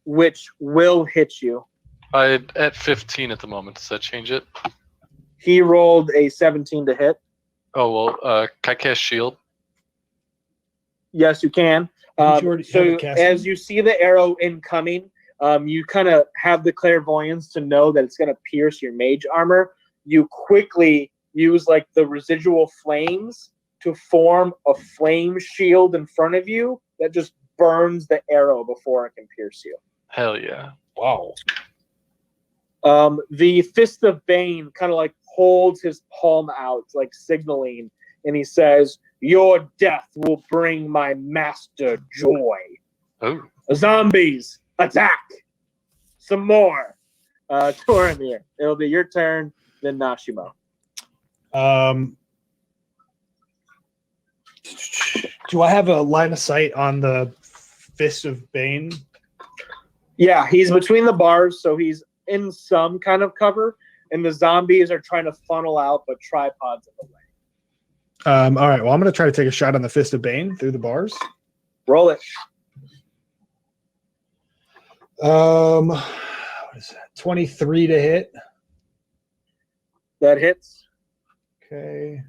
which will hit you. I'm at 15 at the moment. Does that change it? He rolled a 17 to hit. Oh, well, can I cast shield? Yes, you can. Didn't you already have So it casted? as you see the arrow incoming, you kind of have the clairvoyance to know that it's going to pierce your mage armor. You quickly use like the residual flames to form a flame shield in front of you that just burns the arrow before it can pierce you. Hell yeah. Wow. The Fist of Bane kind of like holds his palm out, like signaling, and he says, "Your death will bring my master joy." Oh. Zombies, attack! Some more. Toromir, it'll be your turn, then Nashimo. Do I have a line of sight on the Fist of Bane? Yeah, he's between the bars, so he's in some kind of cover, and the zombies are trying to funnel out, but Tripod's in the way. All right. Well, I'm going to try to take a shot on the Fist of Bane through the bars. Roll it. What is that? 23 to hit. That hits. Okay.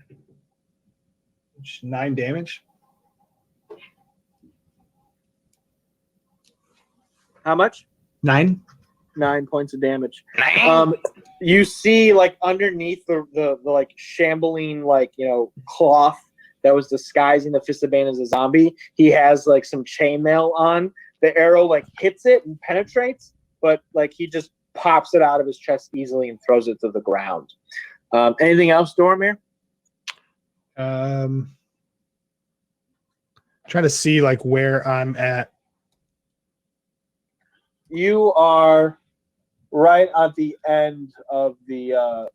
9 damage. How much? 9. 9 points of damage. You see, like underneath the like shambling, like cloth that was disguising the Fist of Bane as a zombie, he has like some chainmail on. The arrow like hits it and penetrates, but like he just pops it out of his chest easily and throws it to the ground. Anything else, Dormir? Trying to see like where I'm at. You are right at the end of the.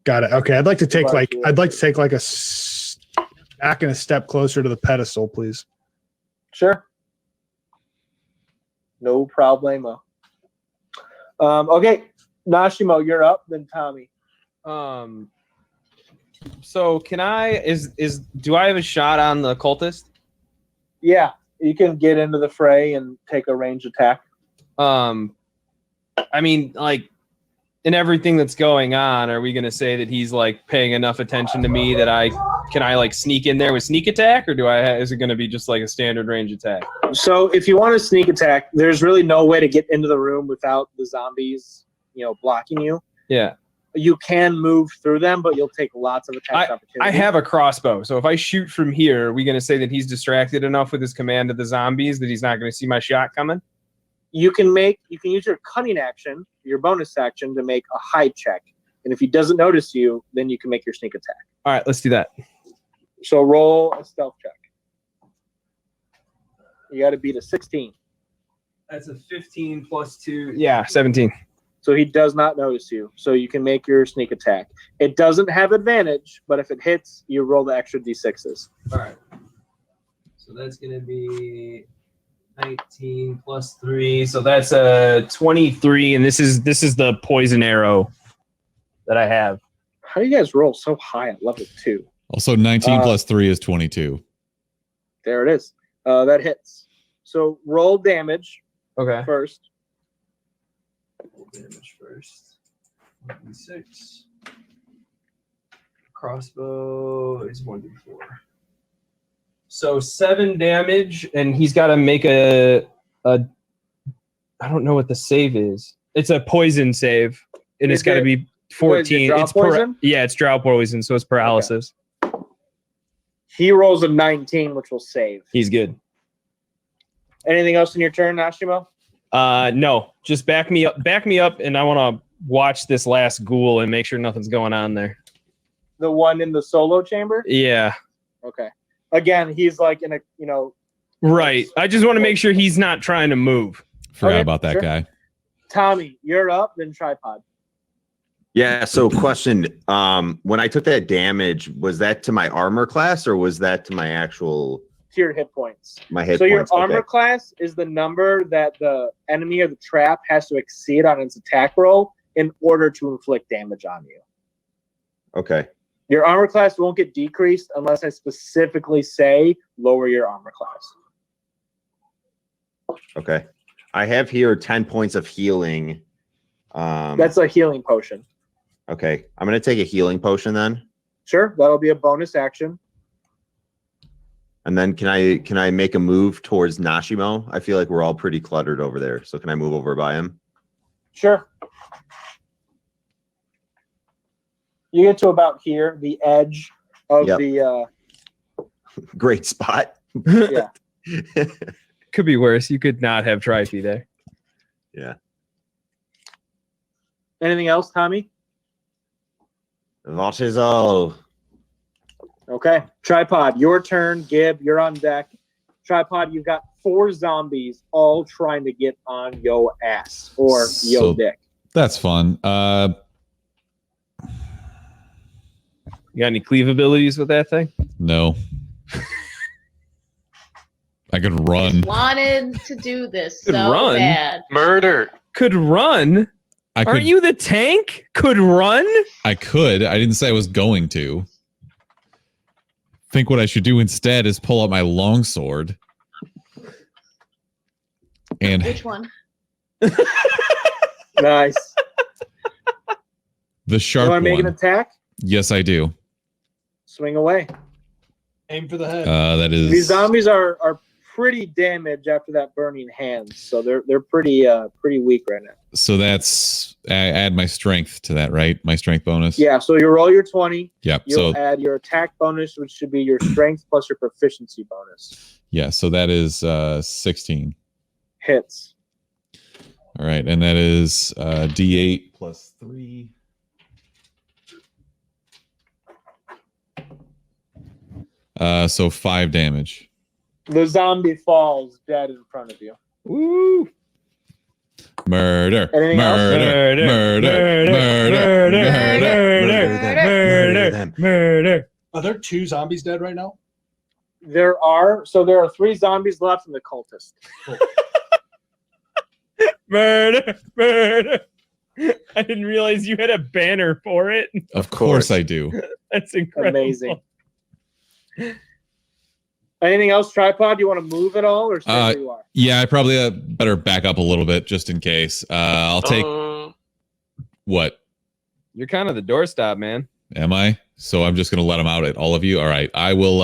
Got it. Okay, I'd like to take Right, like a back and a step closer to the pedestal, please. Sure. No problemo. Okay, Nashimo, you're up. Then Tommy. So can I do I have a shot on the cultist? Yeah, you can get into the fray and take a range attack. I mean, like, in everything that's going on, are we going to say that he's like paying enough attention to me that I like sneak in there with sneak attack, or is it going to be just like a standard range attack? So if you want to sneak attack, there's really no way to get into the room without the zombies, blocking you. Yeah. You can move through them, but you'll take lots of attack opportunities. I have a crossbow, so if I shoot from here, are we going to say that he's distracted enough with his command of the zombies that he's not going to see my shot coming? You can use your cunning action, your bonus action, to make a hide check. And if he doesn't notice you, then you can make your sneak attack. All right, let's do that. So roll a stealth check. You got to beat a 16. That's a 15 plus 2. Yeah, 17. So he does not notice you. So you can make your sneak attack. It doesn't have advantage, but if it hits, you roll the extra d6s. All right. So that's going to be 19 plus 3. So that's a 23, and this is the poison arrow that I have. How do you guys roll so high at level 2? Also, 19 plus 3 is 22. There it is. That hits. So roll damage first. Damage first. 1d6. Crossbow is 1d4. So 7 damage, and he's got to make a I don't know what the save is. It's a poison save, and it's got to be 14. It's poison? It's drought poison, so it's paralysis. Okay. He rolls a 19, which will save. He's good. Anything else in your turn, Nashimo? No, just back me up, and I want to watch this last ghoul and make sure nothing's going on there. The one in the solo chamber? Yeah. Okay. Again, he's like in a, Right. I just want to make sure he's not trying to move. Forgot about that guy. Tommy, you're up, then Tripod. Yeah. So question, when I took that damage, was that to my armor class or was that to my actual... To your hit points. My hit points. So points, your armor class is the number that the enemy or the trap has to exceed on its attack roll in order to inflict damage on you. Okay. Your armor class won't get decreased unless I specifically say lower your armor class. Okay. I have here 10 points of healing. That's a healing potion. Okay. I'm going to take a healing potion then. Sure. That'll be a bonus action. And then can I make a move towards Nashimo? I feel like we're all pretty cluttered over there. So can I move over by him? Sure. You get to about here, the edge of the... Great spot. Yeah. Could be worse. You could not have Trify there. Yeah. Anything else, Tommy? That is all. Okay. Tripod, your turn. Gib, you're on deck. Tripod, you've got 4 zombies all trying to get on yo ass or yo dick. That's fun. You got any cleave abilities with that thing? No. I could run. Wanted to do this Could so run? bad. Murder. Could run? Aren't you the tank? Could run? I could. I didn't say I was going to. Think what I should do instead is pull out my longsword. And Which one? Nice. The sharp You want to make an one. attack? Yes, I do. Swing away. Aim for the head. That is. These zombies are pretty damaged after that burning hand, so they're pretty weak right now. So that's I add my strength to that, right? My strength bonus. Yeah, so you roll your 20. Yep. You'll So add your attack bonus, which should be your strength plus your proficiency bonus. yeah. So that is 16. Hits. All right, and that is D8 plus 3. So 5 damage. The zombie falls dead in front of you. Woo! Murder. Anything else? Murder. Murder. Murder. Are there 2 zombies dead right now? There are 3 zombies left in the cultist. Murder. Murder. I didn't realize you had a banner for it. Of course I do. That's incredible. Amazing. Anything else, Tripod? You want to move at all, or stay where you are? Yeah, I probably better back up a little bit just in case. I'll take what? You're kind of the doorstop, man. Am I? So I'm just gonna let them out at all of you. All right, I will.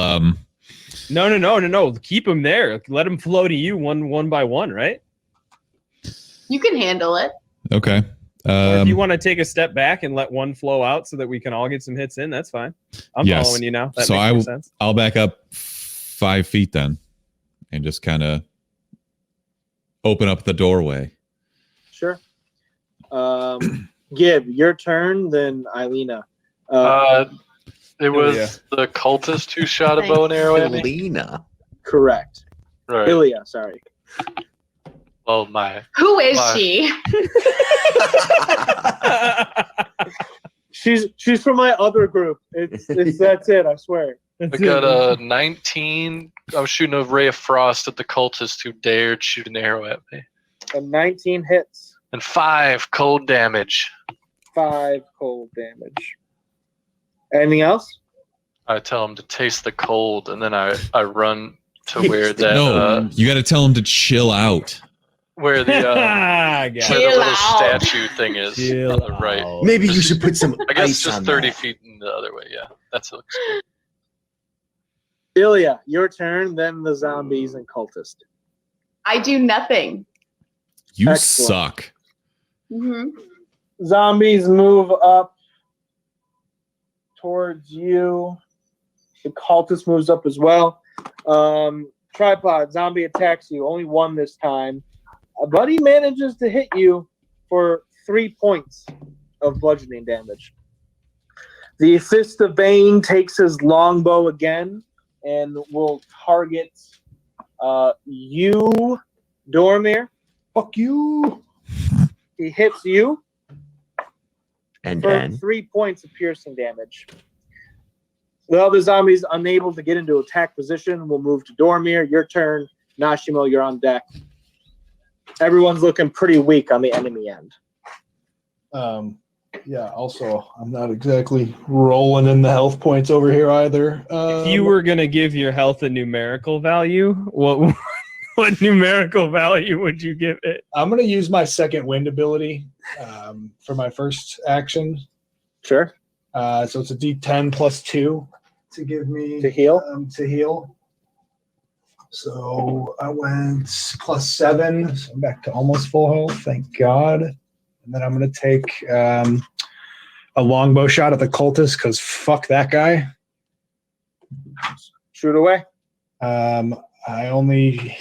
No. Keep them there. Let them flow to you one by one, right? You can handle it. Okay. Or if you want to take a step back and let one flow out so that we can all get some hits in, that's fine. I'm Yes. following you now. That So makes more sense. I'll back up 5 feet then, and just kind of open up the doorway. Sure. Gib, your turn, then Eilina. It was the cultist who shot a bow and arrow at me. Lena. Correct. Right. Ilya, sorry. Oh my. Who is Why? she? She's from my other group. It's that's it. I swear. I got a 19. I was shooting a ray of frost at the cultist who dared shoot an arrow at me. And 19 hits. And 5 cold damage. 5 cold damage. Anything else? I tell him to taste the cold, and then I run to where that No, you got to tell him to chill out. where the Got it. where the Chill little out. statue thing is Chill on the right. out. Maybe you should put some I guess ice just on 30 that. feet in the other way. Yeah, that's looks good. Ilya, your turn, then the zombies and cultist. I do nothing. You Excellent. suck. Hmm. Zombies move up towards you. The cultist moves up as well. Tripod, zombie attacks you. Only 1 this time. But he manages to hit you for 3 points of bludgeoning damage. The Fist of Bane takes his longbow again and will target you, Dormir. Fuck you. He hits you And for then 3 points of piercing damage. The other zombies unable to get into attack position will move to Dormir. Your turn. Nashimo, you're on deck. Everyone's looking pretty weak on the enemy end. Yeah, also, I'm not exactly rolling in the health points over here either. If you were gonna give your health a numerical value, what what numerical value would you give it? I'm going to use my second wind ability for my first action. Sure. So it's a D10 plus 2 to give me To heal? To heal. So I went plus 7. So I'm back to almost full health. Thank God. And then I'm going to take a longbow shot at the cultist because fuck that guy. Shoot away. I only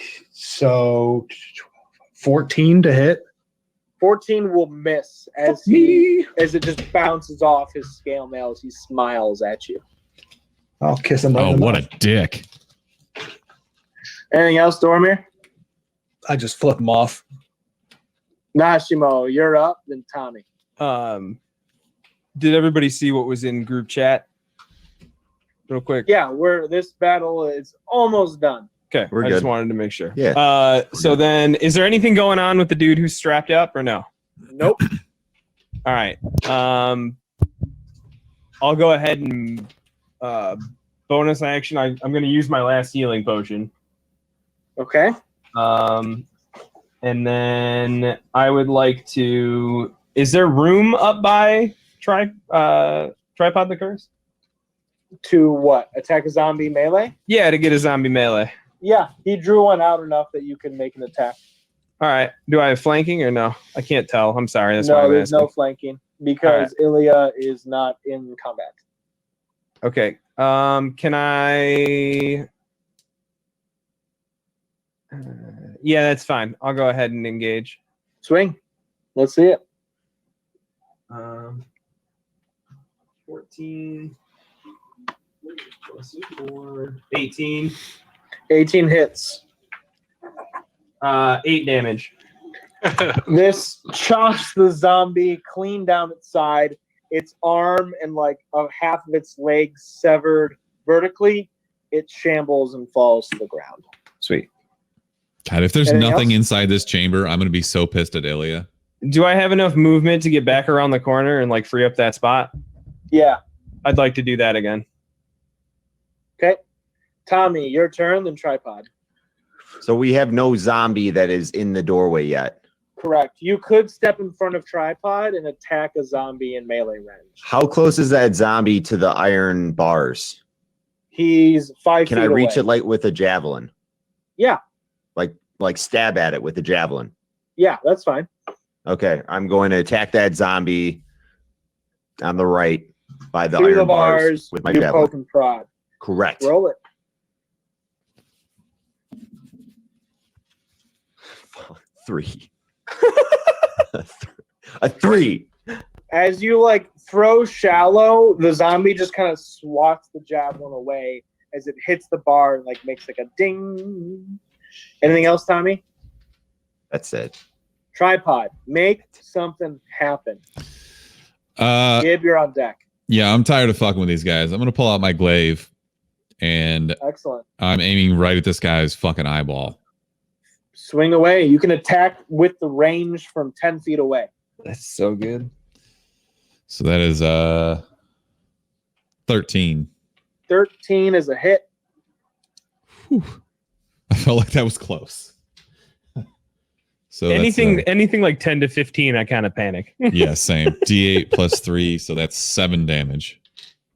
14 to hit. 14 will miss as it just bounces off his scale mail as he smiles at you. I'll kiss him. Oh, what a dick. Anything else, Dormir? I just flip him off. Nashimo, you're up, then Tommy. Did everybody see what was in group chat? Real quick. Yeah, this battle is almost done. Okay, We're I just good. wanted to make sure. Yeah. So then, is there anything going on with the dude who's strapped up or no? Nope. All right. I'll go ahead and bonus action. I'm going to use my last healing potion. Okay. And then I would like to. Is there room up by Tripod the Curse? To what? Attack a zombie melee? Yeah, to get a zombie melee. Yeah, he drew one out enough that you can make an attack. All right. Do I have flanking or no? I can't tell. I'm sorry. That's why No, I'm there's asking. no flanking because Ilya is not in combat. Okay. Can I? Yeah, that's fine. I'll go ahead and engage. Swing. Let's see it. 14 plus 4, 18. 18 hits. 8 damage. This chops the zombie clean down its side. Its arm and like half of its legs severed vertically. It shambles and falls to the ground. Sweet. God, if there's Anything nothing else? inside this chamber, I'm going to be so pissed at Ilya. Do I have enough movement to get back around the corner and like free up that spot? Yeah. I'd like to do that again. Okay. Tommy, your turn, then tripod. So we have no zombie that is in the doorway yet. Correct. You could step in front of tripod and attack a zombie in melee range. How close is that zombie to the iron bars? He's 5 Can feet I reach away. it like with a javelin? Yeah. Like stab at it with a javelin? Yeah, that's fine. Okay, I'm going to attack that zombie on the right by the Through iron the bars bars, with my you javelin. poke and prod. Correct. Roll it. 3. A 3. As you like throw shallow, the zombie just kind of swats the javelin away as it hits the bar and like makes like a ding. Anything else, Tommy? That's it. Tripod. Make something happen. Gib, you're on deck. Yeah, I'm tired of fucking with these guys. I'm going to pull out my glaive, and Excellent. I'm aiming right at this guy's fucking eyeball. Swing away. You can attack with the range from 10 feet away. That's so good. So that is 13. 13 is a hit. Whew. I felt like that was close. So anything like 10 to 15, I kind of panic. Yeah, same. D8 plus 3, so that's 7 damage.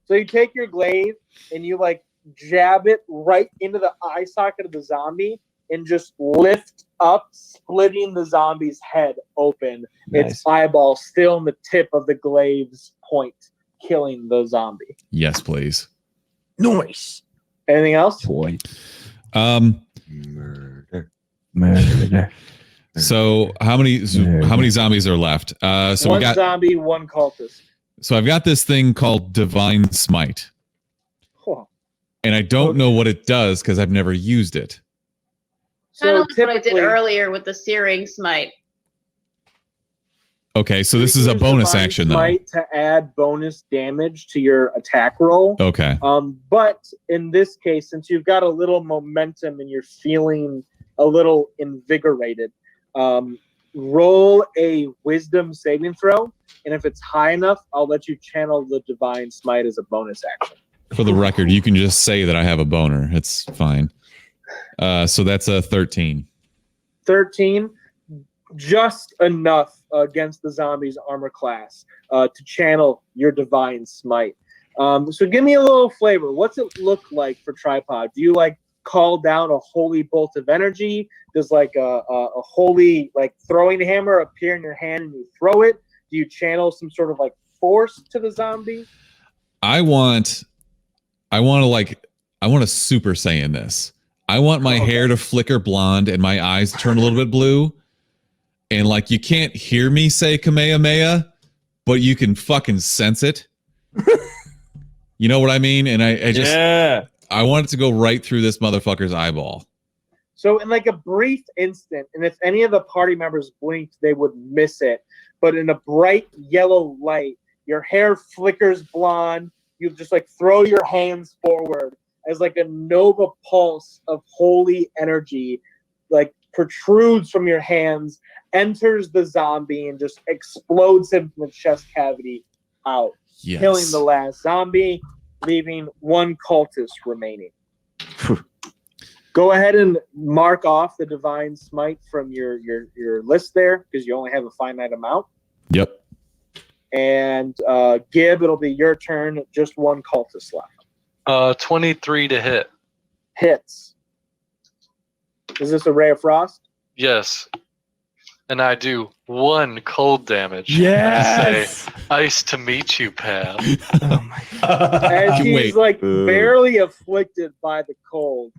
So you take your glaive and you like jab it right into the eye socket of the zombie and just lift up, splitting the zombie's head open. Nice. Its eyeball still in the tip of the glaive's point, killing the zombie. Yes, please. Noise. Anything else? Boy. Murder. Murder. So how many zombies are left? So One we got zombie, one cultist. so I've got this thing called Divine Smite, Huh. and I don't know what it does because I've never used it. Kind So of like what I did typically, earlier with the searing smite. Okay, so this is a use bonus Divine action though. Smite to add bonus damage to your attack roll. Okay. But in this case, since you've got a little momentum and you're feeling a little invigorated, roll a wisdom saving throw. And if it's high enough, I'll let you channel the Divine Smite as a bonus action. For the record, you can just say that I have a boner. It's fine. So that's a 13. 13, just enough against the zombie's armor class to channel your Divine Smite. So give me a little flavor. What's it look like for Tripod? Do you like call down a holy bolt of energy? Does like a holy like throwing hammer appear in your hand and you throw it? Do you channel some sort of like force to the zombie? I want to Super Saiyan this. I want my hair to flicker blonde and my eyes to turn a little bit blue. And like you can't hear me say Kamehameha, but you can fucking sense it. You know what I mean? And I just I want it to go right through this motherfucker's eyeball. So in like a brief instant, and if any of the party members blinked, they would miss it. But in a bright yellow light, your hair flickers blonde. You just like throw your hands forward as like a nova pulse of holy energy like protrudes from your hands, enters the zombie, and just explodes him from the chest cavity out, Yes. killing the last zombie, leaving one cultist remaining. Go ahead and mark off the Divine Smite from your list there, because you only have a finite amount. Yep. And Gib, it'll be your turn. Just one cultist left. 23 to hit. Hits. Is this a Ray of Frost? Yes. And I do 1 cold damage. Yes. I say, "Ice to meet you, pal." Oh my God. As he's Wait. like Boo. barely afflicted by the cold,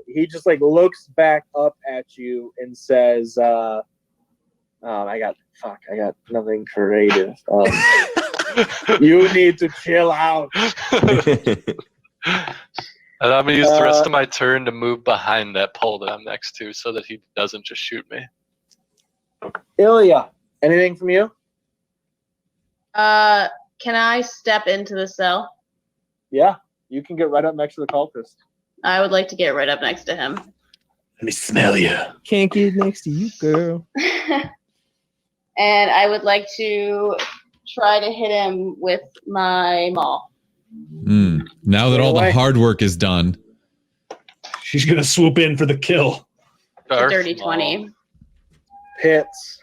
he just like looks back up at you and says, I got nothing creative. You need to chill out. And I'm gonna use the rest of my turn to move behind that pole that I'm next to, so that he doesn't just shoot me. Ilya, anything from you? Can I step into the cell? Yeah, you can get right up next to the cultist. I would like to get right up next to him. Let me smell you. Can't get next to you, girl. And I would like to try to hit him with my maul. Now that all the hard work is done, She's gonna swoop in for the kill. A dirty 20. Hits.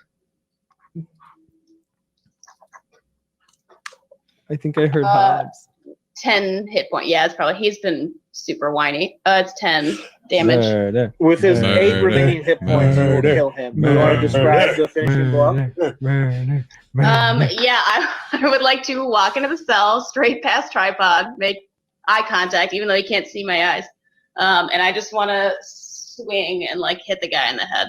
I think I heard Uh, Hobbs. 10 hit point. Yeah, it's probably, he's been super whiny. It's 10 damage. Murder. With his 8 Murder. remaining hit points, you will Murder. kill him. You want to describe the finishing blow? Murder. Yeah, I would like to walk into the cell, straight past tripod, make eye contact, even though he can't see my eyes. And I just want to swing and like hit the guy in the head.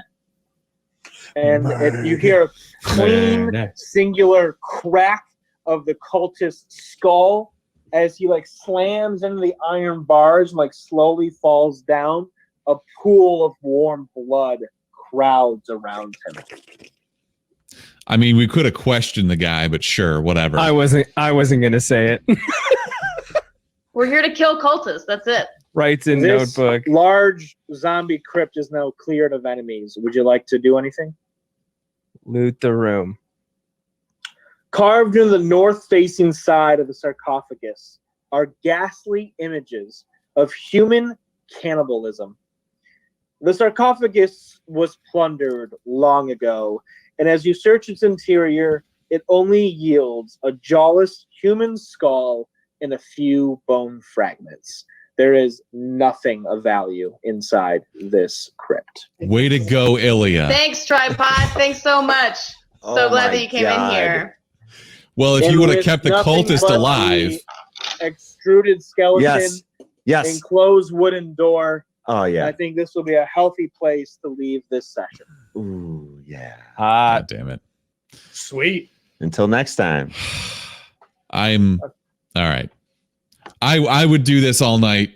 And you hear a clean, Murder. singular crack of the cultist's skull as he like slams into the iron bars and like slowly falls down. A pool of warm blood crowds around him. I mean, we could have questioned the guy, but sure, whatever. I wasn't gonna say it. We're here to kill cultists. That's it. Writes in This notebook. large zombie crypt is now cleared of enemies. Would you like to do anything? Loot the room. Carved into the north-facing side of the sarcophagus are ghastly images of human cannibalism. The sarcophagus was plundered long ago, and as you search its interior, it only yields a jawless human skull and a few bone fragments. There is nothing of value inside this crypt. Way to go, Ilya. Thanks, tripod. Thanks so much. So glad that you came in here. Well, if And you would have with kept the nothing cultist but alive, the extruded skeleton, Yes. enclosed wooden door, Oh I yeah. think this will be a healthy place to leave this session. Ooh yeah. God damn it. Sweet. Until next time. I'm all right. I would do this all night.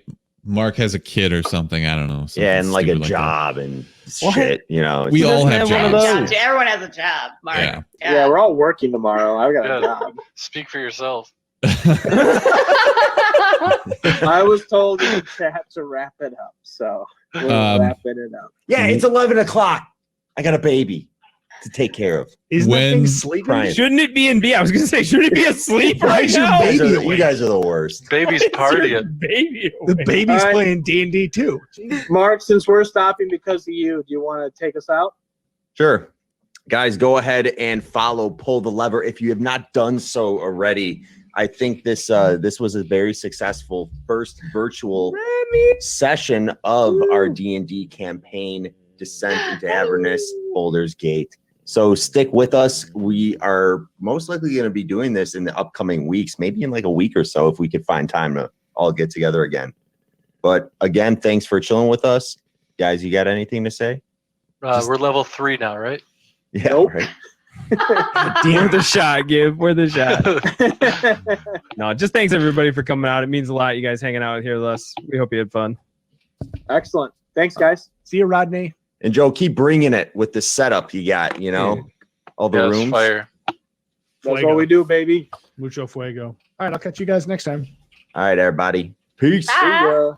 Mark has a kid or something. I don't know. Yeah, and like a stupid that. job and What? shit. You know. We He all doesn't have have one of jobs. those. Yeah, everyone has a job, Mark. Yeah. Yeah, we're all working tomorrow. I've got a Yeah. job. Speak for yourself. I was told in the chat to wrap it up, so we're wrapping it up. Yeah, it's 11 o'clock. I got a baby to take care of. Isn't that When thing sleeping? Brian. Shouldn't it be in B? I was gonna say, shouldn't it be asleep right Why's your now? baby You awake? guys are the worst. Baby's It's your partying. baby. The awake. baby's All right. playing D&D too. Mark, since we're stopping because of you, do you want to take us out? Sure. Guys, go ahead and follow Pull the Lever if you have not done so already. I think this was a very successful first virtual session of our D&D campaign, Descent into Avernus, Baldur's Gate. So stick with us. We are most likely going to be doing this in the upcoming weeks, maybe in like a week or so if we could find time to all get together again. But again, thanks for chilling with us. Guys, you got anything to say? We're level 3 now, right? Yeah, Nope. right. We're the shot, Gib. We're the shot. No, just thanks everybody for coming out. It means a lot. You guys hanging out here with us. We hope you had fun. Excellent. Thanks, guys. See you, Rodney. And Joe, keep bringing it with the setup you got, you know, all the Yeah, it's rooms. fire. That's Fuego. what we do, baby. Mucho fuego. All right, I'll catch you guys next time. All right, everybody. Peace. Bye. See ya.